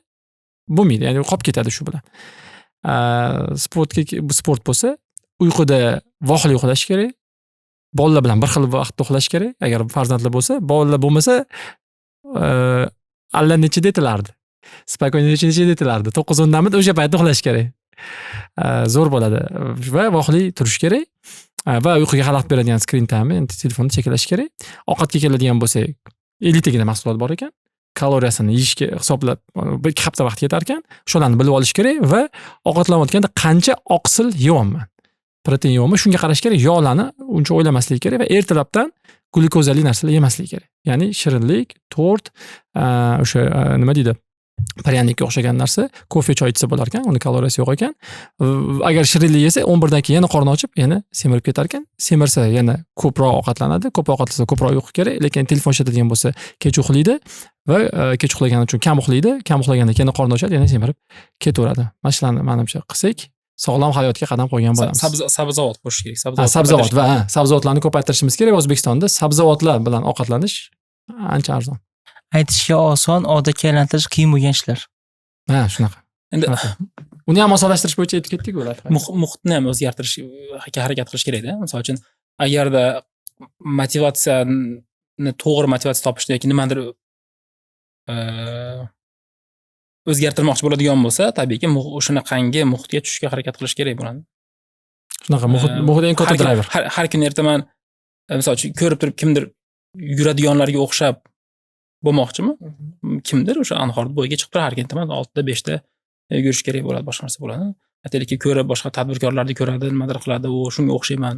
[SPEAKER 1] bo'lmaydi, ya'ni qolib ketadi shu bilan. Sport bo'lsa, uyquda vohli uxlash kerak. Bolalar bilan bir xil vaqtda uxlash kerak. Agar farzandlar bo'lsa, bolalar bo'lmasa, alla necha detilardi. Spokойно necha detilardi. 9-10 dan o'sha paytda uxlash kerak. Zo'r bo'ladi va vohli turish kerak. Va uyquga xalaqit beradigan screen time, endi telefonni cheklash kerak. Ovqatga keladigan bo'lsak, 50 tagina mahsulot bor ekan. Kaloriyasini yeyishga hisoblab 1 hafta vaqt ketar ekan. Shularni bilib olish kerak va ovqatlanayotganda qancha oqsil yeyapman. Protein yeyapman, shunga qarash kerak. Yog'larni uncha o'ylamaslik kerak va ertalabdan glyukozali narsalar yemaslik kerak. Ya'ni shirinlik, tort, o'sha nima deydi? Pryanikka o'xshagan narsa, kofe, choy ichsa bo'lar ekan, uni kaloriyasi yo'q ekan. Agar shirinlik yesa, 11 dan keyin yana qorni ochib, yana semirib ketar ekan. Semirsa yana ko'proq ovqatlanadi, ko'p ovqatlasa ko'proq uyqu kerak, lekin telefon ishlatadigan bo'lsa, kech uxlaydi va kech uxlagani uchun kam uxlaydi, kam uxlaganda yana qorni ochadi, yana semirib ketaveradi. Mana shularni menimcha qilsak, sog'lom hayotga qadam qo'ygan bo'lamiz.
[SPEAKER 2] Sabzavot qo'shish kerak.
[SPEAKER 1] Sabzavot va sabzavotlarni ko'paytirishimiz kerak. O'zbekistonda sabzavotlar bilan ovqatlanish ancha arzon.
[SPEAKER 3] Aytishga oson, odatga aylantirish qiyin bo'lgan ishlar.
[SPEAKER 1] Shunaqa.
[SPEAKER 2] Endi
[SPEAKER 1] uni ham osonlashtirish bo'yicha aytib ketdik ular.
[SPEAKER 2] Muhitni ham o'zgartirishga harakat qilish kerak-da. Masalan uchun, agarda motivatsiyani to'g'ri motivatsiya topishda yoki nimadir o'zgartirmoqchi bo'ladigan bo'lsa, tabiiyki o'shanaqangi muhitga tushishga harakat qilish kerak bo'ladi.
[SPEAKER 1] Shunaqa muhit eng katta driver.
[SPEAKER 2] Har kuni ertaman masalan uchun ko'rib turib kimdir yuradiganlarga o'xshab bo'lmoqchimi? Kimdir o'sha anhor bo'yiga chiqib har kuni 6 da 5 da yugurish kerak bo'ladi, boshqa narsa bo'ladi. Aytaylikki, ko'rib boshqa tadbirkorlarni ko'radi, nimadir qiladi, u shunga o'xshayman,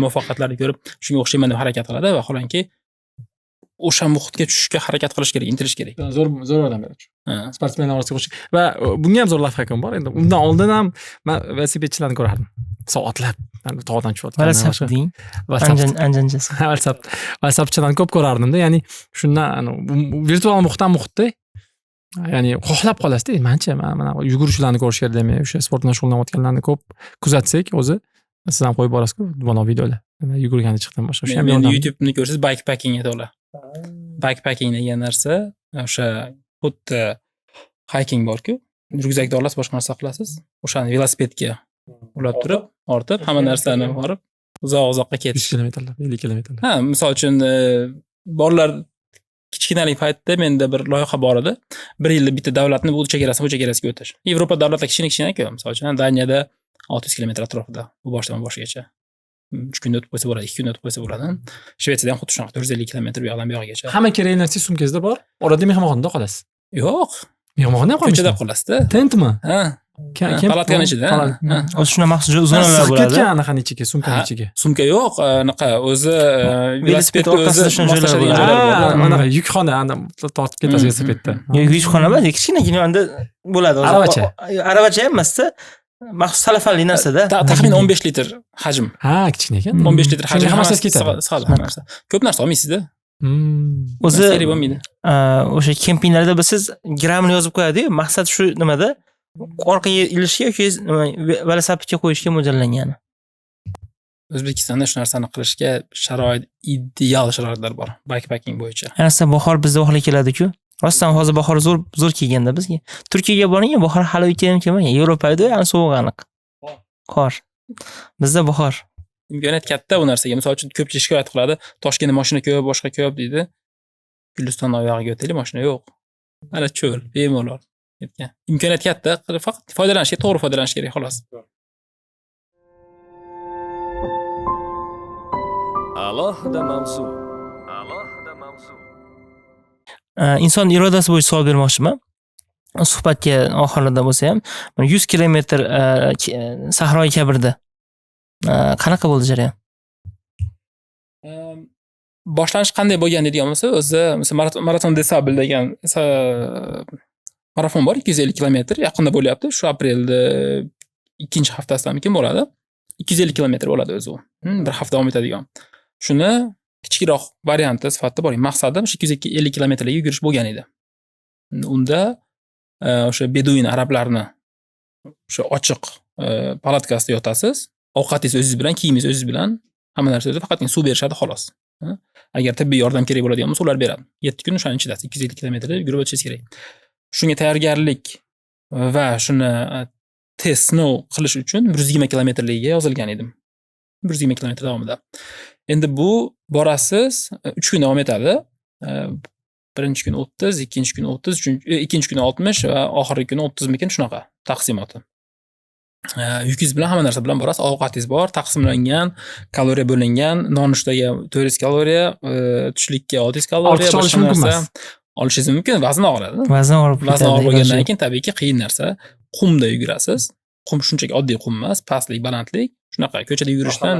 [SPEAKER 2] muvaffaqiyatlarni ko'rib shunga o'xshayman deb harakat qiladi va xolanki o'sha muhitga tushishga harakat qilish kerak, intilish kerak.
[SPEAKER 1] Zo'r yordam beradi.
[SPEAKER 2] Ha.
[SPEAKER 1] Sportsmenlar orasiga qo'shib va bunga ham zo'r laif hakim bor. Endi undan oldin ham men velosipedchilarni ko'rardim. Soatlab tog'dan tushayotgan.
[SPEAKER 3] WhatsApp deng. Anjanjasi.
[SPEAKER 1] WhatsAppchilarni ko'p ko'rardim-da. Ya'ni shundan virtual muhitdan muhitda ya'ni xohlab qolasizda, mencha mana yuguruvchilarni ko'rish kerak demak, o'sha sport bilan shug'ullanayotganlarni ko'p kuzatsak, o'zi siz ham qo'yib borasiz-ku, mana videolar. Yugurganda chiqdim boshqa. O'sha ham
[SPEAKER 2] Men
[SPEAKER 1] yordam.
[SPEAKER 2] YouTube'ni ko'rsangiz bikepacking to'la. Bikepacking degan narsa o'sha xuddi hiking bor-ku, ryukzakda olasiz, boshqa narsa qilasiz. O'shani velosipedga ulab turib, ortib, hamma narsani borib, uzoqqa
[SPEAKER 1] 100
[SPEAKER 2] ketish.
[SPEAKER 1] kilometrlar, 50 kilometrlar.
[SPEAKER 2] Ha, misol uchun bolalar kichkinalik paytda menda bir loyiha bor edi. 1 yilda bitta davlatni bu chegarasiga o'tish. Yevropa davlatlari kichkina-ku, misol uchun Daniyada 600 kilometr atrofida, bu boshdan boshigacha. 3 kunda o'tib qo'ysa bo'ladi, 2 kunda o'tib qo'ysa bo'ladi. Shvetsiyada ham xuddi shunaqa 450 kilometr bu yoqdan bu yoqgacha.
[SPEAKER 1] Hamma kerakli narsa sumkangizda bor. Orada mehmonxonada qolasiz.
[SPEAKER 2] Yo'q,
[SPEAKER 1] Mehmonxonada ham
[SPEAKER 2] ko'chada
[SPEAKER 1] qolasizda.
[SPEAKER 2] qolasizda.
[SPEAKER 1] Tentmi?
[SPEAKER 2] Ha, palatkani ichida. Ha.
[SPEAKER 3] O'zi shuna maxsus zonalar bo'ladi.
[SPEAKER 1] Ketgan anaqani ichiga, sumkani ichiga.
[SPEAKER 2] Sumka yo'q, anaqa o'zi
[SPEAKER 3] Velosiped
[SPEAKER 2] velosipedga o'zi
[SPEAKER 3] orqasida shunday joylar
[SPEAKER 2] moslashadigan
[SPEAKER 3] bo'ladi.
[SPEAKER 2] joylar bor.
[SPEAKER 1] Mana yukxona, tortib ketasiz velosipedda.
[SPEAKER 3] Yukxona emas, kichkinagina onda bo'ladi o'zi.
[SPEAKER 1] Aravacha.
[SPEAKER 3] Aravacha emasda, maxsus salafanli narsada.
[SPEAKER 2] Taxminan 15 litr hajm.
[SPEAKER 1] Ha, kichkina ekan.
[SPEAKER 2] 15 litr hajm.
[SPEAKER 1] Hammasi ketadi.
[SPEAKER 2] Sig'adi hamma narsa. Ko'p narsa olmaysizda.
[SPEAKER 3] O'zi
[SPEAKER 2] Kerak bo'lmaydi.
[SPEAKER 3] o'sha kempinglarda siz grammni yozib qo'yadi-yu, maqsad shu nimada orqaga ilishga yoki velosipedga qo'yishga mo'ljallangan.
[SPEAKER 2] O'zbekistonda shu narsani qilishga sharoit, ideal sharoitlar bor bikepacking bo'yicha.
[SPEAKER 3] Ayniqsa bahor bizda bahorga keladi-ku. Rostdan hozir bahor zo'r kelganda bizga. Turkiyaga boring, bahor hali uyga ham kelmagan. Yevropada ham sovuq aniq. Qor. Bizda bahor.
[SPEAKER 2] Imkoniyat katta bu narsaga. Misol uchun ko'pchilik shikoyat qiladi, Toshkentda mashina ko'p, boshqa ko'p deydi. Guliston oyog'iga o'taylik, mashina yo'q. Mana cho'l, bemalol ketgan. Imkoniyat katta, faqat foydalanishga to'g'ri foydalanish kerak xolos.
[SPEAKER 4] Alohida mavzu. Alohida mavzu.
[SPEAKER 3] Inson irodasi bo'yicha savol bermoqchiman. Suhbatga oxirida bo'lsa ham, 100 kilometr sahroyi kabirda qanaqa bo'ldi jarayon?
[SPEAKER 2] Boshlanish qanday bo'lgan deydigan bo'lsa, o'zi maraton desabl degan marafon bor, 250 kilometr yaqinda bo'lyapti. Shu aprelda 2-haftasidanmikin bo'ladi. 250 kilometr bo'ladi o'zi u. Bir hafta davom etadigan. Shuni kichikroq varianti sifatida bor. Maqsadim 250 kilometrga yugurish bo'lgan edi. Unda o'sha beduin arablarni o'sha ochiq palatkasida yotasiz. Ovqatingiz o'zingiz bilan, kiyimingiz o'zingiz bilan, hamma narsa o'zi, faqatgina suv berishadi xolos. Agar tibbiy yordam kerak bo'ladigan bo'lsa, ular beradi. 7 kun o'shaning ichida 250 kilometrda yugurib o'tishingiz kerak. Shunga tayyorgarlik va shuni test sinov qilish uchun 120 kilometrligiga yozilgan edim. 120 kilometr davomida. Endi bu borasiz 3 kun davom etadi. Birinchi kun 30, ikkinchi kun 30, ikkinchi kun 60 va oxirgi kuni 30 mikin shunaqa taqsimoti. Yukingiz bilan hamma narsa bilan borasiz. Ovqatingiz bor, taqsimlangan, kaloriya bo'lingan, nonushtaga 400 kaloriya, tushlikka 600 kaloriya,
[SPEAKER 1] Ortiqcha olish mumkin emas.
[SPEAKER 2] Olishingiz mumkin, vazn og'iradi.
[SPEAKER 3] Vazn og'irib
[SPEAKER 2] Vazn og'ir bo'lgandan keyin tabiiyki qiyin narsa. Qumda yugurasiz. Qum shunchaki oddiy qum emas, pastlik, balandlik. Shunaqa ko'chada yugurishdan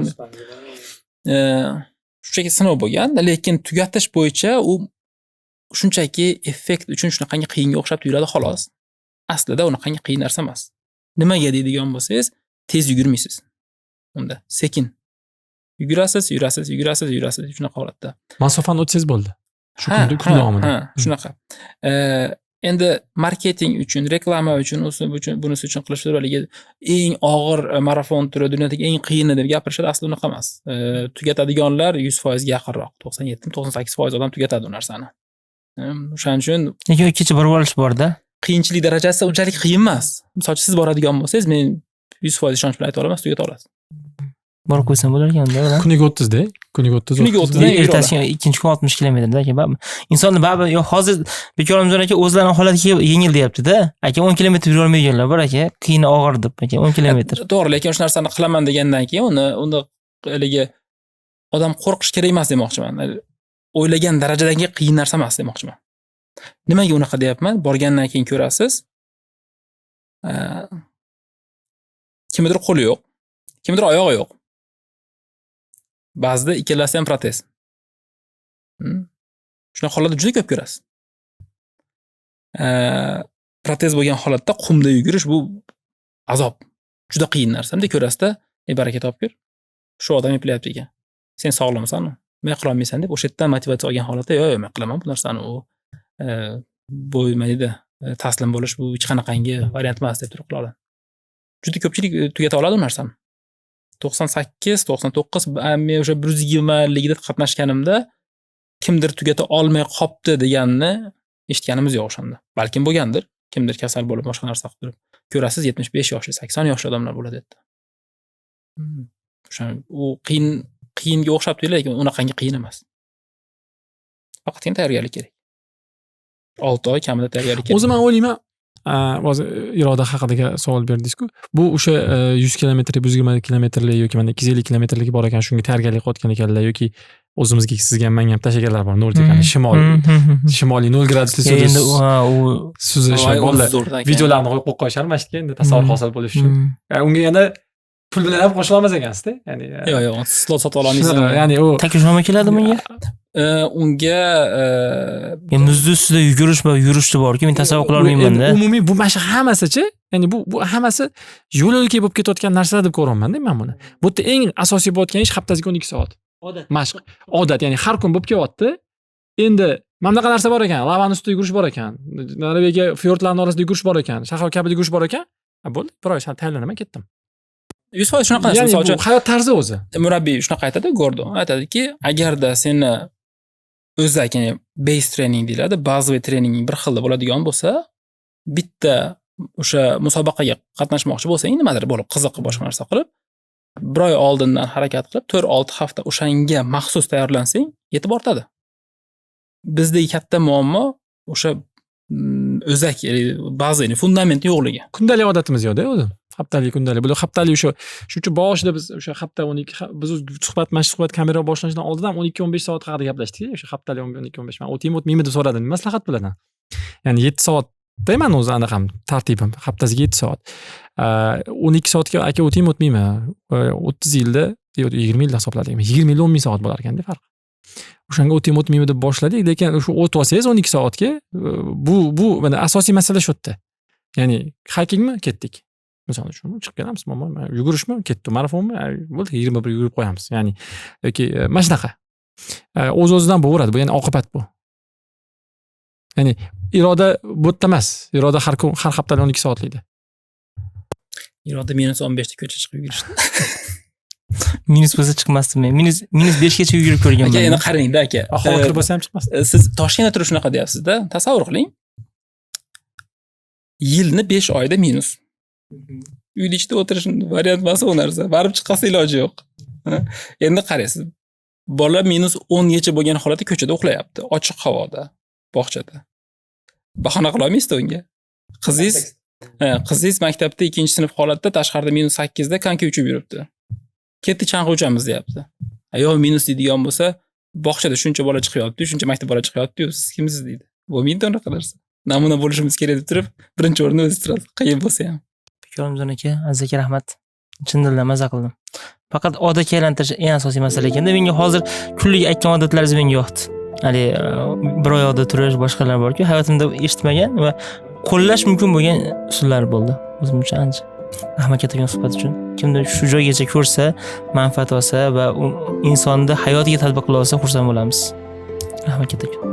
[SPEAKER 2] shunchaki sinov bo'lgan, lekin tugatish bo'yicha u shunchaki effekt uchun shunaqangi qiyinga o'xshab tuyuladi xolos. Aslida unaqangi qiyin narsa emas. Nimaga deydigan bo'lsangiz, tez yugurmaysiz. Unda sekin yugurasiz, shunaqa holatda.
[SPEAKER 1] Masofani o'tsangiz bo'ldi. Shu kun davomida.
[SPEAKER 2] Ha, shunaqa. Endi marketing uchun, reklama uchun, bunisi uchun qilish o'raligi eng og'ir marafon turi, dunyodagi eng qiyini deb gapirishadi, aslida unaqa emas. Tugatadiganlar 100% ga yaqinroq, 97-98% odam tugatadi u narsani. O'shaning uchun
[SPEAKER 3] lekin kecha borib olish bor-da.
[SPEAKER 2] Qiyinchilik darajasi unchalik qiyin emas. Misol uchun siz boradigan bo'lsangiz, men 100% ishonch bilan ayta olaman, tugata olasiz.
[SPEAKER 3] Borib qo'ysam bo'lar ekan-da.
[SPEAKER 1] Kuniga 30 da. Kuniga 30.
[SPEAKER 2] Kuniga 30 dan
[SPEAKER 3] Ertasi ikkinchi kun 60 kilometrda aka. Insonni baribir yo hozir Bekorimjon aka o'zlarining holatiga yengil deyapti-da. Aka 10 kilometr yura olmayganlar bor aka. Qiyin og'ir deb aka 10 kilometr.
[SPEAKER 2] To'g'ri, lekin shu narsani qilaman degandan keyin uni haligi odam qo'rqish kerak emas demoqchiman. O'ylagan darajadagi qiyin narsa emas demoqchiman. Nimaga unaqa deyapman? Borgandan keyin ko'rasiz. Kimdir qo'li yo'q, kimdir oyog'i yo'q. Ba'zida ikkalasi ham protez. Shunaqa holatda juda ko'p ko'rasiz. Protez bo'lgan holatda qumda yugurish bu azob. Juda qiyin narsa. Endi ko'rasizda, baraka topgur. Shu odam eplayapti ekan. Sen sog'lomsan, men qila olmaysan deb o'sha yerdan motivatsiya olgan holatda, yo'q, men qilaman bu narsani, u bo'lmaydi. Taslim bo'lish bu hech qanaqangi variant emas deb turib qila oladi. Juda ko'pchilik tugata oladi bu narsani. 98, 99 men o'sha 120 ligida qatnashganimda kimdir tugata olmay qopti deganni eshitganimiz yo'q o'shanda. Balkim bo'lgandir. Kimdir kasal bo'lib boshqa narsa qilib turib. Ko'rasiz 75 yoshli, 80 yoshli odamlar bo'ladi dedi. O'sha u qiyinga o'xshab tuyuladi, lekin unaqangi qiyin emas. Faqatgina tayyorgarlik kerak. 6 oy kamida tayyorgarlik kerak.
[SPEAKER 1] O'zim o'ylayman, hozir iroda haqida savol berdingiz-ku. Bu o'sha 100 km, 120 kmlik yoki mana 250 kmlik bor ekan, shunga tayyorgarlik qilayotgan ekanlar yoki o'zimizga sizga menga ham tashaganlar bor, nol tekani shimoliy 0 gradusli suvda
[SPEAKER 3] endi u
[SPEAKER 1] suzish bolalar videolarni qo'yib qo'yishar mashqqa endi tasavvur hosil bo'lishi uchun. Unga yana pul bilan ham qo'shila olmas ekansiz-da. Ya'ni
[SPEAKER 2] yo'q, slot sotib olasiz.
[SPEAKER 1] Ya'ni u
[SPEAKER 3] taklifnoma keladimi unga?
[SPEAKER 2] Unga
[SPEAKER 3] muzli ustida yugurish va yurishni borki, men tasavvur qila olmayman-da.
[SPEAKER 1] Umumiy bu mashq hammasi-chi, ya'ni bu hammasi yo'l-yo'lga bo'lib ketayotgan narsalar deb ko'raman-da men buni. Bu yerda eng asosiy bo'layotgan ish haftasiga 12 soat. Mashq. Odat, ya'ni har kun bo'lib kelyapti. Endi mana bunaqa narsa bor ekan, lavani ustida yugurish bor ekan, Norvegiya fjordlarining orasida yugurish bor ekan, shahar kabida yugurish bor ekan. Bo'ldi, bir oy tayyorlanaman, ketdim. 100% shunaqa narsa. Ya'ni bu hayot tarzi o'zi.
[SPEAKER 2] Murabbiy shunaqa aytadi, Gordon. Aytadiki, agarda seni o'zak, ya'ni base training deyiladi, bazaviy treningning bir xilda bo'ladigan bo'lsa, bitta o'sha musobaqaga qatnashmoqchi bo'lsang, nimadir bo'lib qiziqib boshqa narsa qilib, bir oy oldindan harakat qilib 4-6 hafta o'shanga maxsus tayyorlansang, yetib ortadi. Bizdagi katta muammo o'sha o'zak, ya'ni baza, ya'ni fundament yo'qligi.
[SPEAKER 1] Kundalik odatimiz yo'qda o'zi. Haftalik, kundalik. Bu haftalik shuning uchun boshida biz o'sha hafta 12 biz suhbat kamera boshlanishidan oldin ham 12-15 soat haqida gaplashdik. O'sha haftalik 12-15. Men o'taymi deb so'radim. Maslahat bilan. Ya'ni 7 soat deyman o'zi aniq ham tartibim. Haftasiga 7 soat. 12 soatga aka o'taymi? 30 yilda, 20 yilda hisobladik. 20 yilda 10 ming soat bo'lar ekan-da farq. O'shanga o'taymi deb boshladik, lekin shu o'tib olsangiz 12 soatga bu mana asosiy masala shu yerda. Ya'ni haykingmi ketdik. Misol uchun chiqqanmiz, yugurishmi, ketdi, marafonmi, bo'ldi 21 yugurib qo'yamiz. Ya'ni yoki mana shunaqa. O'z-o'zidan bo'laveradi bu, ya'ni oqibat bu. Ya'ni iroda bu yerda emas. Iroda har haftalik 12 soatlikda.
[SPEAKER 2] Iroda -15 ta ko'cha chiqib yugurishdi.
[SPEAKER 3] Minus bo'lsa chiqmasdim men. -5 gacha yugurib ko'rganman.
[SPEAKER 2] Aka, endi qarang-da aka.
[SPEAKER 1] Xavotir bo'lsa ham chiqmasdi.
[SPEAKER 2] Siz Toshkentda turib shunaqa deyapsiz-da. Tasavvur qiling. Yilni 5 oyda minus. Uyda ichida o'tirish variant emas u narsa. Barib chiqasa iloji yo'q. Endi qaraysiz. Bola -10 gacha bo'lgan holatda ko'chada uxlayapti, ochiq havoda, bog'chada. Bahona qila olmaysiz unga. Qizingiz maktabda 2-sinf holatda tashqarida -8 da konki uchib yuribdi. Ketdi chanqi uchamiz deyapti. Yo'q, minus deydigan bo'lsa, bog'chada shuncha bola chiqyapti, shuncha maktab bola chiqyapti, siz kimsiz deydi. Bo'lmaydi unaqa narsa. Namuna bo'lishimiz kerak deb turib, birinchi o'rinda o'zi turadi, qiyin bo'lsa ham.
[SPEAKER 3] Bekoromjon aka, azizga rahmat. Chin dildan maza qildim. Faqat odatga aylantirish eng asosiy masala ekanda, menga hozir kunlik aytgan odatlaringiz menga yoqdi. Hali bir oyda turish, boshqalar borki, hayotimda eshitmagan va qo'llash mumkin bo'lgan usullar bo'ldi. O'zimcha ancha. Rahmat kattakon suhbat uchun. Kimdir shu joygacha ko'rsa, manfaat olsa va insonni hayotiga tatbiq qila olsa, xursand bo'lamiz. Rahmat kattakon.